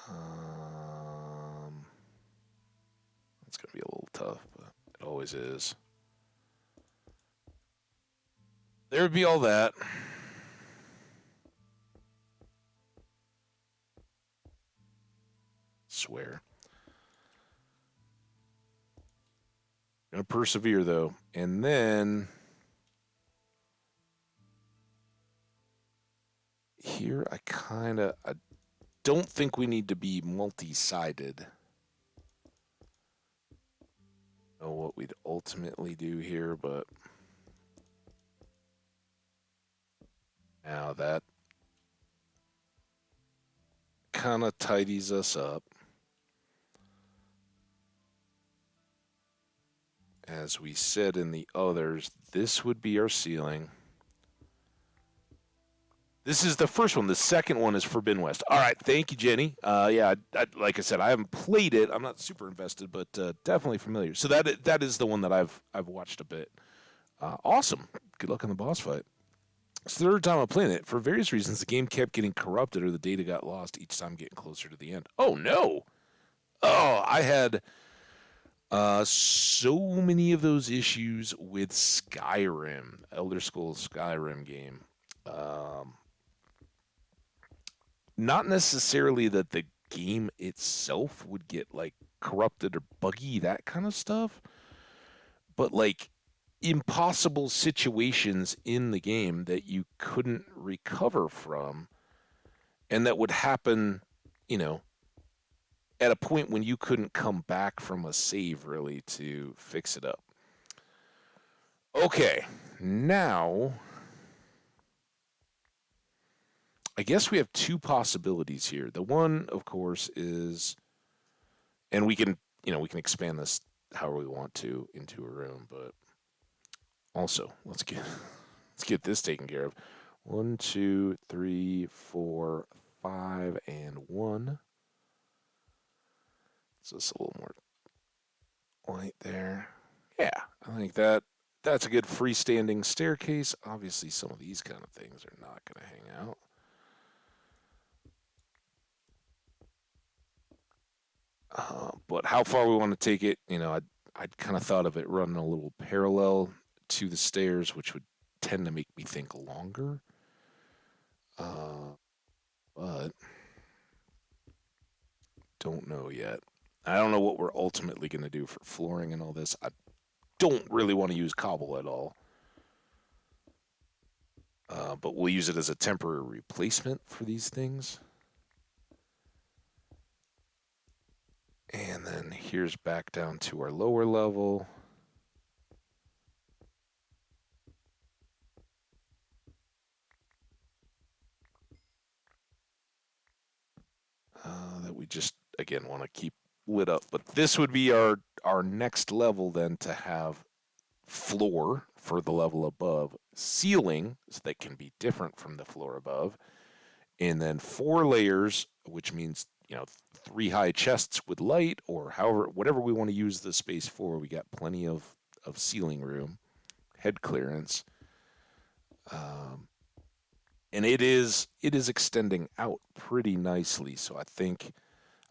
Um, it's going to be a little tough, but it always is. There would be all that. Swear. Gonna persevere though. And then here I don't think we need to be multi-sided. Know what we'd ultimately do here, but now that kind of tidies us up. As we said in the others, this would be our ceiling. This is the first one. The second one is Forbidden West. All right, thank you, Jenny. Yeah, like I said, I haven't played it. I'm not super invested, but definitely familiar. So that is the one that I've watched a bit. Awesome. Good luck on the boss fight. It's the third time I'm playing it. For various reasons, the game kept getting corrupted or the data got lost each time getting closer to the end. Oh no! Oh, I had so many of those issues with Skyrim, Elder Scrolls Skyrim game. Um, Not necessarily that the game itself would get like corrupted or buggy, that kind of stuff, but like impossible situations in the game that you couldn't recover from and that would happen, you know, at a point when you couldn't come back from a save really to fix it up. Okay, now I guess we have two possibilities here. The one, of course, is, and we can, we can expand this however we want to into a room, but also let's get this taken care of. 1, 2, 3, 4, 5, and 1. So it's a little more light there. Yeah, I think that's a good freestanding staircase. Obviously, some of these kind of things are not going to hang out. But how far we want to take it, I'd kind of thought of it running a little parallel to the stairs, which would tend to make me think longer. But don't know yet. I don't know what we're ultimately going to do for flooring and all this. I don't really want to use cobble at all. But we'll use it as a temporary replacement for these things. And then here's back down to our lower level. That we just, again, want to keep lit up. But this would be our next level then to have floor for the level above, ceiling that can be different from the floor above, and then 4 layers, which means 3 high chests with light, or however, whatever we want to use the space for. We got plenty of ceiling room, head clearance, um, and it is extending out pretty nicely. So I think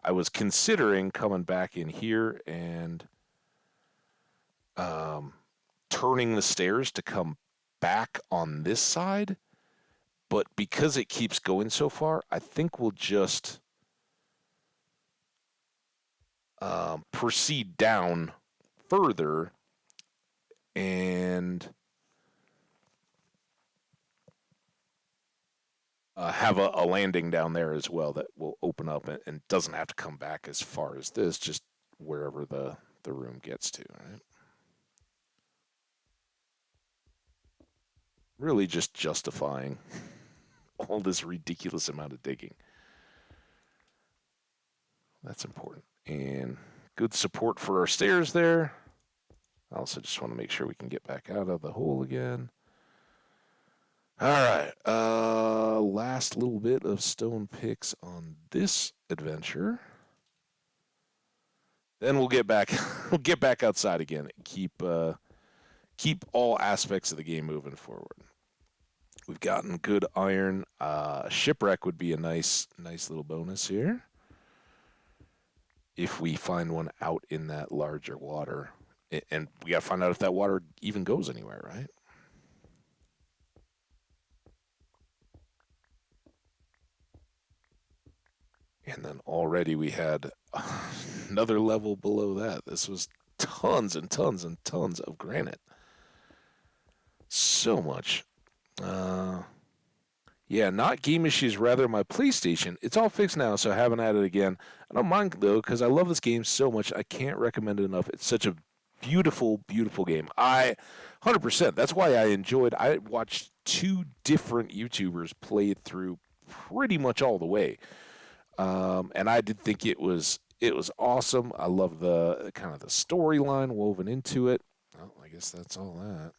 I was considering coming back in here and um, turning the stairs to come back on this side, but because it keeps going so far, I think we'll just proceed down further and have a landing down there as well that will open up and doesn't have to come back as far as this, just wherever the room gets to, right? Really just justifying all this ridiculous amount of digging. That's important. And good support for our stairs there. I also just want to make sure we can get back out of the hole again. All right. Last little bit of stone picks on this adventure. Then we'll get back. We'll get back outside again. Keep all aspects of the game moving forward. We've gotten good iron. Shipwreck would be a nice little bonus here. If we find one out in that larger water, and we got to find out if that water even goes anywhere, right? And then already we had another level below that. This was tons and tons and tons of granite. So much. Uh, Yeah, not game issues, rather my PlayStation. It's all fixed now, so I haven't had it again. I don't mind though, because I love this game so much. I can't recommend it enough. It's such a beautiful, beautiful game. 100%. That's why I enjoyed. I watched two different YouTubers play it through pretty much all the way, and I did think it was awesome. I love the kind of the storyline woven into it. Well, I guess that's all that.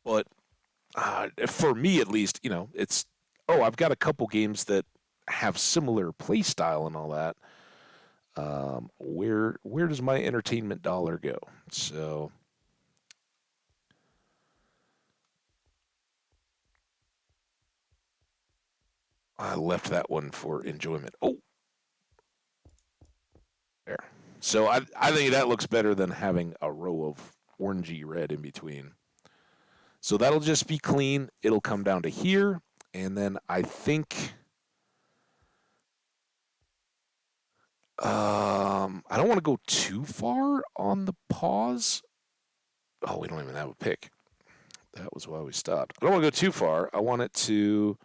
But for me at least, it's I've got a couple games that have similar play style and all that. Where does my entertainment dollar go? So I left that one for enjoyment. Oh, there. So I think that looks better than having a row of orangey red in between. So that'll just be clean. It'll come down to here, and then I think I don't want to go too far on the pause. Oh, we don't even have a pick. That was why we stopped. I don't want to go too far. I want it to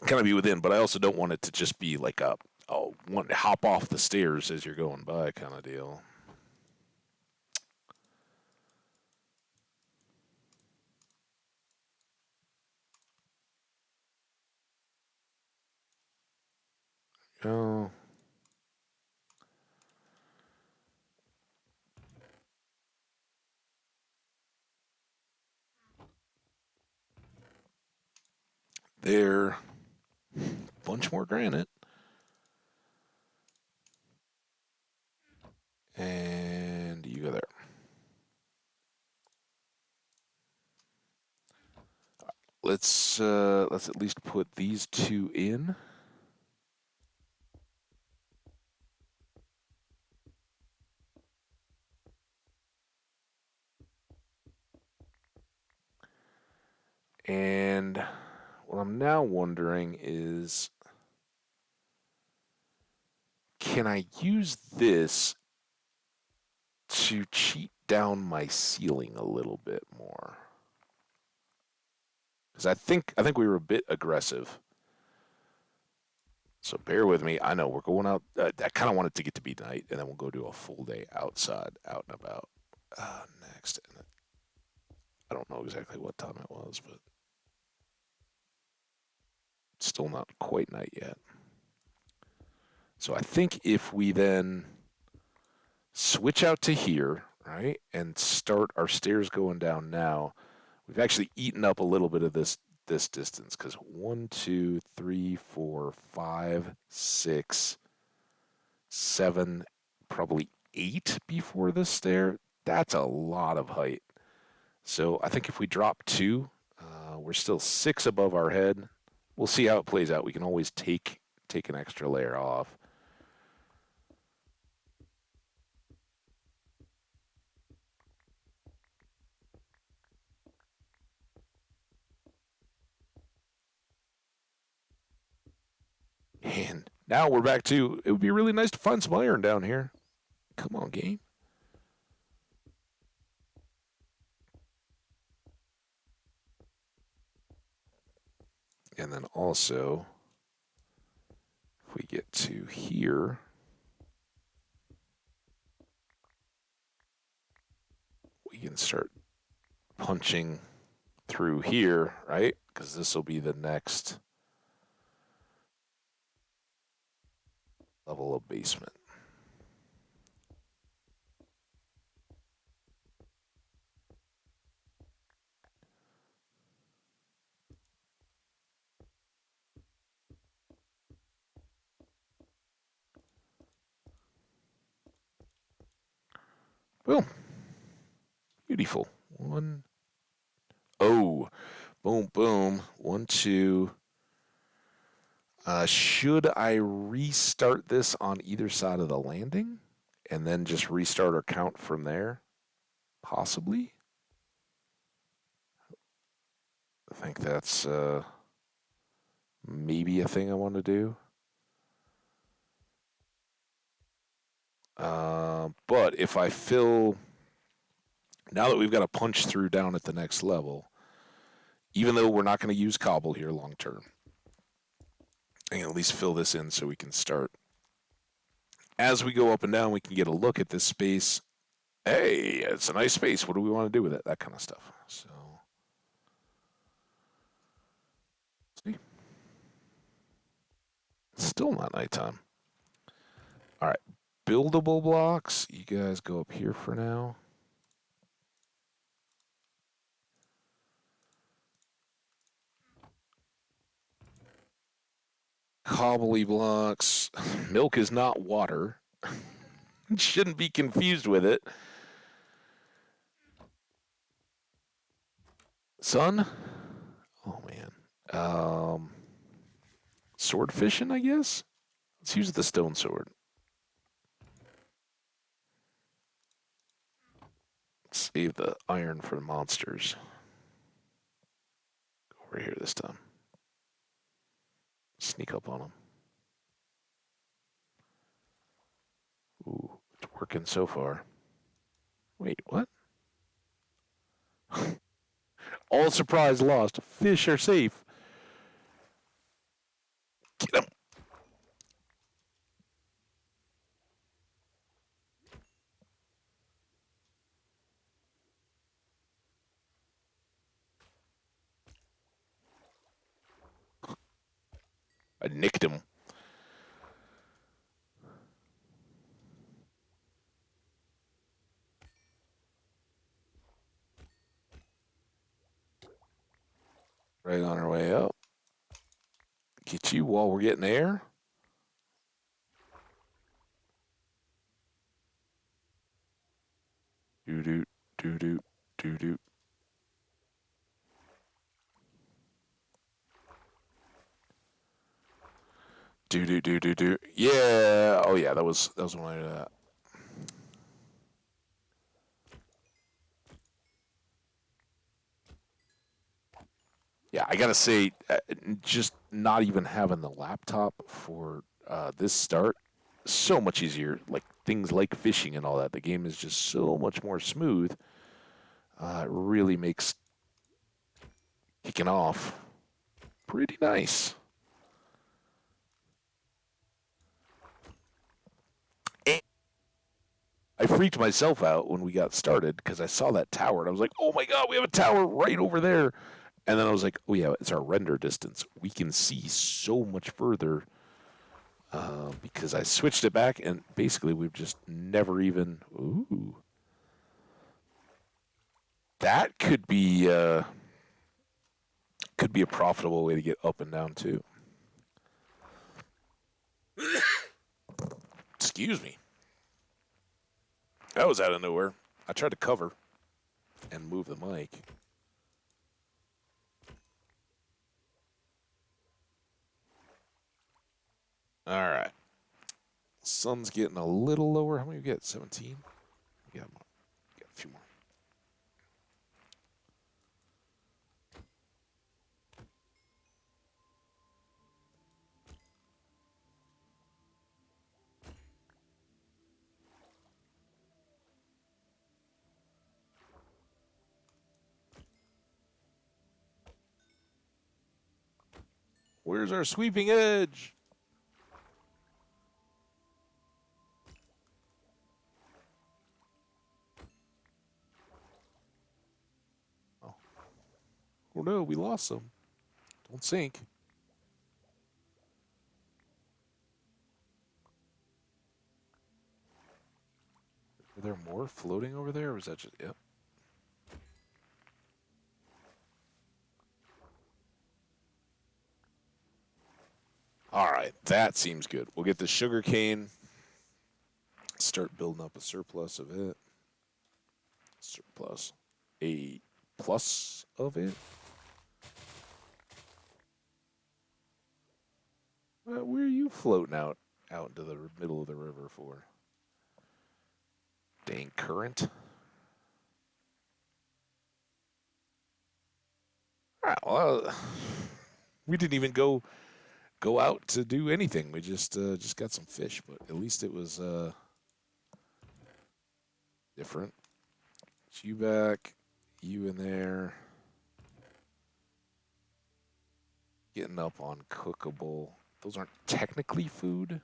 kind of be within, but I also don't want it to just be like want to hop off the stairs as you're going by kind of deal. Oh, there. Bunch more granite. And you go there. Let's at least put these two in. And what I'm now wondering is, can I use this to cheat down my ceiling a little bit more? Because I think we were a bit aggressive. So bear with me. I know we're going out. I kind of want it to get to be night, and then we'll go do a full day outside, out and about next. And I don't know exactly what time it was, but it's still not quite night yet. So I think if we then switch out to here, right, and start our stairs going down now, we've actually eaten up a little bit of this distance because 1, 2, 3, 4, 5, 6, 7, probably 8 before this stair. That's a lot of height. So I think if we drop 2, we're still 6 above our head. We'll see how it plays out. We can always take an extra layer off. And now we're back to it would be really nice to find some iron down here. Come on, game. And then also, if we get to here, we can start punching through here, right? Because this will be the next level of basement. Boom. Beautiful. One. Oh, boom, boom. 1, 2. Should I restart this on either side of the landing and then just restart our count from there? Possibly. I think that's maybe a thing I want to do. But if I fill Now that we've got to punch through down at the next level, even though we're not going to use cobble here long term, I can at least fill this in so we can start. As we go up and down, we can get a look at this space. Hey, it's a nice space. What do we want to do with it? That kind of stuff. So, see, still not nighttime. All right, buildable blocks. You guys go up here for now. Cobbly blocks. Milk is not water. Shouldn't be confused with it. Sun? Oh man. Sword fishing, I guess? Let's use the stone sword. Save the iron for the monsters. Go over here this time. Sneak up on them. Ooh, it's working so far. Wait, what? All supplies lost. Fish are safe. Get them. I nicked him. Right on our way up. Get you while we're getting air. Doo doo doo doo doo doo. Do do do do do. Yeah. Oh yeah, that was one I did that. Yeah, I gotta say, just not even having the laptop for this start, so much easier. Like things like fishing and all that. The game is just so much more smooth. It really makes kicking off pretty nice. And I freaked myself out when we got started because I saw that tower and I was like, "Oh my god, we have a tower right over there!" And then I was like, "Oh yeah, it's our render distance. We can see so much further." Because I switched it back, and basically we've just never even. Ooh, that could be a profitable way to get up and down too. Excuse me. That was out of nowhere. I tried to cover and move the mic. All right. Sun's getting a little lower. How many we get? 17? Yeah, got a few more. Where's our sweeping edge? Oh, oh no, we lost some. Don't sink. Are there more floating over there, or was that just. Yep. All right, that seems good. We'll get the sugar cane, start building up a surplus of it. Surplus. A plus of it? Where are you floating out into the middle of the river for? Dang current. All right, well, we didn't even go out to do anything. We just got some fish, but at least it was different. You back. You in there. Getting up on cookable. Those aren't technically food,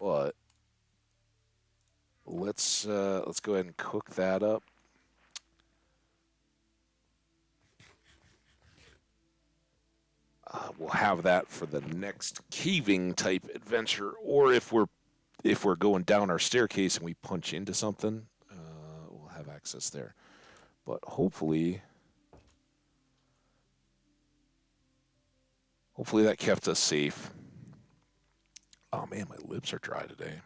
but let's go ahead and cook that up. We'll have that for the next caving type adventure, or if we're going down our staircase and we punch into something, we'll have access there. But hopefully that kept us safe. Oh man, my lips are dry today.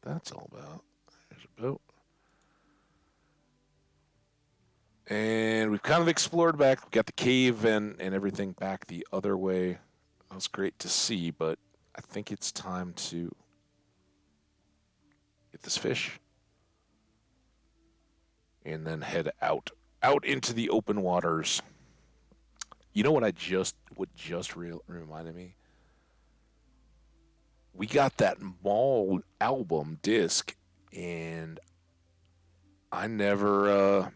That's all about. There's a boat. And we've kind of explored back. We got the cave and everything back the other way. That was great to see, but I think it's time to get this fish and then head out into the open waters. You know what just reminded me? We got that Mall album disc, and I never.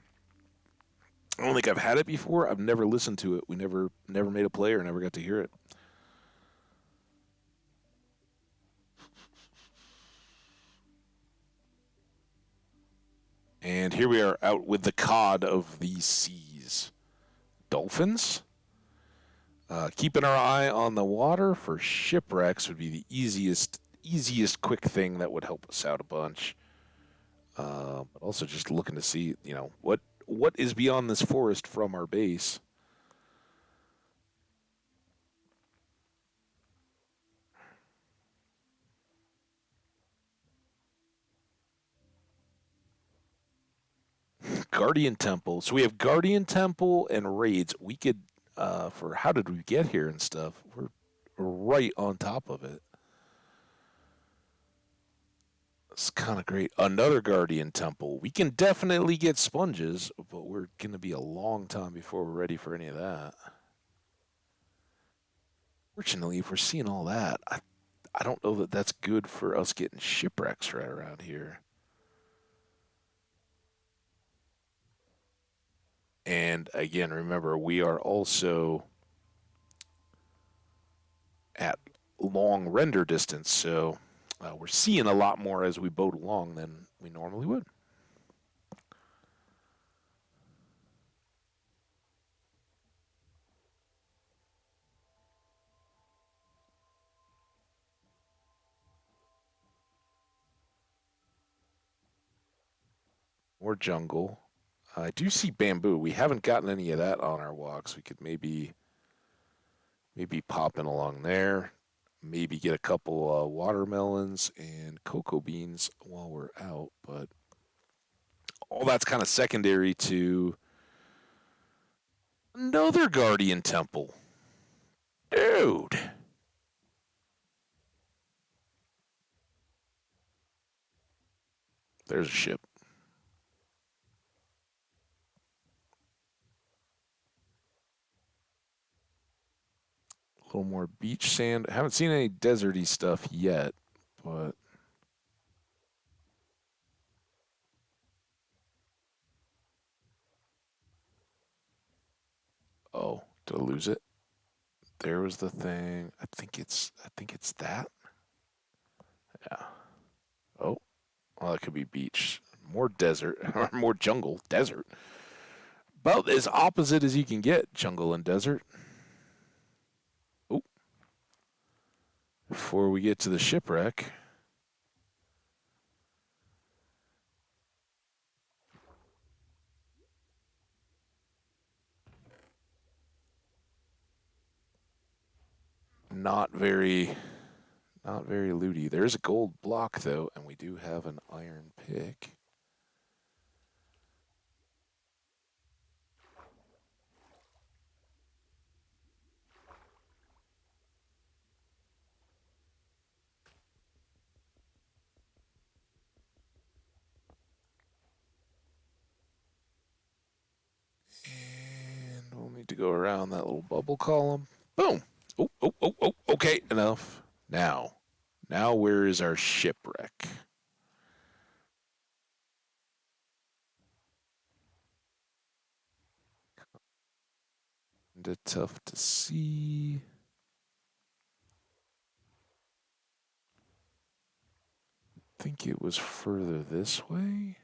I don't think I've had it before. I've never listened to it. We never made a play or never got to hear it. And here we are out with the cod of these seas. Dolphins? Keeping our eye on the water for shipwrecks would be the easiest quick thing that would help us out a bunch. But also just looking to see, what is beyond this forest from our base. Guardian Temple. So we have Guardian Temple and raids. We could, for how did we get here and stuff, we're right on top of it. It's kind of great. Another Guardian Temple. We can definitely get sponges, but we're going to be a long time before we're ready for any of that. Fortunately, if we're seeing all that, I don't know that that's good for us getting shipwrecks right around here. And again, remember, we are also at long render distance, so we're seeing a lot more as we boat along than we normally would. More jungle. I do see bamboo. We haven't gotten any of that on our walks. We could maybe pop in along there. Maybe get a couple watermelons and cocoa beans while we're out. But all that's kind of secondary to another Guardian Temple. Dude, there's a ship. A little more beach sand. Haven't seen any deserty stuff yet, but oh, did I lose it? There was the thing. I think it's that. Yeah. Oh, well, it could be beach. More desert, or more jungle, desert. About as opposite as you can get, jungle and desert. Oh, before we get to the shipwreck, not very, not very looty. There's a gold block though, and we do have an iron pick. And we'll need to go around that little bubble column. Boom. Oh, oh, oh, oh. Okay, enough. Now, where is our shipwreck? Kinda tough to see. Think it was further this way.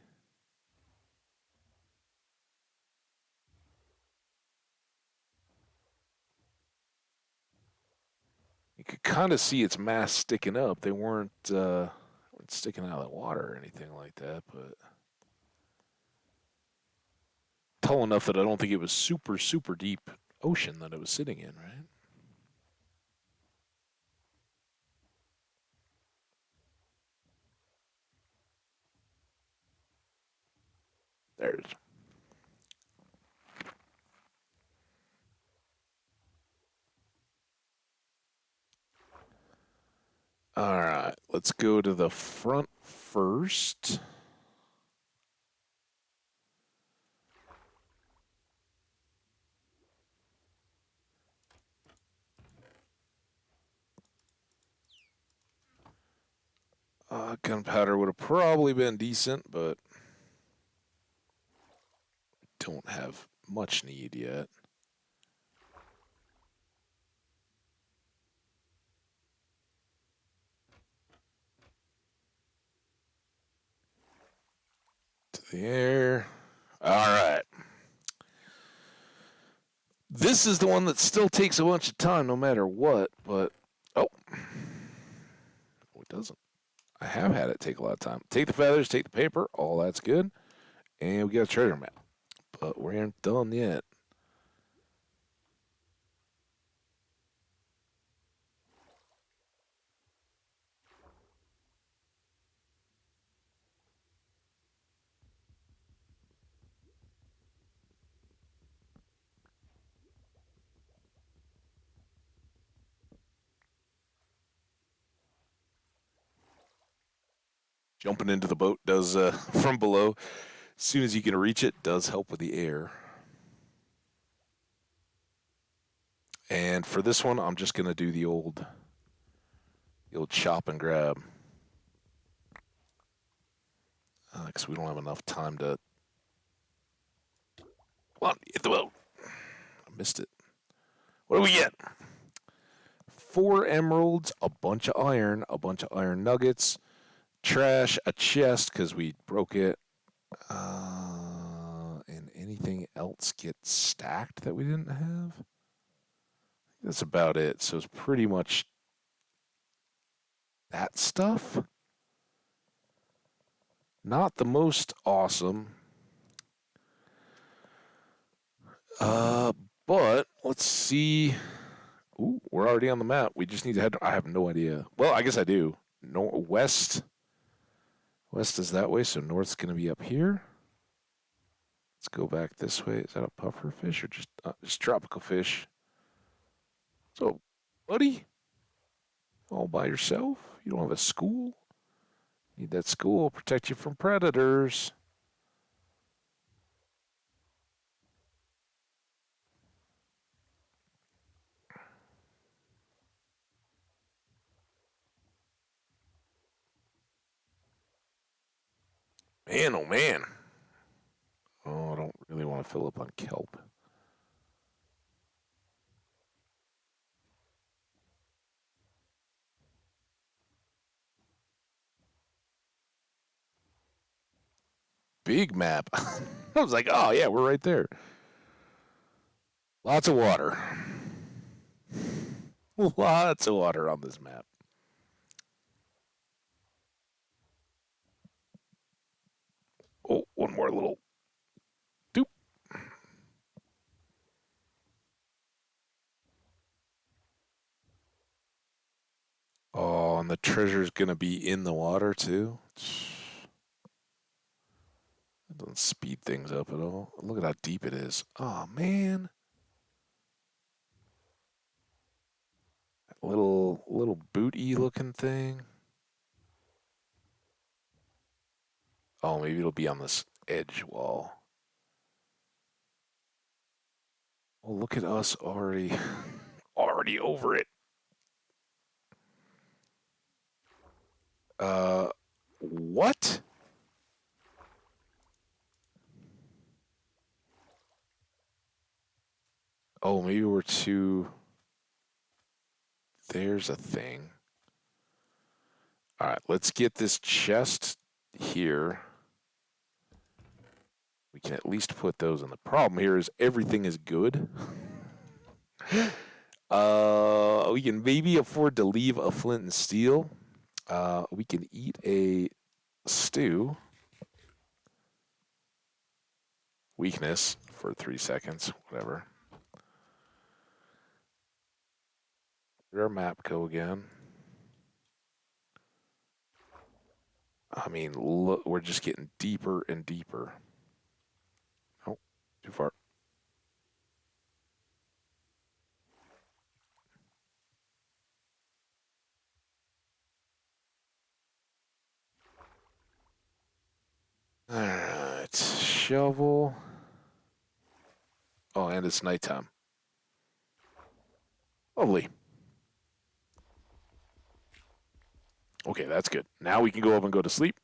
You could kind of see its mass sticking up. They weren't sticking out of the water or anything like that, but tall enough that I don't think it was super, super deep ocean that it was sitting in, right? There's. All right, let's go to the front first. Gunpowder would have probably been decent, but don't have much need yet. To the air. All right. This is the one that still takes a bunch of time no matter what, but oh, it doesn't. I have had it take a lot of time. Take the feathers, take the paper, all that's good. And we got a treasure map. But we aren't done yet. Jumping into the boat does, from below, as soon as you can reach it, does help with the air. And for this one, I'm just going to do the old chop and grab. Because we don't have enough time to. Come on, hit the boat. I missed it. What do we get? 4 emeralds, a bunch of iron, a bunch of iron nuggets, trash, a chest because we broke it, and anything else gets stacked that we didn't have. That's about it. So it's pretty much that stuff. Not the most awesome. Uh, but let's see. Ooh, we're already on the map. We just need to head. I have no idea. Well, I guess I do. West. West is that way, so north's going to be up here. Let's go back this way. Is that a puffer fish or just tropical fish? So, buddy, all by yourself? You don't have a school? Need that school protect you from predators. Man, oh man. Oh, I don't really want to fill up on kelp. Big map. I was like, oh yeah, we're right there. Lots of water. Lots of water on this map. Oh, one more little doop. Oh, and the treasure's gonna be in the water too. That doesn't speed things up at all. Look at how deep it is. Oh man. That little booty looking thing. Oh, maybe it'll be on this edge wall. Oh, look at us already already over it. Uh what? Oh, maybe we're too. There's a thing. All right, let's get this chest here. We can at least put those in. The problem here is everything is good. We can maybe afford to leave a flint and steel. We can eat a stew. Weakness for 3 seconds, whatever. Where'd our map go again? I mean, look, we're just getting deeper and deeper. Oh, too far. All right, shovel. Oh, and it's nighttime. Lovely. Okay, that's good. Now we can go up and go to sleep.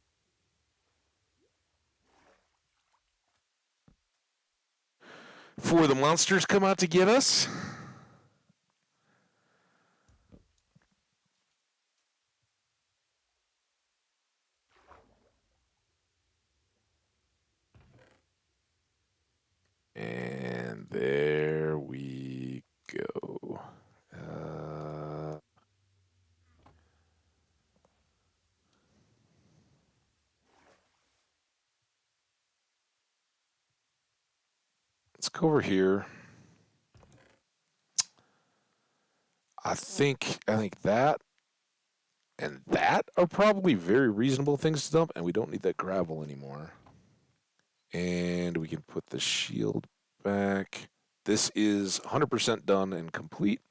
Before the monsters come out to get us. And there we go. Let's go over here. I think that and that are probably very reasonable things to dump, and we don't need that gravel anymore. And we can put the shield back. This is 100% done and complete.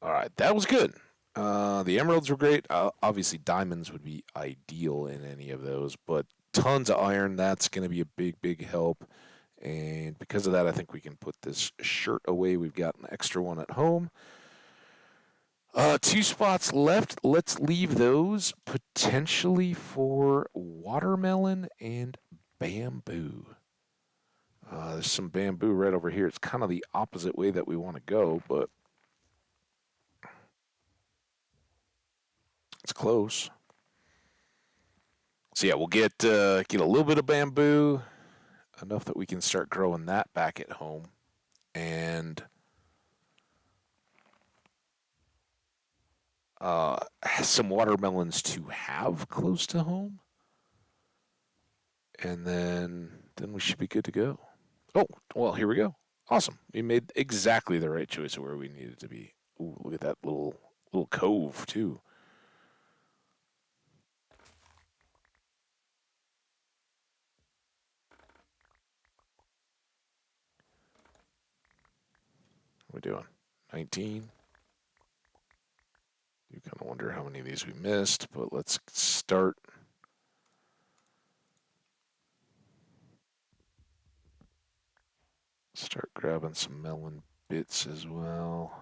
All right, that was good. The emeralds were great. Obviously, diamonds would be ideal in any of those, but tons of iron. That's going to be a big, big help. And because of that, I think we can put this shirt away. We've got an extra one at home. Two spots left. Let's leave those potentially for watermelon and bamboo. There's some bamboo right over here. It's kind of the opposite way that we want to go, but it's close. So yeah, we'll get a little bit of bamboo, enough that we can start growing that back at home, and uh, some watermelons to have close to home, and then we should be good to go. Oh, well, here we go. Awesome. We made exactly the right choice of where we needed to be. Ooh, look at that little cove too. What are we doing? 19. You kind of wonder how many of these we missed, but let's start grabbing some melon bits as well.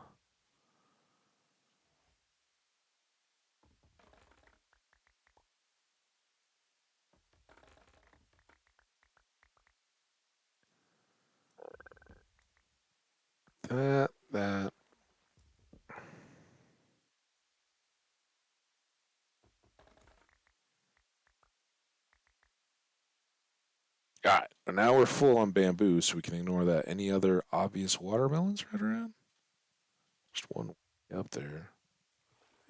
That. All right. Now we're full on bamboo, so we can ignore that. Any other obvious watermelons right around? Just one up there.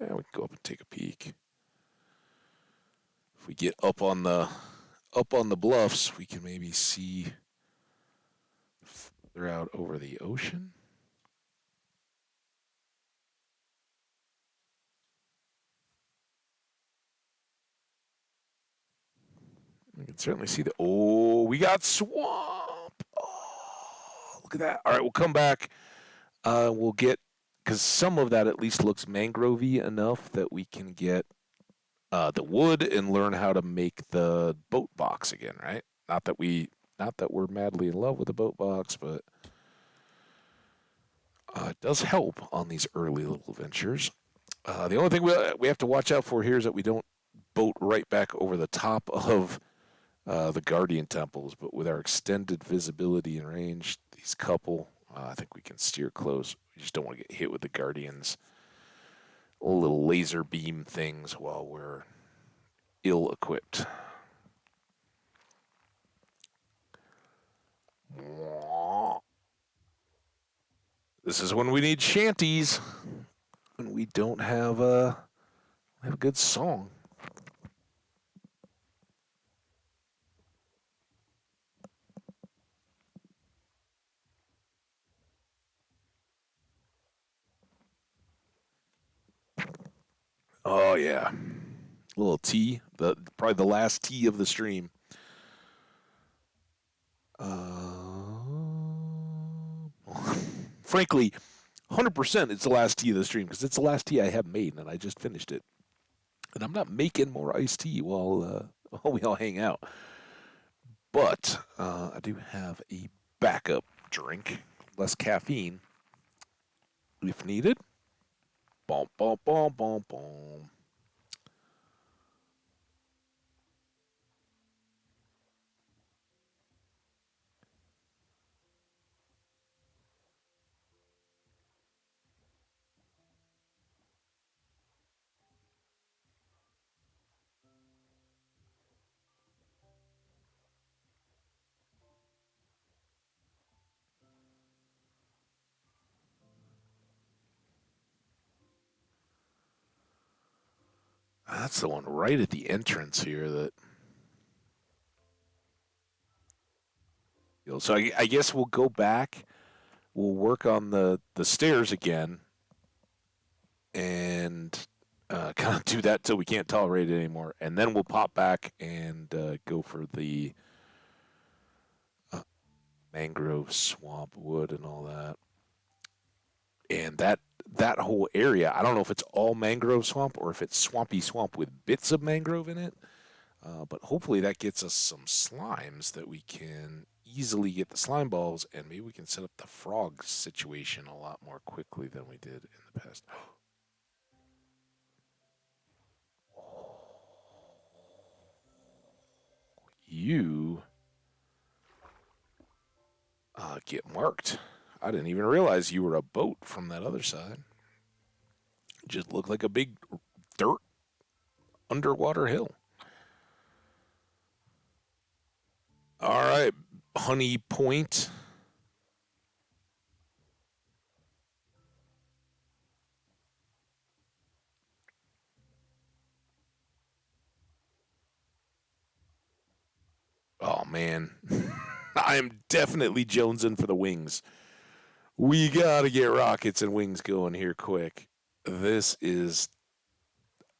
Yeah, we can go up and take a peek. If we get up on the bluffs, we can maybe see further out over the ocean. We can certainly see the. Oh, we got swamp. Oh, look at that. All right, we'll come back. We'll get because some of that at least looks mangrovey enough that we can get the wood and learn how to make the boat box again. Right? Not that we're madly in love with the boat box, but It does help on these early little ventures. The only thing we have to watch out for here is that we don't boat right back over the top of the Guardian temples, but with our extended visibility and range, these couple, I think we can steer close. We just don't want to get hit with the Guardians' little laser beam things while we're ill equipped. This is when we need shanties, when we don't have a good song. Oh yeah, a little tea, the probably the last tea of the stream. Frankly, 100% it's the last tea of the stream because it's the last tea I have made and I just finished it. And I'm not making more iced tea while we all hang out. But I do have a backup drink, less caffeine if needed. Boom, boom, boom, boom, boom. That's the one right at the entrance here that. So I guess we'll go back. We'll work on the stairs again, and kind of do that till we can't tolerate it anymore, and then we'll pop back and go for the uh, mangrove swamp wood and all that. And that whole area, I don't know if it's all mangrove swamp or if it's swampy swamp with bits of mangrove in it. But hopefully that gets us some slimes that we can easily get the slime balls, and maybe we can set up the frog situation a lot more quickly than we did in the past. You get marked. I didn't even realize you were a boat from that other side. It just looked like a big dirt underwater hill. All right, Honey Point. Oh man, I'm definitely jonesing for the wings. We gotta get rockets and wings going here quick. This is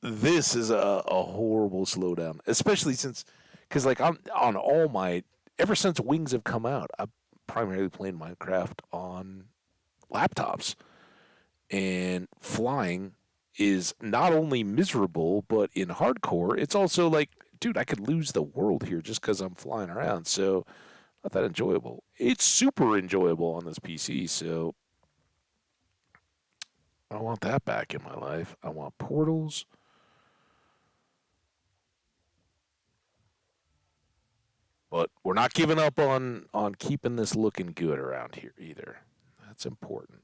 this is a horrible slowdown, especially since because like I'm on all my ever since wings have come out, I've primarily played Minecraft on laptops, and flying is not only miserable but in hardcore, it's also like, dude, I could lose the world here just because I'm flying around. So not that enjoyable. It's super enjoyable on this PC, so I want that back in my life. I want portals, but we're not giving up on keeping this looking good around here either. That's important.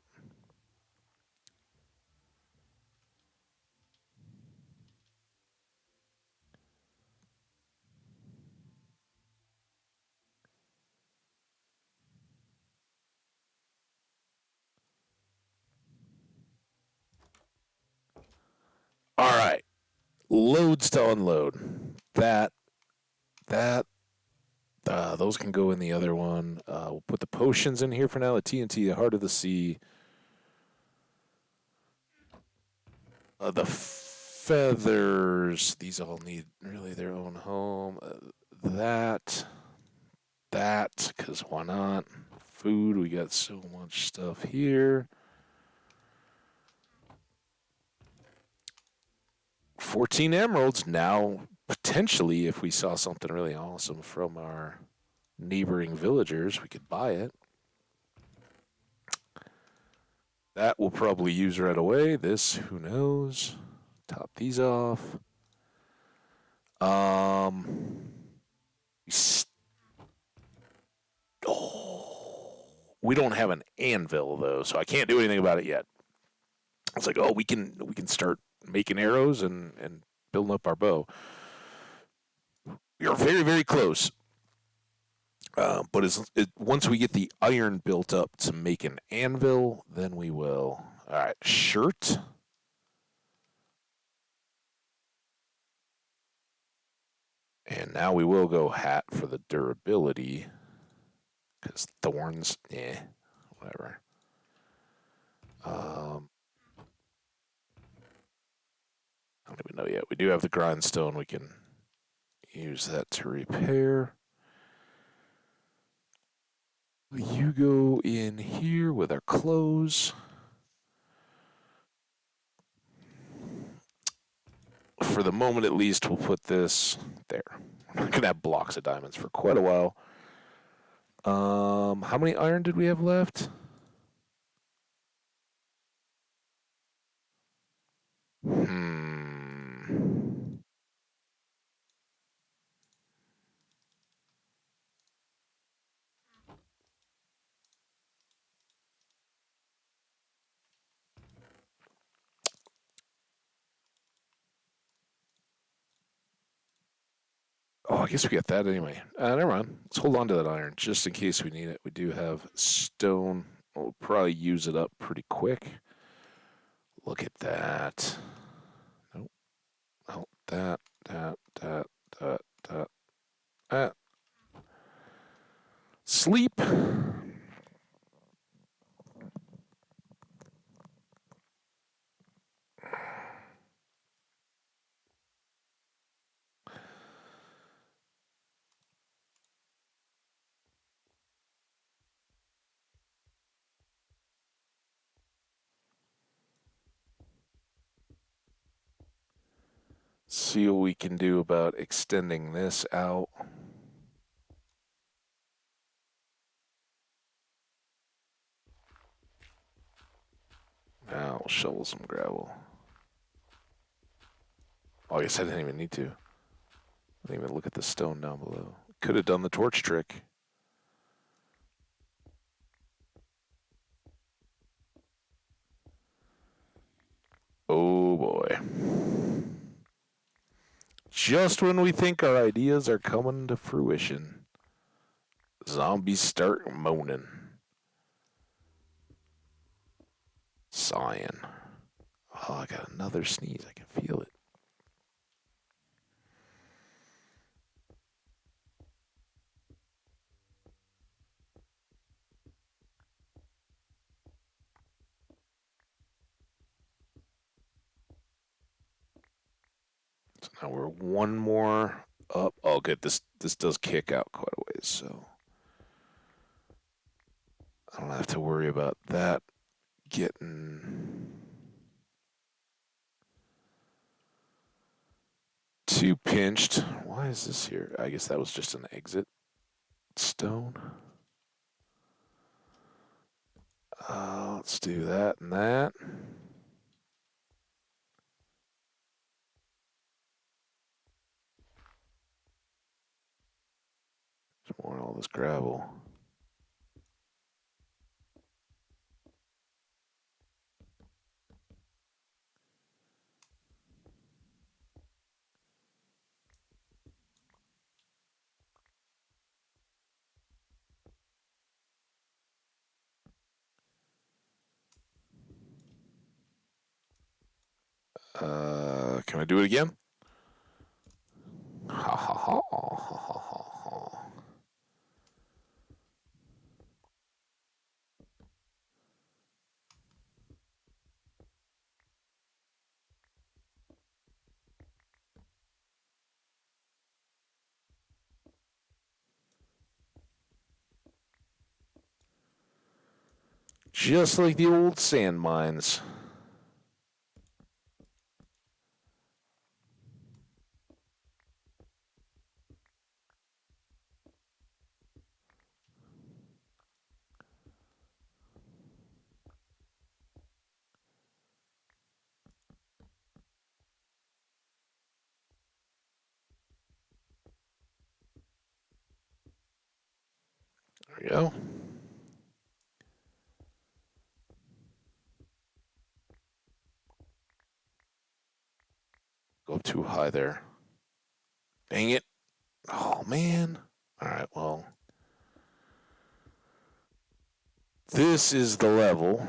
All right, loads to unload. That those can go in the other one. We'll put the potions in here for now. The TNT, the Heart of the Sea, the feathers. These all need really their own home. That, because why not? Food, we got so much stuff here. 14 emeralds. Now, potentially, if we saw something really awesome from our neighboring villagers, we could buy it. That we'll probably use right away. This, who knows? Top these off. Um, oh, we don't have an anvil though, so I can't do anything about it yet. It's like, oh, we can start making arrows and building up our bow. You're very very close. But once we get the iron built up to make an anvil, then we will. All right, shirt. And now we will go hat for the durability. Because thorns, whatever. I don't even know yet. We do have the grindstone. We can use that to repair. You go in here with our clothes. For the moment, at least, we'll put this there. We're not gonna have blocks of diamonds for quite a while. How many iron did we have left? Hmm. Oh, I guess we get that anyway. Never mind. Let's hold on to that iron just in case we need it. We do have stone. We'll probably use it up pretty quick. Look at that. Nope. Oh, that. Ah. Sleep. See what we can do about extending this out. Now we'll shovel some gravel. Oh, I guess I didn't even need to. I didn't even look at the stone down below. Could have done the torch trick. Oh boy. Just when we think our ideas are coming to fruition, zombies start moaning, sighing. Oh, I got another sneeze. I can feel it. So now we're one more up. Oh, good. This does kick out quite a ways, so I don't have to worry about that getting too pinched. Why is this here? I guess that was just an exit stone. Let's do that and that. There's more all this gravel. Can I do it again? Ha ha ha ha ha ha. Just like the old sand mines. we go. Go up too high there. Dang it. Oh, man. All right, well. This is the level.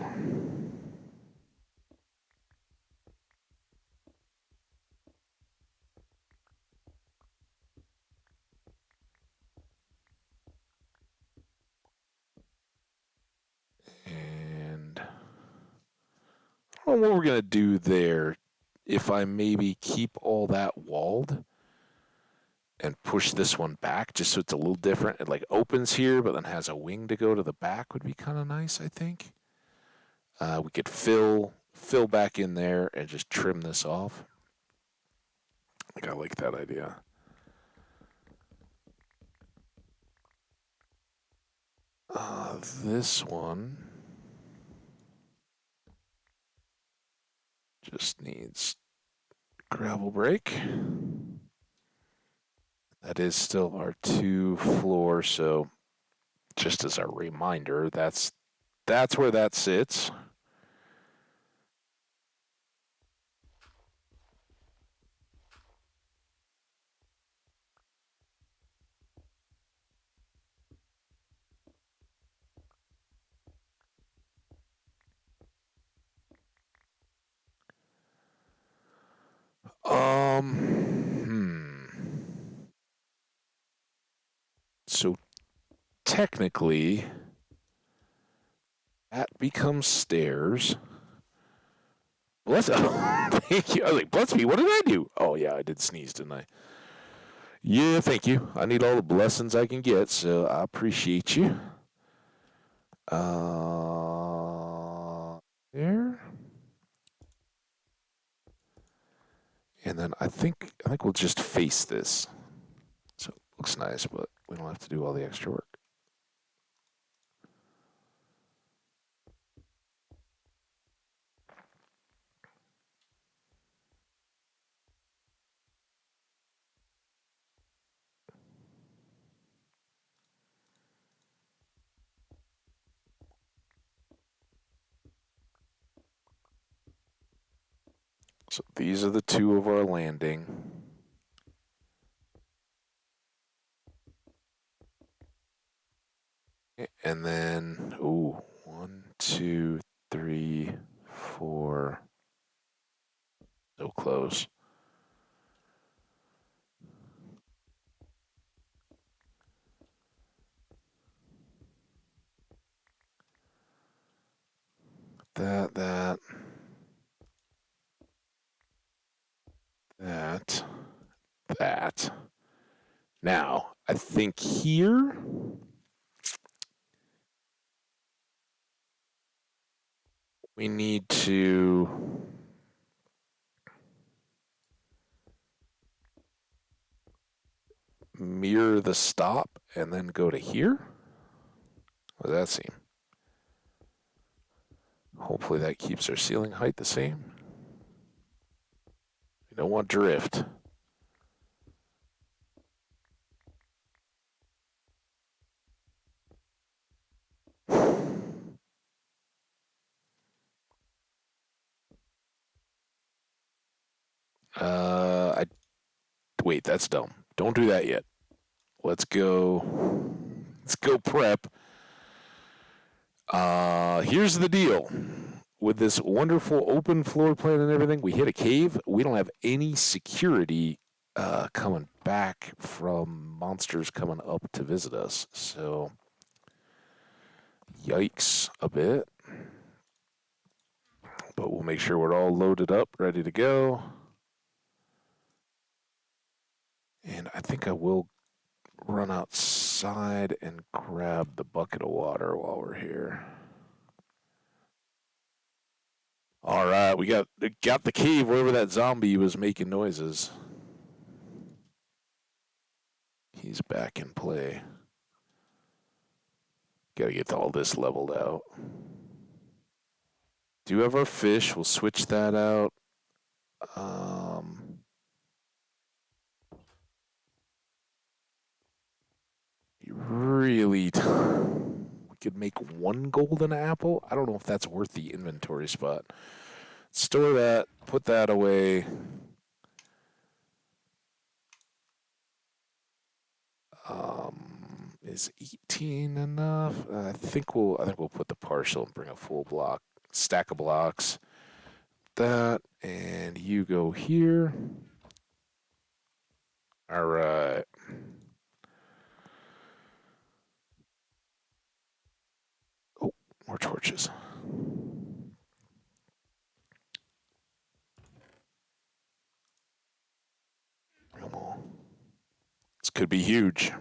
And I don't know what we're going to do there. If I maybe keep all that walled and push this one back just so it's a little different. It like opens here, but then has a wing to go to the back would be kind of nice, I think. We could fill back in there and just trim this off. I like that idea. This one just needs gravel break. That is still our 2 floor, so just as a reminder, that's where that sits. So technically, that becomes stairs. Bless. Thank you. I was like, bless me. What did I do? Oh yeah, I did sneeze, didn't I? Yeah, thank you. I need all the blessings I can get, so I appreciate you. There. And then I think we'll just face this. So it looks nice, but we don't have to do all the extra work. So these are the 2 of our landing. And then, ooh, 1, 2, 3, 4. So close. That. Now, I think here we need to mirror the stop and then go to here. What does that seem? Hopefully that keeps our ceiling height the same. We don't want drift. I wait. That's dumb. Don't do that yet. Let's go. Let's go prep. Here's the deal. With this wonderful open floor plan and everything, we hit a cave. We don't have any security coming back from monsters coming up to visit us. So, yikes a bit. But we'll make sure we're all loaded up, ready to go. And I think I will run outside and grab the bucket of water while we're here. All right, we got the cave wherever that zombie was making noises. He's back in play. Gotta get all this leveled out. Do have our fish. We'll switch that out. Really We could make one golden apple. I don't know if that's worth the inventory spot. Store that, put that away. Is 18 enough? I think we'll put the partial and bring a full block stack of blocks. That, and you go here. All right. Oh, more torches. Come on. This could be huge.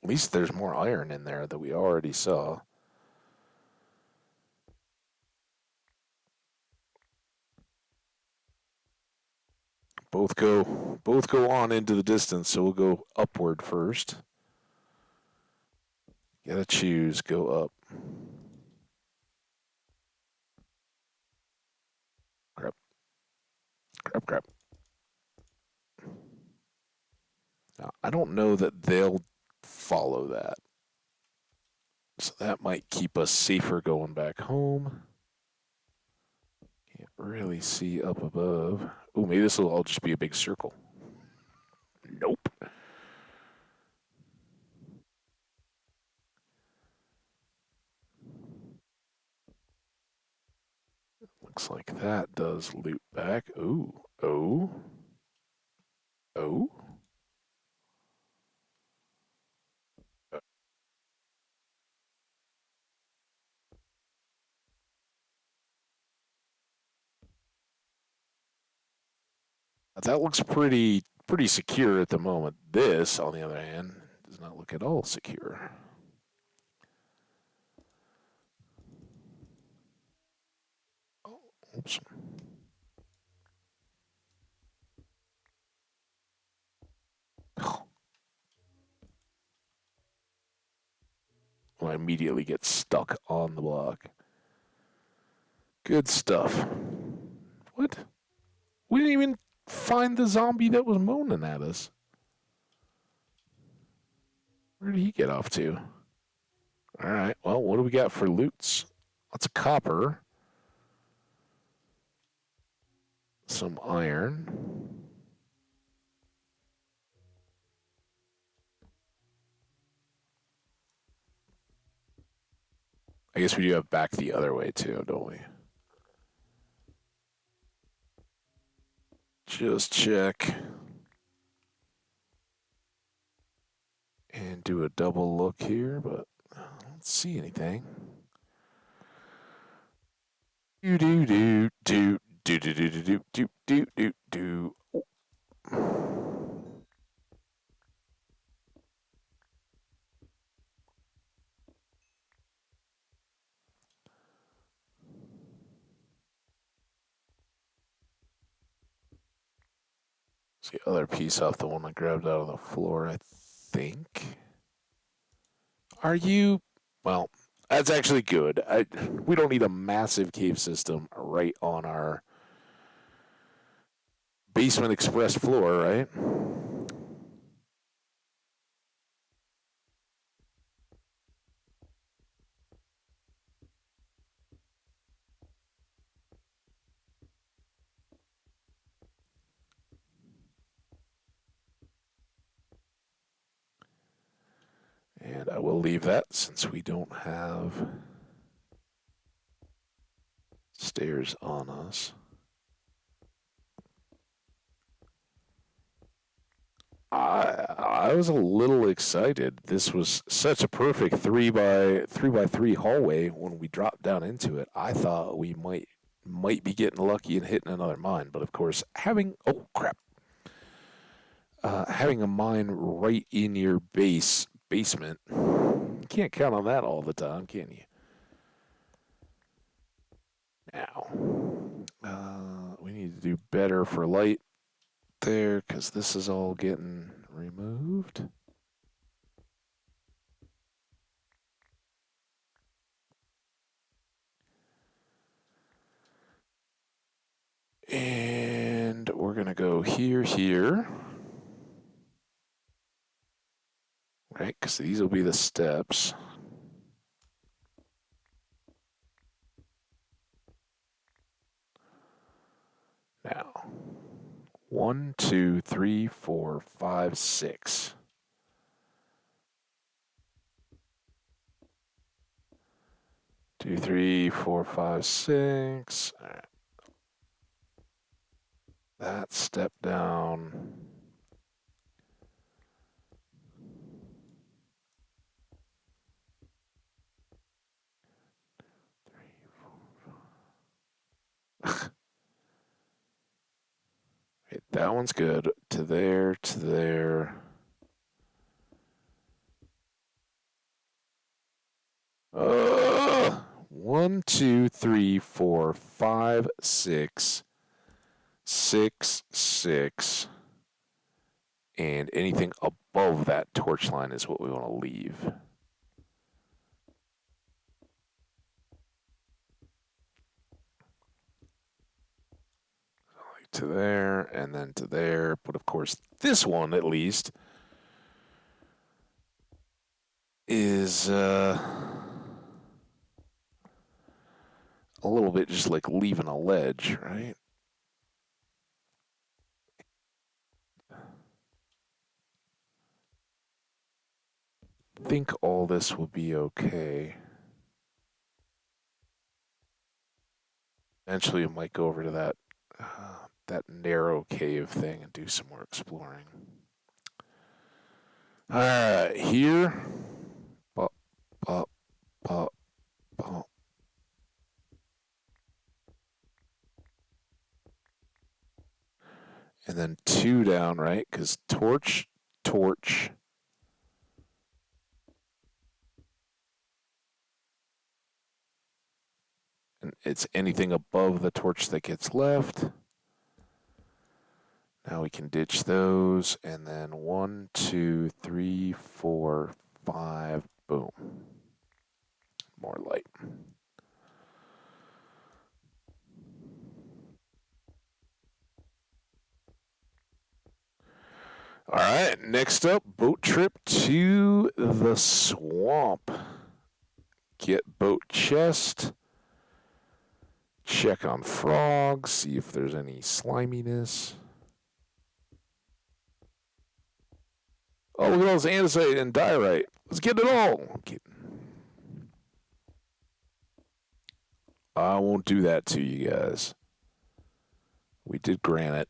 At least there's more iron in there that we already saw. Both go on into the distance, so we'll go upward first. Gotta choose, go up. Crap, crap, crap. Now, I don't know that they'll follow that. So that might keep us safer going back home. Can't really see up above. Oh, maybe this will all just be a big circle. Nope. Looks like that does loop back. Ooh. Oh. Oh. That looks pretty secure at the moment. This, on the other hand, does not look at all secure. Oh, oops. Oh, I immediately get stuck on the block. Good stuff. What? We didn't even find the zombie that was moaning at us. Where did he get off to? All right. Well, what do we got for loots? Lots of copper. Some iron. I guess we do have back the other way too, don't we? Just check. And do a double look here, but I don't see anything. Do do do do do do do do do do do do. It's the other piece off the one I grabbed out of the floor, I think. Are you? Well, that's actually good. We don't need a massive cave system right on our basement express floor, right? And I will leave that since we don't have stairs on us. I was a little excited. This was such a perfect three by three hallway. When we dropped down into it, I thought we might be getting lucky and hitting another mine. But of course, having a mine right in your basement, you can't count on that all the time, can you? Now, we need to do better for light there because this is all getting removed. And we're going to go here, right? Because these will be the steps. 1, 2, 3, 4, 5, 6. 2, 3, 4, 5, 6. All right. That step down. Okay, that one's good. To there, to there. Uh, 1, 2, 3, 4, 5, 6, 6, 6. And anything above that torch line is what we want to leave. Like to there, and then to there. But of course, this one, at least, is a little bit just like leaving a ledge, right? I think all this will be okay. Eventually, I might go over to that narrow cave thing and do some more exploring. All right, here. Pop, pop, pop, pop. And then 2 down, right? Because torch, torch. And it's anything above the torch that gets left. Now we can ditch those. And then 1, 2, 3, 4, 5. Boom. More light. All right, next up, boat trip to the swamp. Get boat chest. Check on frogs, see if there's any sliminess. Oh, look at all this andesite and diorite. Let's get it all. I'm kidding. I won't do that to you guys. We did granite.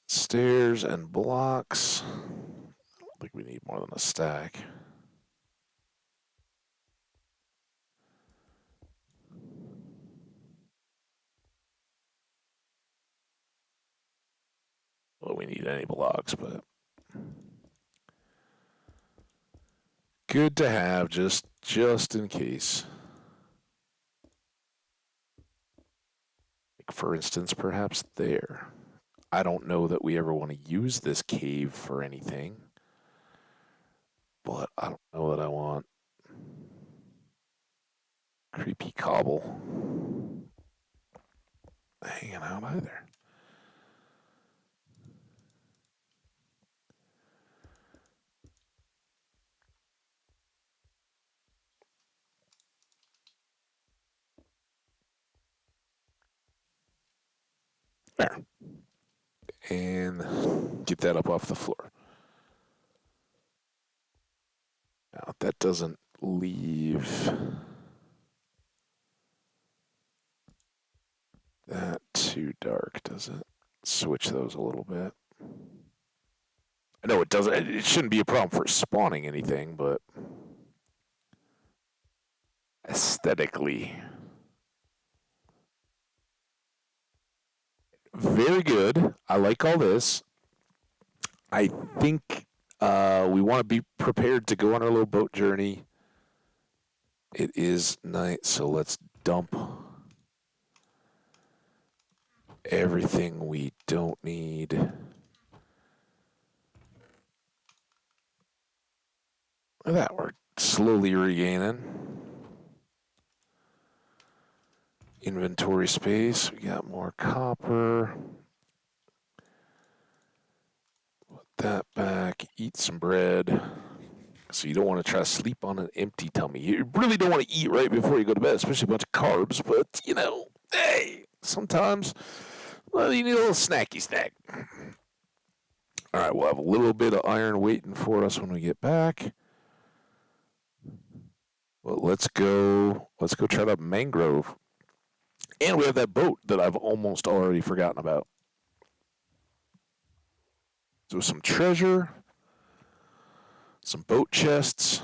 Stairs and blocks. I don't think we need more than a stack. Well, we need any blocks, but good to have just in case. Like for instance, perhaps there. I don't know that we ever want to use this cave for anything, but I don't know that I want creepy cobble hanging out either. There. And get that up off the floor. Now, that doesn't leave that too dark, does it? Switch those a little bit. I know it doesn't. It shouldn't be a problem for spawning anything, but aesthetically, very good. I like all this. I think we want to be prepared to go on our little boat journey. It is night, so let's dump everything we don't need. Look at that, we're slowly regaining. Inventory space. We got more copper. Put that back. Eat some bread. So you don't want to try to sleep on an empty tummy. You really don't want to eat right before you go to bed, especially a bunch of carbs. But, hey, sometimes, well, you need a little snacky snack. All right, we'll have a little bit of iron waiting for us when we get back. Well, let's go. Let's go try to mangrove. And we have that boat that I've almost already forgotten about. So some treasure, some boat chests.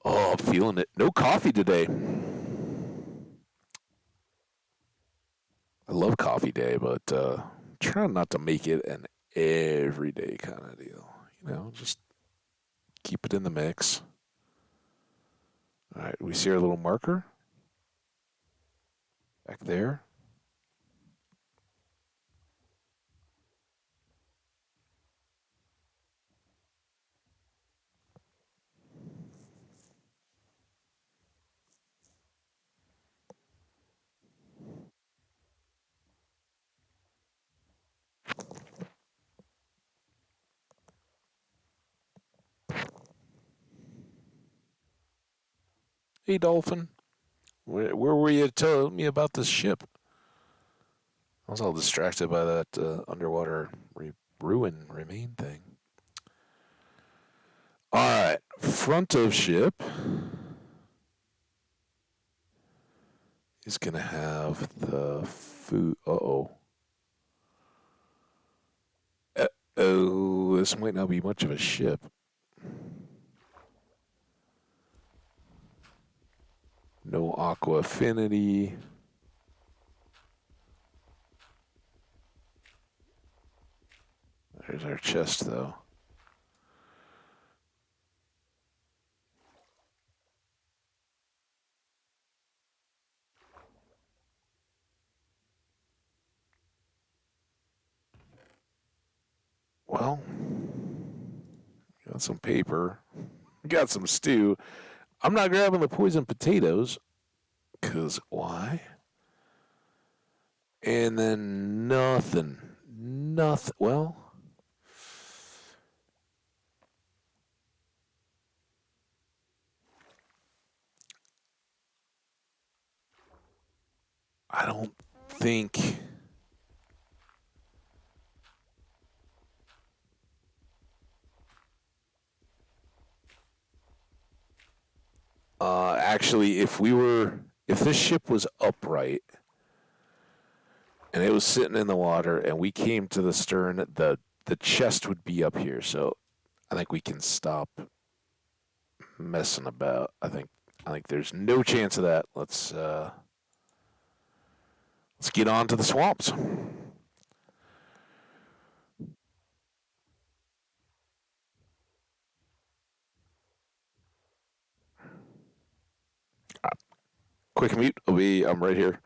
Oh, I'm feeling it. No coffee today. I love coffee day, but trying not to make it an everyday kind of deal. Just keep it in the mix. All right, we see our little marker back there. Hey, dolphin. Where were you telling me about this ship? I was all distracted by that underwater ruin remain thing. All right, front of ship is gonna have the food. Uh-oh. Oh, this might not be much of a ship. No aqua affinity. There's our chest, though. Well, got some paper. Got some stew. I'm not grabbing the poison potatoes, because why? And then nothing. Nothing. Well, I don't think. Actually, if this ship was upright and it was sitting in the water and we came to the stern, the chest would be up here. So I think we can stop messing about. I think there's no chance of that. Let's get on to the swamps. Quick mute. I'm right here.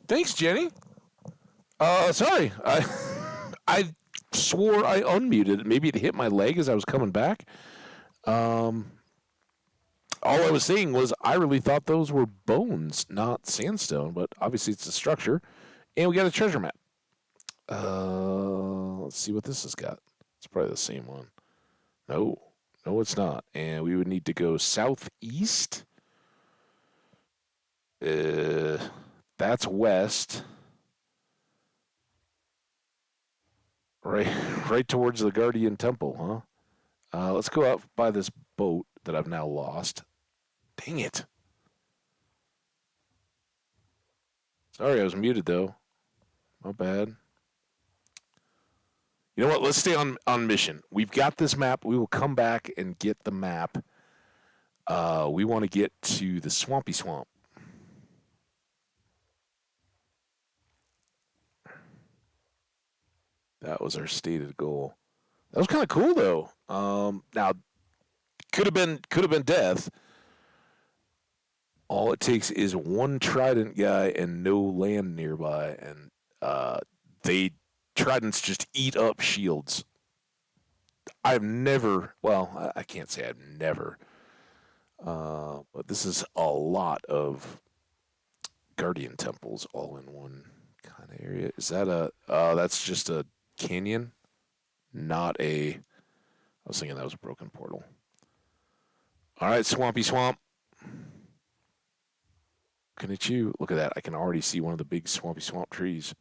Thanks, Jenny. Sorry. I swore I unmuted it. Maybe it hit my leg as I was coming back. Um, all I was saying was I really thought those were bones, not sandstone, but obviously it's a structure. And we got a treasure map. Let's see what this has got. It's probably the same one. No, no, it's not. And we would need to go southeast. Uh, that's west. Right, right towards the Guardian Temple, huh? Let's go out by this boat that I've now lost. Dang it. Sorry, I was muted though. My bad. You know what? Let's stay on mission. We've got this map. We will come back and get the map. We want to get to the Swampy Swamp. That was our stated goal. That was kind of cool though. Now could have been death. All it takes is one trident guy and no land nearby, and they tridents just eat up shields. I've never, well, I can't say I've never, but this is a lot of guardian temples all in one kind of area. Is that that's just a canyon, not a, I was thinking that was a broken portal. All right, Swampy Swamp. Looking at you. Look at that. I can already see one of the big Swampy Swamp trees.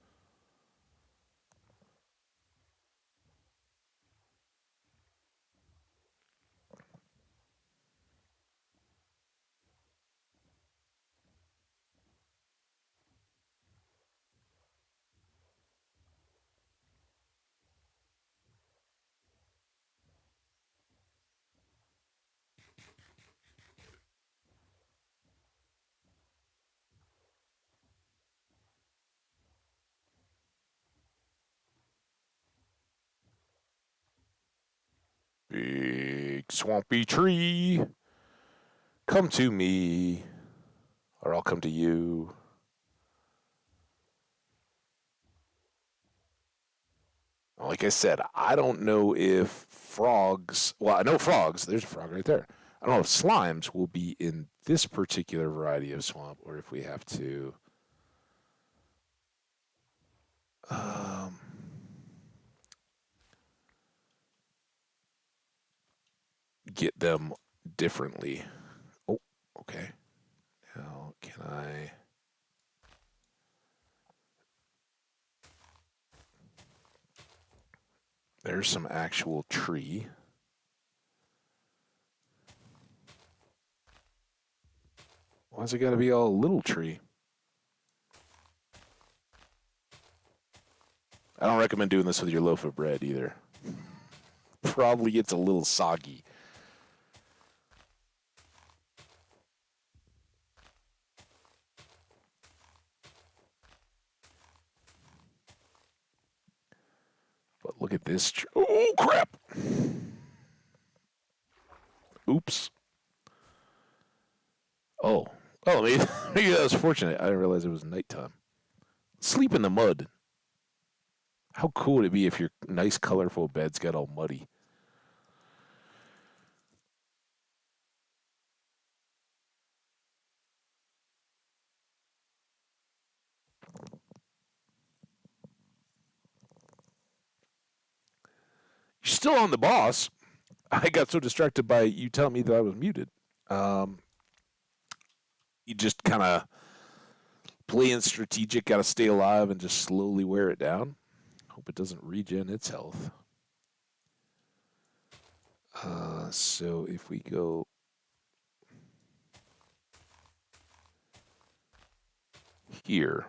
Big swampy tree. Come to me, or I'll come to you. Like I said, I don't know if frogs. Well, I know frogs. There's a frog right there. I don't know if slimes will be in this particular variety of swamp, or if we have to um, get them differently. Oh, okay. Now, can I? There's some actual tree. Why's it got to be all little tree? I don't recommend doing this with your loaf of bread either. Probably gets a little soggy. But look at this. Oh, crap. Oops. Oh. Oh, maybe that was fortunate. I didn't realize it was nighttime. Sleep in the mud. How cool would it be if your nice, colorful beds got all muddy? You're still on the boss. I got so distracted by you telling me that I was muted. Um, you just kind of playing strategic, got to stay alive and just slowly wear it down. Hope it doesn't regen its health. So if we go here,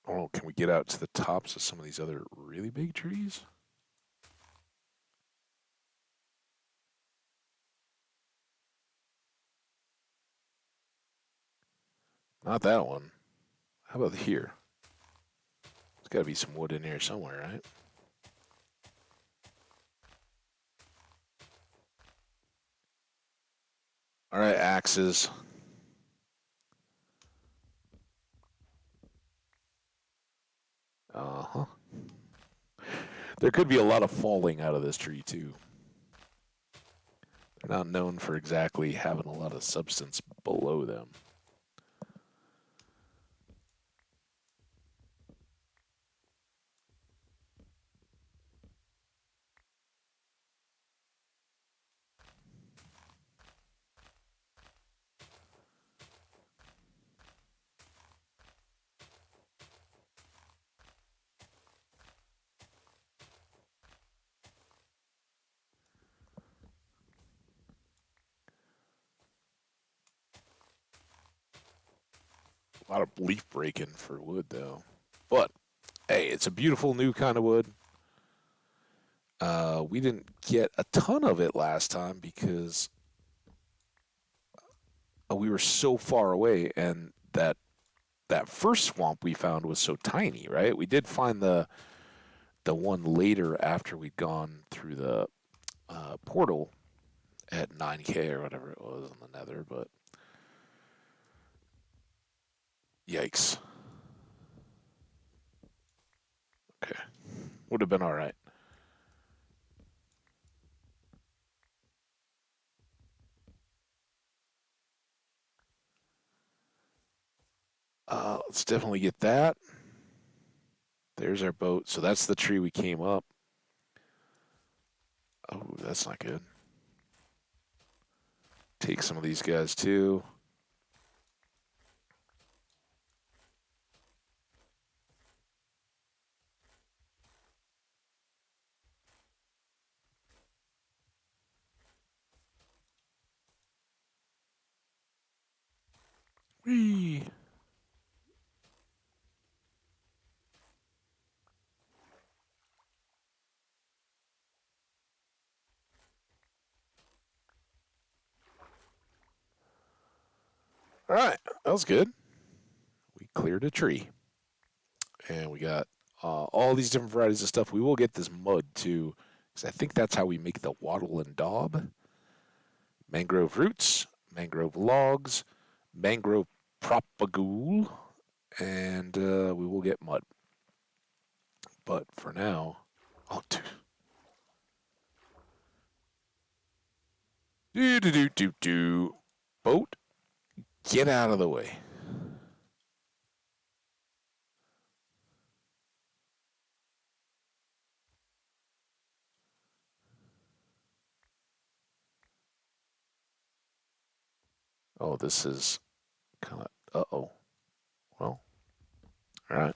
oh, can we get out to the tops of some of these other really big trees? Not that one. How about here? There's got to be some wood in here somewhere, right? All right, axes. There could be a lot of falling out of this tree too. They're not known for exactly having a lot of substance below them. A lot of leaf breaking for wood though. But hey, it's a beautiful new kind of wood. We didn't get a ton of it last time because we were so far away, and that first swamp we found was so tiny. Right? We did find the one later after we'd gone through the portal at 9K or whatever it was in the Nether. But yikes. Okay, would have been all right. Let's definitely get that. There's our boat. So that's the tree we came up. Oh, that's not good. Take some of these guys too. Whee! All right, that was good. We cleared a tree, and we got all these different varieties of stuff. We will get this mud too, because I think that's how we make the wattle and daub. Mangrove roots, mangrove logs, mangrove propagule, and we will get mud. But for now, oh, do. Boat, get out of the way. Oh, this is kind of. Uh-oh. Well, all right.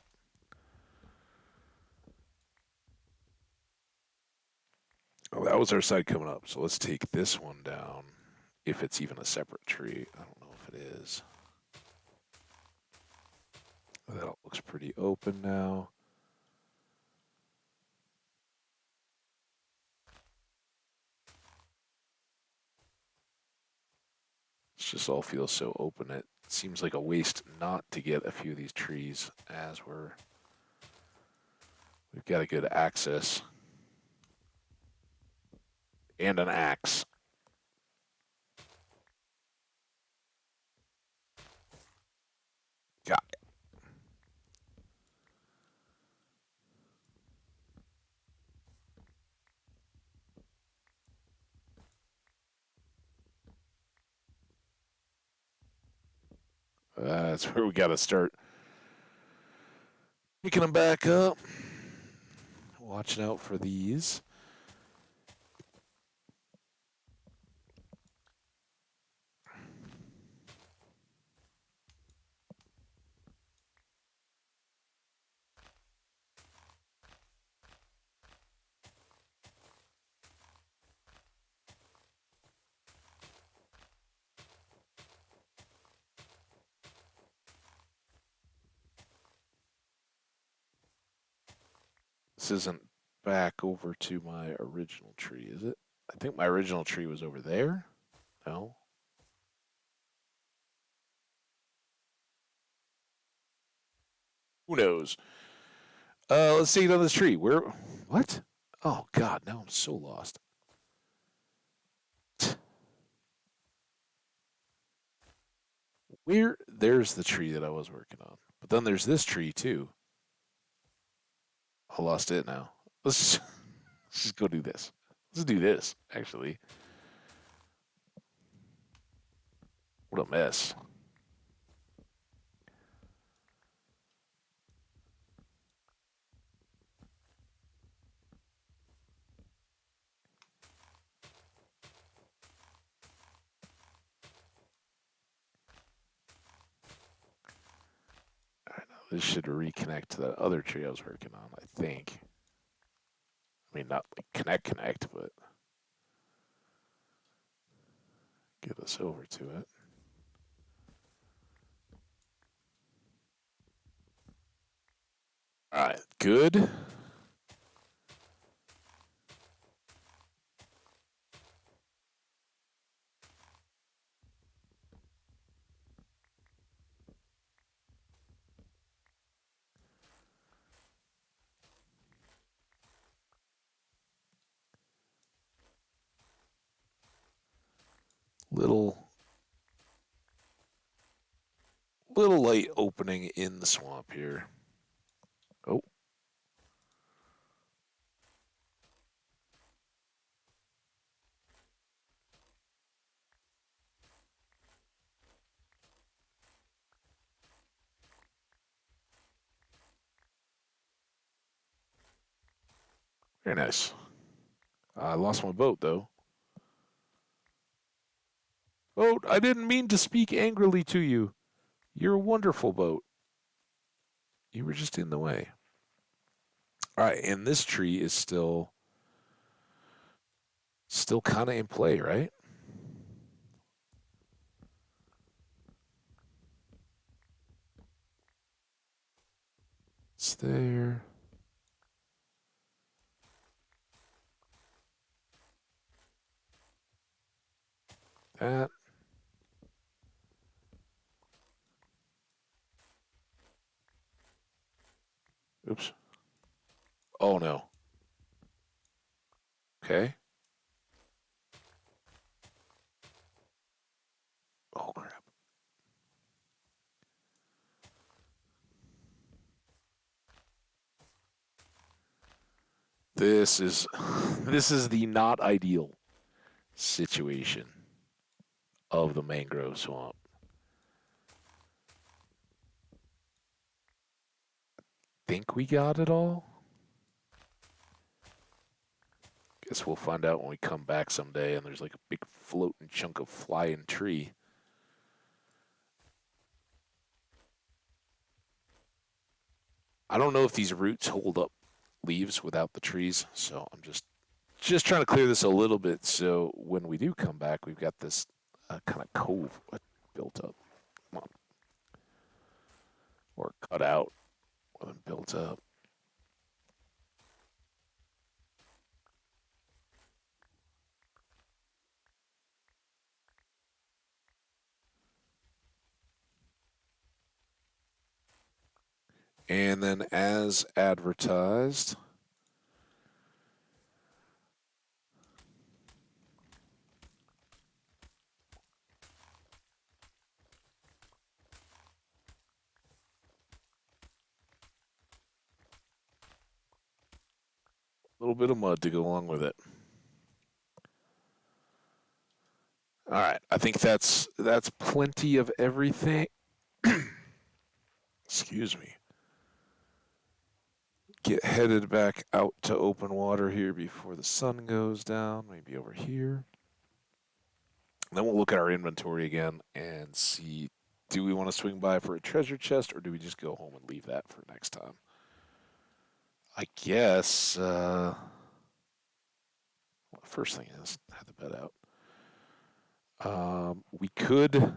Oh, that was our side coming up. So let's take this one down. If it's even a separate tree. I don't know if it is. That looks pretty open now. It just all feels so open. It seems like a waste not to get a few of these trees as we've got a good access and an axe. Got that's where we got to start picking them back up. Watching out for these. This isn't back over to my original tree, is it? I think my original tree was over there. No? Who knows? Let's see another tree. Where? What? Oh God! Now I'm so lost. Where? There's the tree that I was working on. But then there's this tree too. I lost it now. let's let's just go do this. Let's do this. Actually, what a mess. I know this should reconnect to that other tree I was working on. I think. I mean, not like connect, but get us over to it. All right, good. Little light opening in the swamp here. Oh, very nice. I lost my boat though. Boat, I didn't mean to speak angrily to you. You're a wonderful boat. You were just in the way. All right, and this tree is still kind of in play, right? It's there. That. Oops. Oh no. Okay. Oh crap. This is this is the not ideal situation of the mangrove swamp. Think we got it all? Guess we'll find out when we come back someday and there's like a big floating chunk of flying tree. I don't know if these roots hold up leaves without the trees, so I'm just trying to clear this a little bit so when we do come back, we've got this kind of cove built up. Come on. Or cut out more than built up. And then as advertised, a little bit of mud to go along with it. All right, I think that's plenty of everything. Excuse me. Get headed back out to open water here before the sun goes down. Maybe over here. Then we'll look at our inventory again and see, do we want to swing by for a treasure chest or do we just go home and leave that for next time? I guess well, the first thing is have the bed out. We could.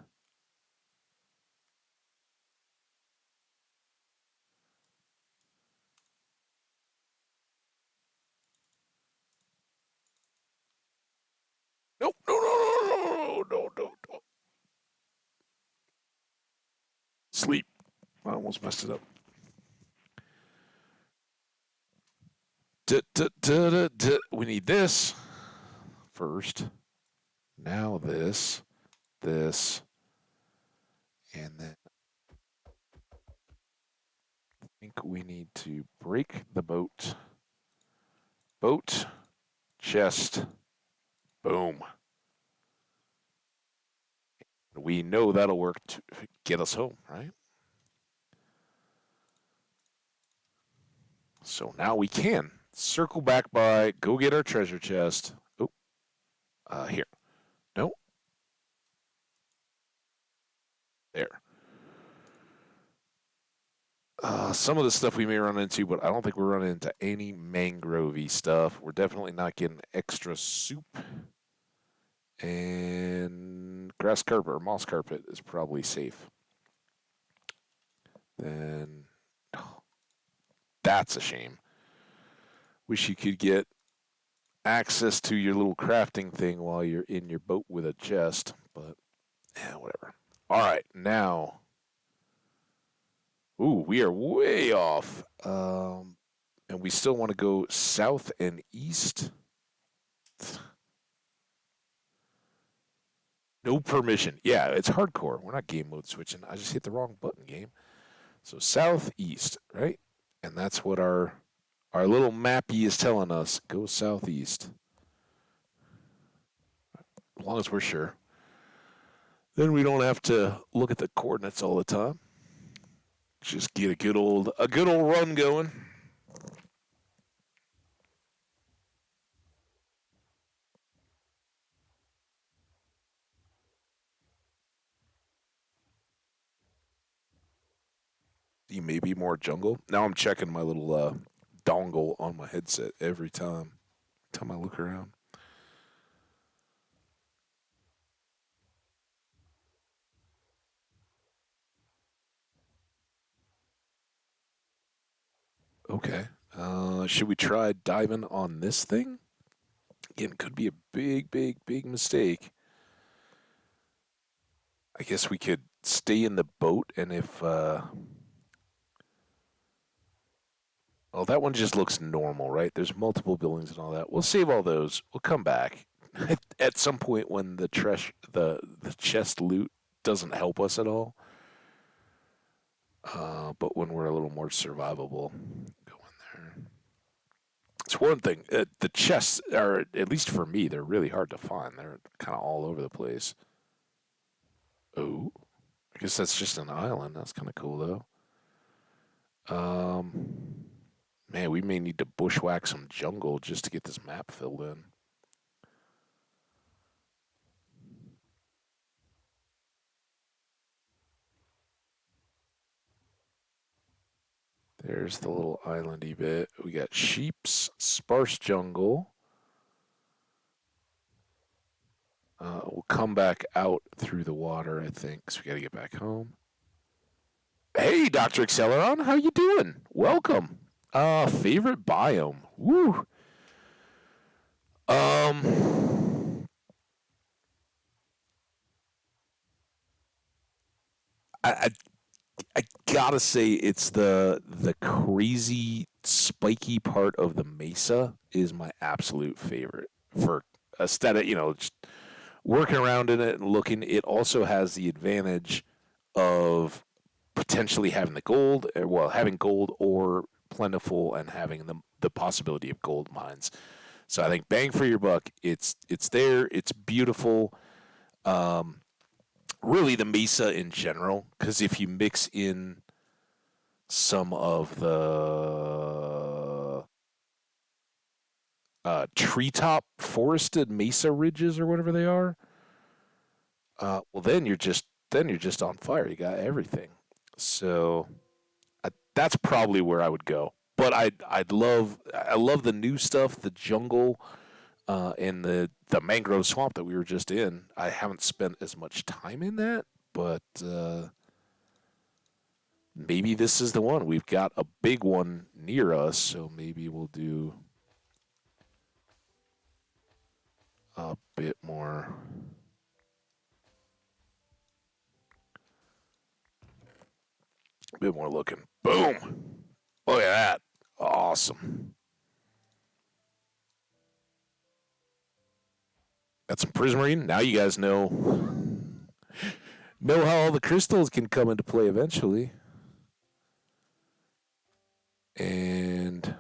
Nope, no. Sleep. I almost messed it up. We need this first. Now this, and then I think we need to break the boat Boat, chest, boom. We know that'll work to get us home, right? So now we can circle back by, go get our treasure chest. Oh, here. No, there. Some of the stuff we may run into, but I don't think we're running into any mangrovey stuff. We're definitely not getting extra soup. And grass carpet or moss carpet is probably safe. Then oh, that's a shame. Wish you could get access to your little crafting thing while you're in your boat with a chest, but yeah, whatever. All right, now. Ooh, we are way off. And we still want to go south and east. No permission. Yeah, it's hardcore. We're not game mode switching. I just hit the wrong button, game. So southeast, right? And that's what our little mappy is telling us. Go southeast. As long as we're sure. Then we don't have to look at the coordinates all the time. Just get a good old run going. You may be more jungle. Now I'm checking my little dongle on my headset every time I look around. Okay. Should we try diving on this thing? Again, could be a big, big, big mistake. I guess we could stay in the boat, and if oh, that one just looks normal, right? There's multiple buildings and all that. We'll save all those. We'll come back at some point when the chest loot doesn't help us at all. But when we're a little more survivable, go in there. It's one thing. The chests are, at least for me, they're really hard to find. They're kind of all over the place. Oh, I guess that's just an island. That's kind of cool though. Man, we may need to bushwhack some jungle just to get this map filled in. There's the little islandy bit. We got sheep's, sparse jungle. We'll come back out through the water, I think, because we got to get back home. Hey, Dr. Acceleron, how you doing? Welcome. Favorite biome? Woo. Um, I I gotta say it's the crazy spiky part of the mesa is my absolute favorite for aesthetic. Just working around in it and looking. It also has the advantage of potentially having the gold, well, having gold or plentiful, and having the possibility of gold mines. So I think bang for your buck. It's there. It's beautiful. Um, Really, the mesa in general, because if you mix in some of the treetop forested mesa ridges or whatever they are, well then you're just on fire. You got everything. So that's probably where I would go. But I love the new stuff, the jungle, and the mangrove swamp that we were just in. I haven't spent as much time in that, but maybe this is the one. We've got a big one near us, so maybe we'll do a bit more looking. Boom! Look at that. Awesome. Got some prismarine. Now you guys know how all the crystals can come into play eventually. And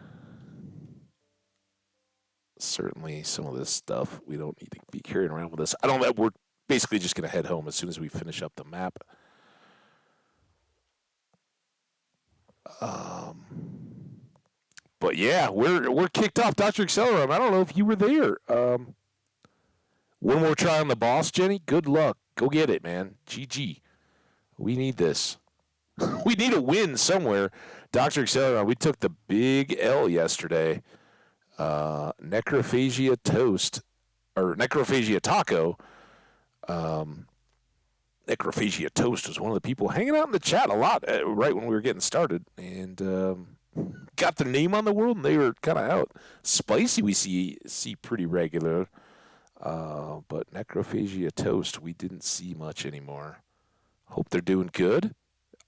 certainly some of this stuff we don't need to be carrying around with us. I don't. We're basically just going to head home as soon as we finish up the map. Um, but yeah, we're kicked off, Doctor Accelerum. I don't know if you were there. One more try on the boss, Jenny. Good luck. Go get it, man. GG. We need this. We need a win somewhere. Doctor Acceleron, we took the big L yesterday. Necrophagia toast or necrophagia taco. Um, necrophagia toast was one of the people hanging out in the chat a lot right when we were getting started, and got their name on the world, and they were kind of out. Spicy we see pretty regular, but necrophagia toast we didn't see much anymore. Hope they're doing good.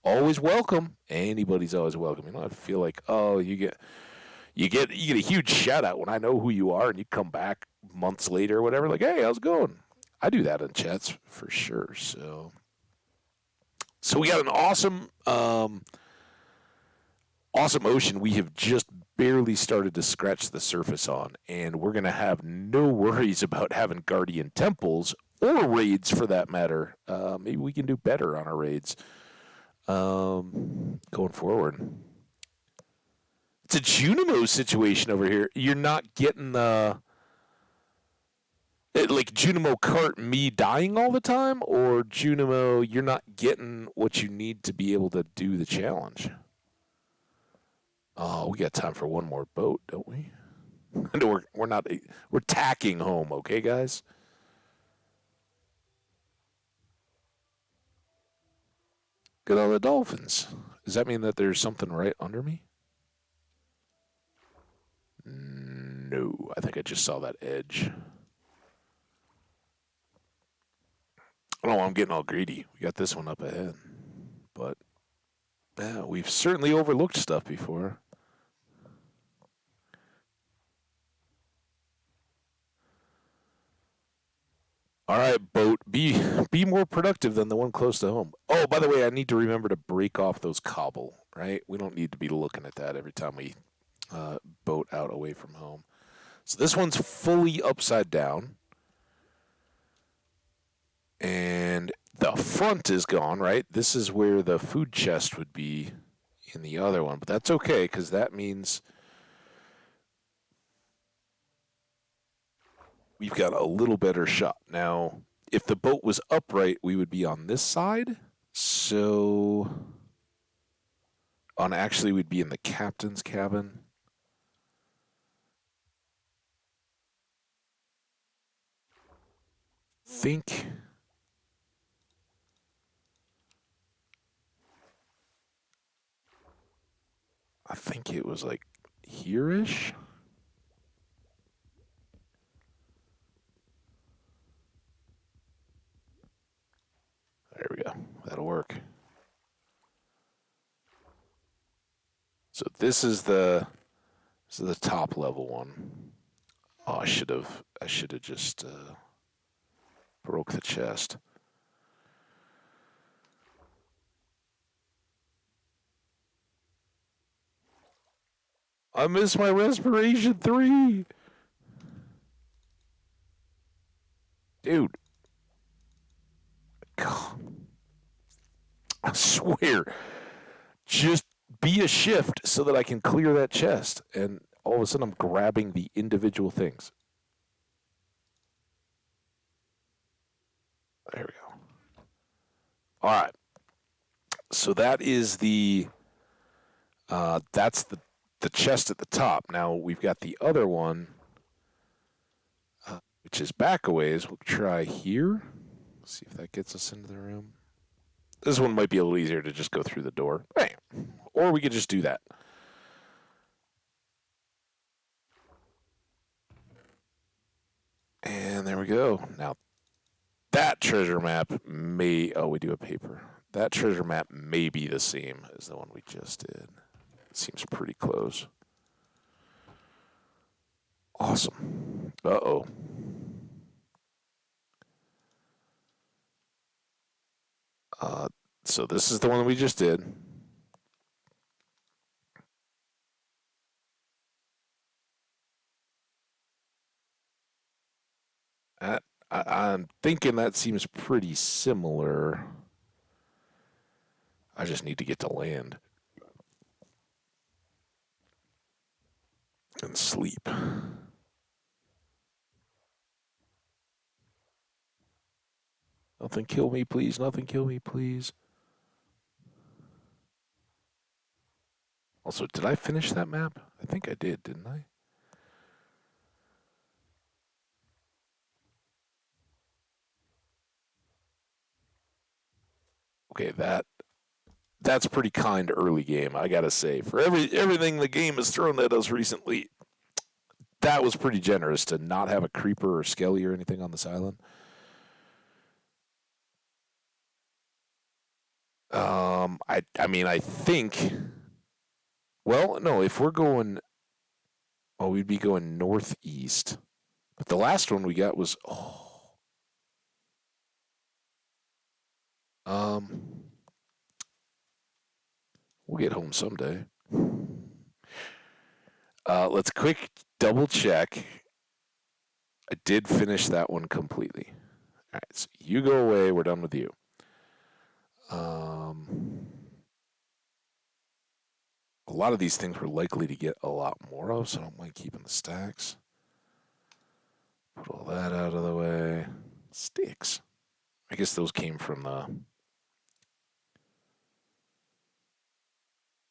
Always welcome. Anybody's always welcome. You know, I feel like, oh, you get a huge shout out when I know who you are, and you come back months later or whatever, like, hey, how's it going? I do that in chats for sure. So we got an awesome ocean we have just barely started to scratch the surface on, and we're gonna have no worries about having guardian temples or raids for that matter. Maybe we can do better on our raids going forward. It's a Junimo situation over here. You're not getting the like Junimo cart me dying all the time, or Junimo you're not getting what you need to be able to do the challenge. Oh, we got time for one more boat, don't we? No, we're not. We're tacking home, okay, guys. Look at all the dolphins. Does that mean that there's something right under me? No, I think I just saw that edge. Oh, I'm getting all greedy. We got this one up ahead, but yeah, we've certainly overlooked stuff before. All right, boat, be more productive than the one close to home. Oh, by the way, I need to remember to break off those cobble. Right, we don't need to be looking at that every time we boat out away from home. So this one's fully upside down, and the front is gone. Right, this is where the food chest would be in the other one, but that's okay because that means we've got a little better shot now. If the boat was upright, we would be on this side. So, on actually, we'd be in the captain's cabin. Think. I think it was like here-ish. There we go. That'll work. So this is the top level one. Oh, I should have just broke the chest. I missed my respiration 3. Dude. God, I swear. Just be a shift so that I can clear that chest. And all of a sudden I'm grabbing the individual things. There we go. All right. So that is that's the chest at the top. Now we've got the other one, which is back a ways. We'll try here. See if that gets us into the room. This one might be a little easier to just go through the door. Bam. Or we could just do that. And there we go. Now that treasure map may. Oh, we do a paper. That treasure map may be the same as the one we just did. It seems pretty close. Awesome. Uh-oh. So this is the one we just did. I, I'm thinking that seems pretty similar. I just need to get to land and sleep. Nothing kill me, please. Nothing kill me, please. Also, did I finish that map? I think I did, didn't I? Okay, that's pretty kind early game, I gotta say. For everything the game has thrown at us recently, that was pretty generous to not have a creeper or skelly or anything on this island. I mean, I think. Well, no, if we're going, oh, we'd be going northeast. But the last one we got was, um, we'll get home someday. Let's quick double check. I did finish that one completely. All right, so you go away. We're done with you. Um, a lot of these things we're likely to get a lot more of, so I don't mind keeping the stacks. Put all that out of the way. Sticks. I guess those came from the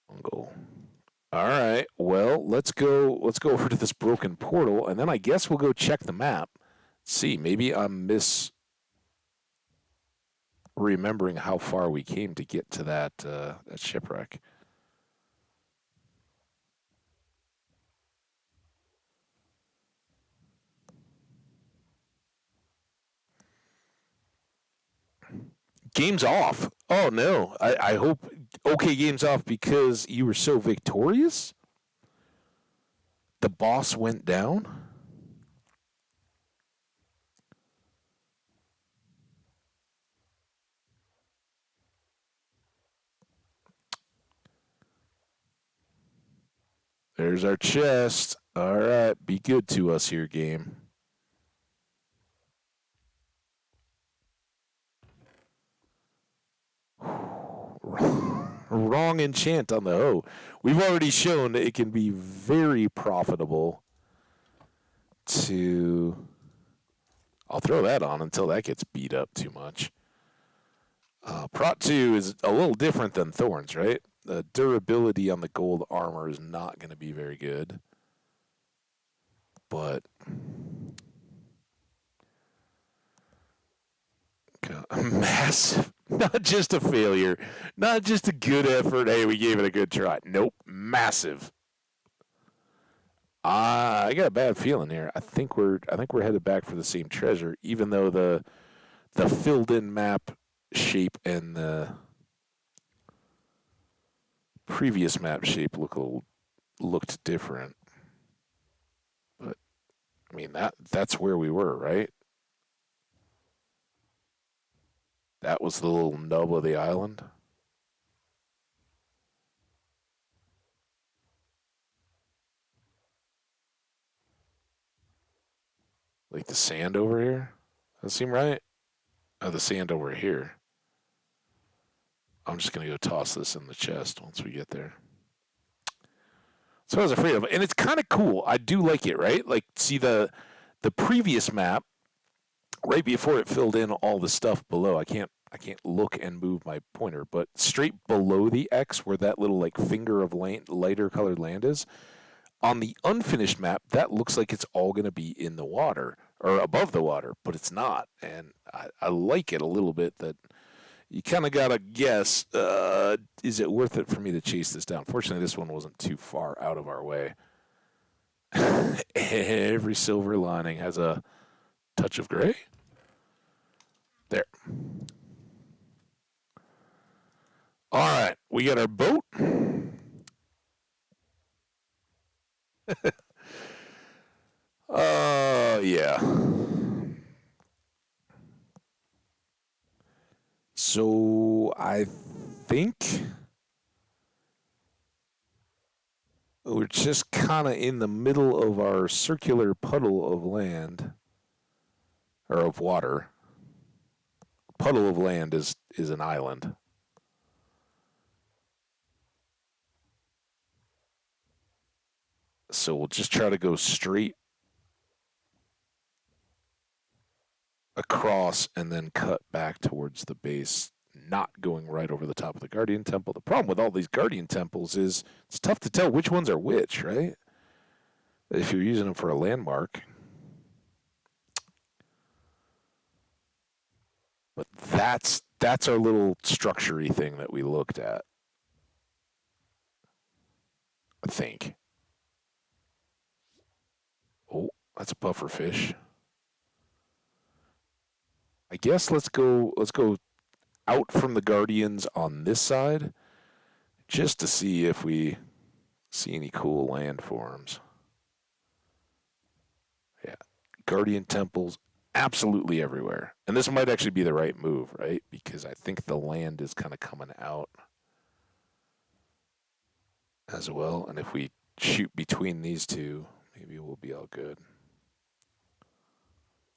Mongol. All right. Well, let's go. Let's go over to this broken portal, and then I guess we'll go check the map. See, maybe I'm misremembering how far we came to get to that shipwreck. Game's off. Oh no. I hope. Okay, game's off because you were so victorious. The boss went down. There's our chest. All right, be good to us here, game. Wrong enchant on the hoe. We've already shown that it can be very profitable to. I'll throw that on until that gets beat up too much. Prot 2 is a little different than Thorns, right? The durability on the gold armor is not going to be very good. But. Massive. Not just a failure. Not just a good effort. Hey, we gave it a good try. Nope. Massive. I got a bad feeling here. I think we're headed back for the same treasure, even though the filled in map shape and the previous map shape looked different. But I mean that's where we were, right? That was the little nub of the island. Like the sand over here. Does that seem right? Oh, the sand over here. I'm just gonna go toss this in the chest once we get there. So I was afraid of it, and it's kind of cool. I do like it, right? Like, see the previous map right before it filled in all the stuff below. I can't look and move my pointer, but straight below the X, where that little like finger of lighter colored land is, on the unfinished map, that looks like it's all going to be in the water or above the water, but it's not. And I like it a little bit that you kind of got to guess, is it worth it for me to chase this down? Fortunately, this one wasn't too far out of our way. Every silver lining has a touch of gray. There. All right, we got our boat. Yeah. So I think we're just kind of in the middle of our circular puddle of land. or of water. Puddle of land is an island. So we'll just try to go straight across and then cut back towards the base, not going right over the top of the Guardian Temple. The problem with all these Guardian Temples is it's tough to tell which ones are which, right? If you're using them for a landmark. But that's our little structure-y thing that we looked at, I think. Oh, that's a puffer fish. I guess let's go out from the Guardians on this side just to see if we see any cool landforms. Yeah. Guardian temples absolutely everywhere. And this might actually be the right move, right? Because I think the land is kind of coming out as well. And if we shoot between these two, maybe we'll be all good.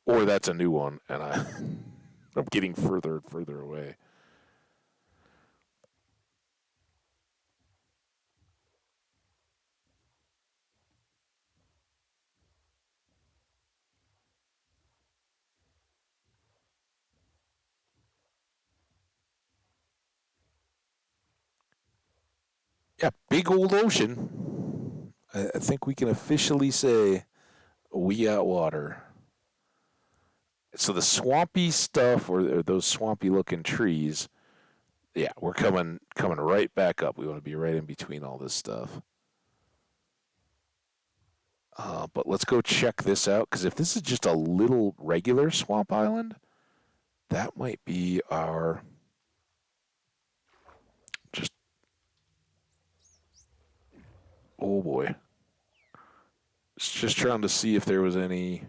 Or that's a new one, and I'm getting further and further away. Yeah, big old ocean. I think we can officially say we got water. So the swampy stuff, or those swampy looking trees, yeah, we're coming right back up. We want to be right in between all this stuff. But let's go check this out because if this is just a little regular swamp island, that might be our just oh boy. Just trying to see if there was any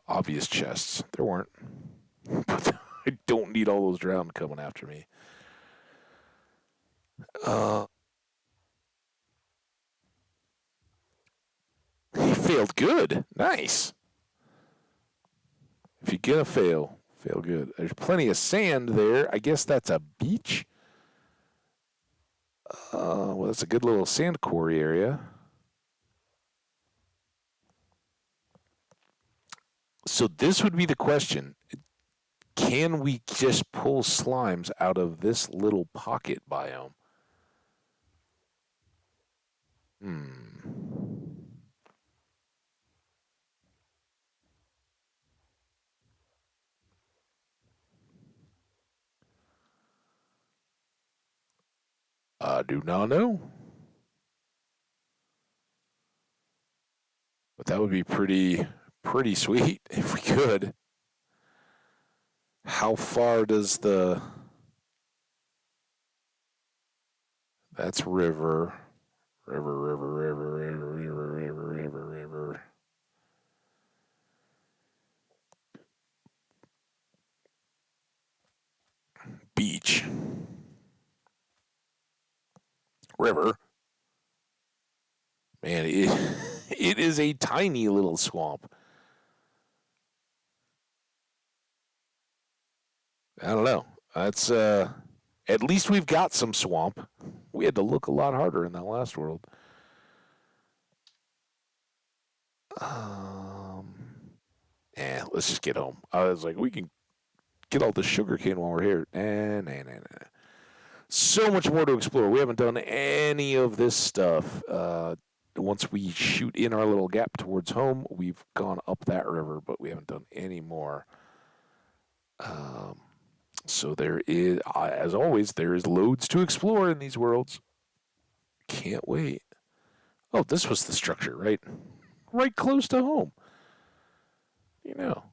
obvious chests. There weren't. But I don't need all those drowned coming after me. Uh, he failed good. Nice. If you're gonna fail, fail good. There's plenty of sand there. I guess that's a beach. Well, that's a good little sand quarry area. So this would be the question: can we just pull slimes out of this little pocket biome? Hmm. I do not know, but that would be pretty sweet if we could. How far does the that's river. Beach, river. Man, it is a tiny little swamp. I don't know. That's at least we've got some swamp. We had to look a lot harder in that last world. Um, let's just get home. I was like, we can get all the sugar cane while we're here. Nah. So much more to explore. We haven't done any of this stuff. Once we shoot in our little gap towards home, we've gone up that river, but we haven't done any more. Um, so there is, as always, there is loads to explore in these worlds. Can't wait. Oh, this was the structure, right? Right close to home. You know.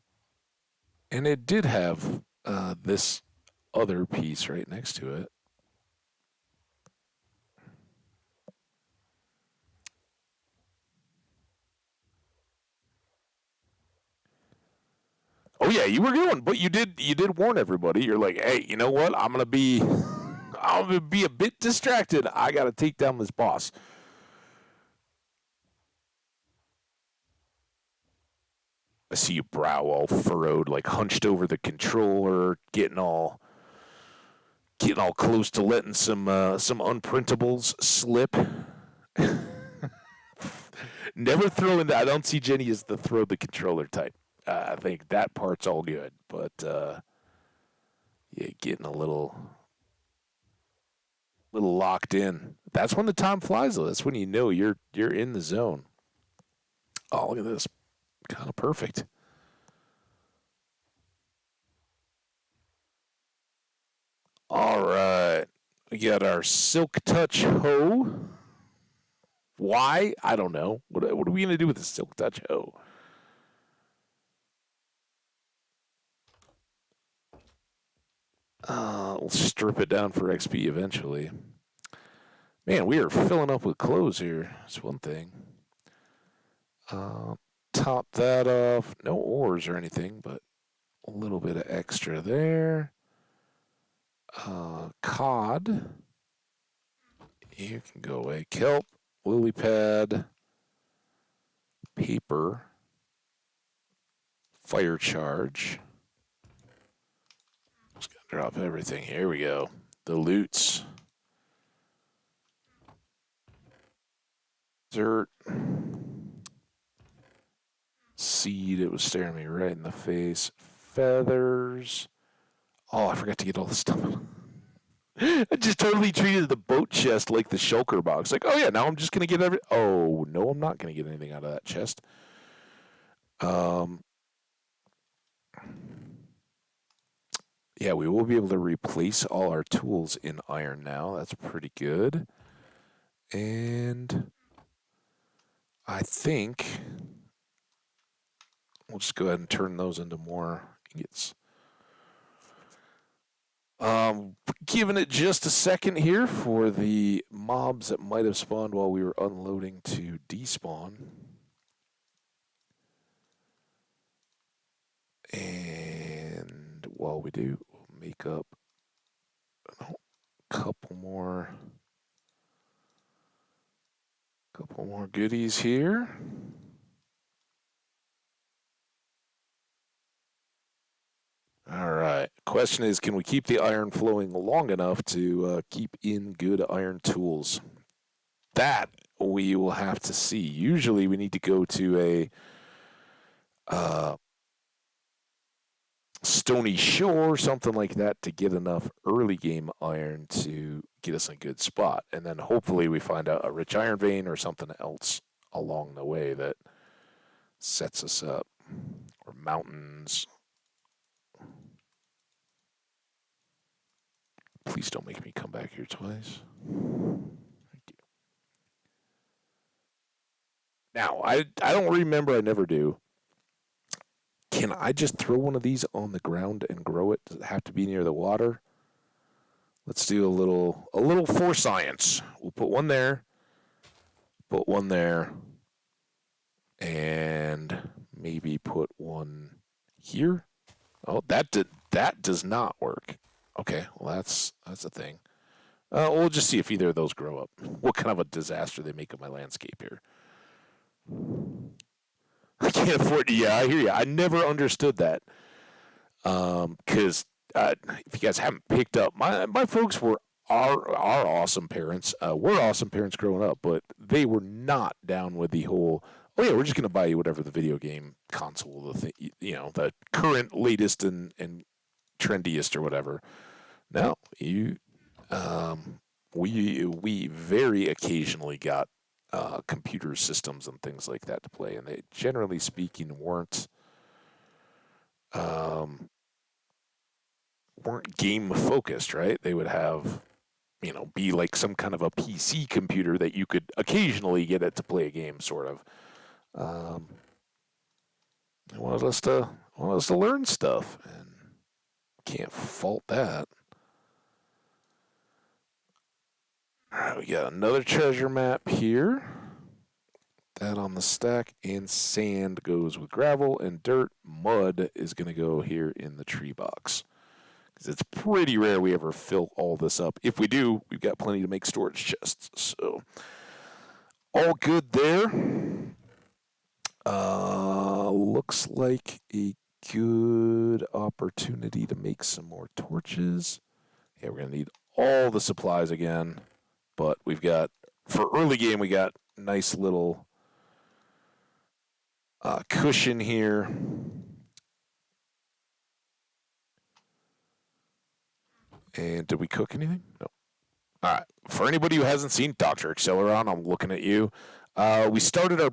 And it did have this other piece right next to it. Oh yeah, you were going, but you did warn everybody. You're like, hey, you know what? I'm gonna be a bit distracted. I gotta take down this boss. I see your brow all furrowed, like hunched over the controller, getting all close to letting some unprintables slip. Never throwing that. I don't see Jenny as the throw the controller type. I think that part's all good, but yeah, getting a little locked in. That's when the time flies, though. That's when you know you're in the zone. Oh, look at this, kind of perfect. All right, we got our Silk Touch hoe. Why? I don't know. What are we gonna do with the Silk Touch hoe? We'll strip it down for XP eventually. Man, we are filling up with clothes here. That's one thing. Uh, Top that off. No ores or anything, but a little bit of extra there. Cod. You can go away. Kelp, lily pad, paper, fire charge. Just gonna drop everything. Here we go. The loots. Dirt. Seed. It was staring me right in the face. Feathers. Oh, I forgot to get all the stuff. I just totally treated the boat chest like the shulker box. Like, oh yeah, now I'm just gonna get every. Oh no, I'm not gonna get anything out of that chest. Um, yeah, we will be able to replace all our tools in iron now. That's pretty good. And I think we'll just go ahead and turn those into more ingots. Giving it just a second here for the mobs that might have spawned while we were unloading to despawn. And while we do, we'll make up a couple more goodies here. All right. Question is, can we keep the iron flowing long enough to keep in good iron tools? That we will have to see. Usually, we need to go to a stony shore, something like that, to get enough early game iron to get us in a good spot. And then hopefully we find out a rich iron vein or something else along the way that sets us up. Or mountains. Please don't make me come back here twice. Thank you. Now, I don't remember, I never do. Can I just throw one of these on the ground and grow it? Does it have to be near the water? Let's do a little for science. We'll put one there, and maybe put one here. Oh, that does not work. Okay, well that's a thing. We'll just see if either of those grow up. What kind of a disaster they make of my landscape here. I can't afford to. Yeah, I hear you. I never understood that. Because if you guys haven't picked up, my folks were our awesome parents. We're awesome parents growing up, but they were not down with the whole. Oh yeah, we're just gonna buy you whatever the video game console, the current latest and trendiest or whatever. No, we very occasionally got computer systems and things like that to play, and they generally speaking um, weren't game focused, right? They would have, be like some kind of a PC computer that you could occasionally get it to play a game, sort of. Um, they wanted us to learn stuff, and can't fault that. All right, we got another treasure map here. That on the stack, and sand goes with gravel, and dirt, mud is going to go here in the tree box. Because it's pretty rare we ever fill all this up. If we do, we've got plenty to make storage chests. So, all good there. Looks like a good opportunity to make some more torches. Yeah, we're gonna need all the supplies again, but we've got for early game we got nice little cushion here. And did we cook anything? No. All right. For anybody who hasn't seen Doctor Acceleron, I'm looking at you. We started our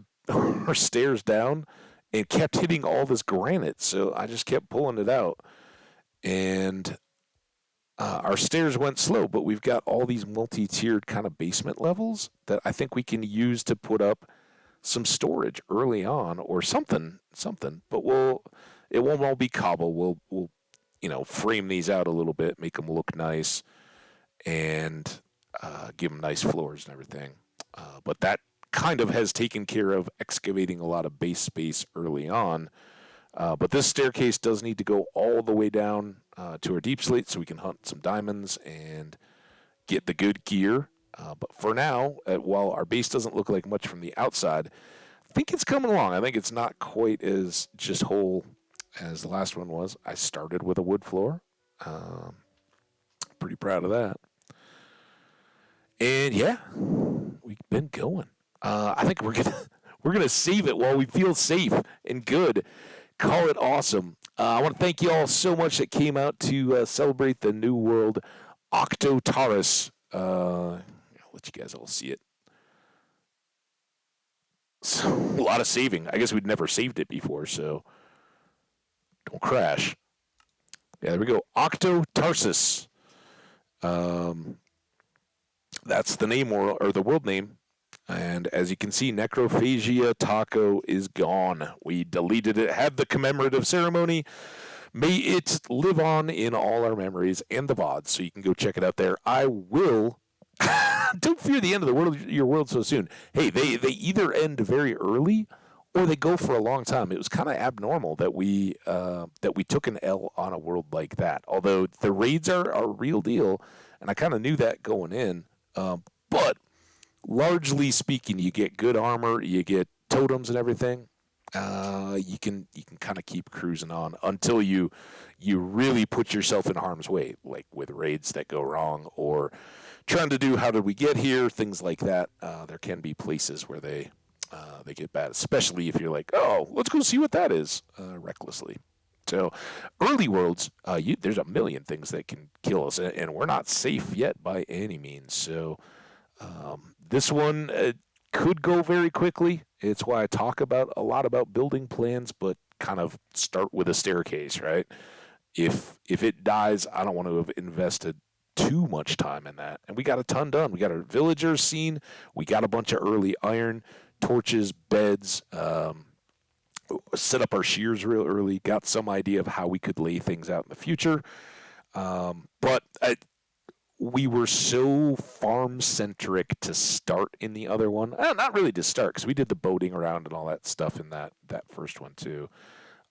our stairs down and kept hitting all this granite, so I just kept pulling it out, and our stairs went slow. But we've got all these multi-tiered kind of basement levels that I think we can use to put up some storage early on or something. But it won't all be cobble. We'll frame these out a little bit, make them look nice, and give them nice floors and everything. But that kind of has taken care of excavating a lot of base space early on. But this staircase does need to go all the way down to our deep slate so we can hunt some diamonds and get the good gear. But for now, while our base doesn't look like much from the outside, I think it's coming along. I think it's not quite as just whole as the last one was. I started with a wood floor. Pretty proud of that. And yeah, we've been going. I think we're gonna save it while we feel safe and good. Call it awesome. I want to thank you all so much that came out to celebrate the New World Octo Taurus. I'll let you guys all see it. So, a lot of saving. I guess we'd never saved it before, so don't crash. Yeah, there we go. Octo Tarsas. Um, that's the name or the world name. And as you can see, Necrophagia Taco is gone. We deleted it, had the commemorative ceremony. May it live on in all our memories and the VODs, so you can go check it out there. I will. Don't fear the end of your world so soon. Hey, they either end very early or they go for a long time. It was kind of abnormal that we took an L on a world like that. Although the raids are a real deal, and I kind of knew that going in. But largely speaking, you get good armor, you get totems and everything. You can kind of keep cruising on until you really put yourself in harm's way, like with raids that go wrong or trying to do how did we get here, things like that. There can be places where they get bad, especially if you're like, oh, let's go see what that is, recklessly. So, early worlds, there's a million things that can kill us, and we're not safe yet by any means. So, this one could go very quickly. It's why I talk about a lot about building plans, but kind of start with a staircase, right? If it dies, I don't want to have invested too much time in that. And we got a ton done. We got our villagers scene. We got a bunch of early iron, torches, beds. Set up our shears real early. Got some idea of how we could lay things out in the future. But we were so farm centric to start in the other one. Not really to start because we did the boating around and all that stuff in that first one too.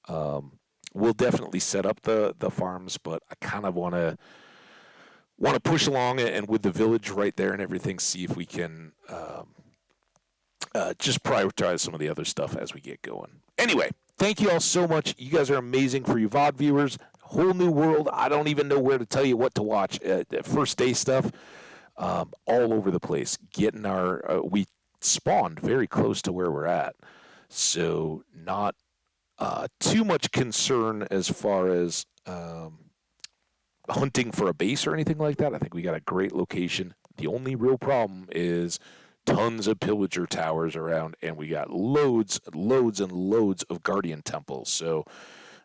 We'll definitely set up the farms, but I kind of want to push along and with the village right there and everything, see if we can just prioritize some of the other stuff as we get going. Anyway, thank you all so much. You guys are amazing for you VOD viewers. Whole new world. I don't even know where to tell you what to watch. First day stuff, all over the place. Getting we spawned very close to where we're at, so not too much concern as far as hunting for a base or anything like that. I think we got a great location. The only real problem is tons of pillager towers around, and we got loads and loads of guardian temples. So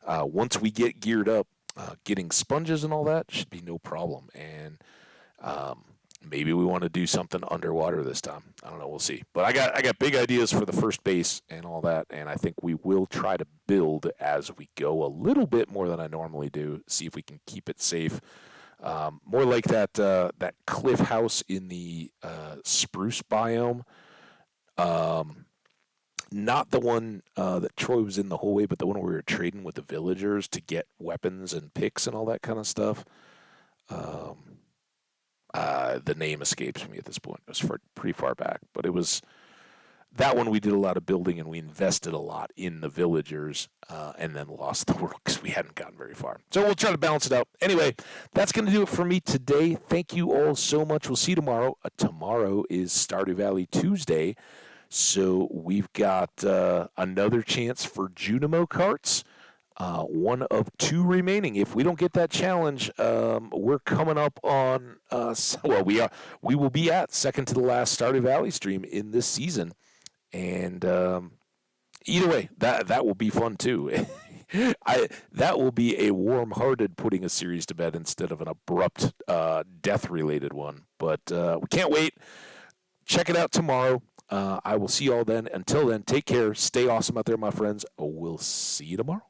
once we get geared up, getting sponges and all that should be no problem. And maybe we want to do something underwater this time. I don't know. We'll see. But I got big ideas for the first base and all that, and I think we will try to build as we go a little bit more than I normally do. See if we can keep it safe. More like that cliff house in the spruce biome. Not the one that Troy was in the whole way, but the one where we were trading with the villagers to get weapons and picks and all that kind of stuff. The name escapes me at this point. It was pretty far back, but it was that one we did a lot of building and we invested a lot in the villagers, and then lost the world because we hadn't gotten very far. So we'll try to balance it out. Anyway, that's going to do it for me today. Thank you all so much. We'll see you tomorrow. Tomorrow is Stardew Valley Tuesday, so we've got another chance for Junimo carts. One of two remaining. If we don't get that challenge, we're coming up on. We will be at second to the last Stardew Valley stream in this season, and either way, that will be fun too. That will be a warm-hearted putting a series to bed instead of an abrupt death-related one. But we can't wait. Check it out tomorrow. I will see you all then. Until then, take care. Stay awesome out there, my friends. We'll see you tomorrow.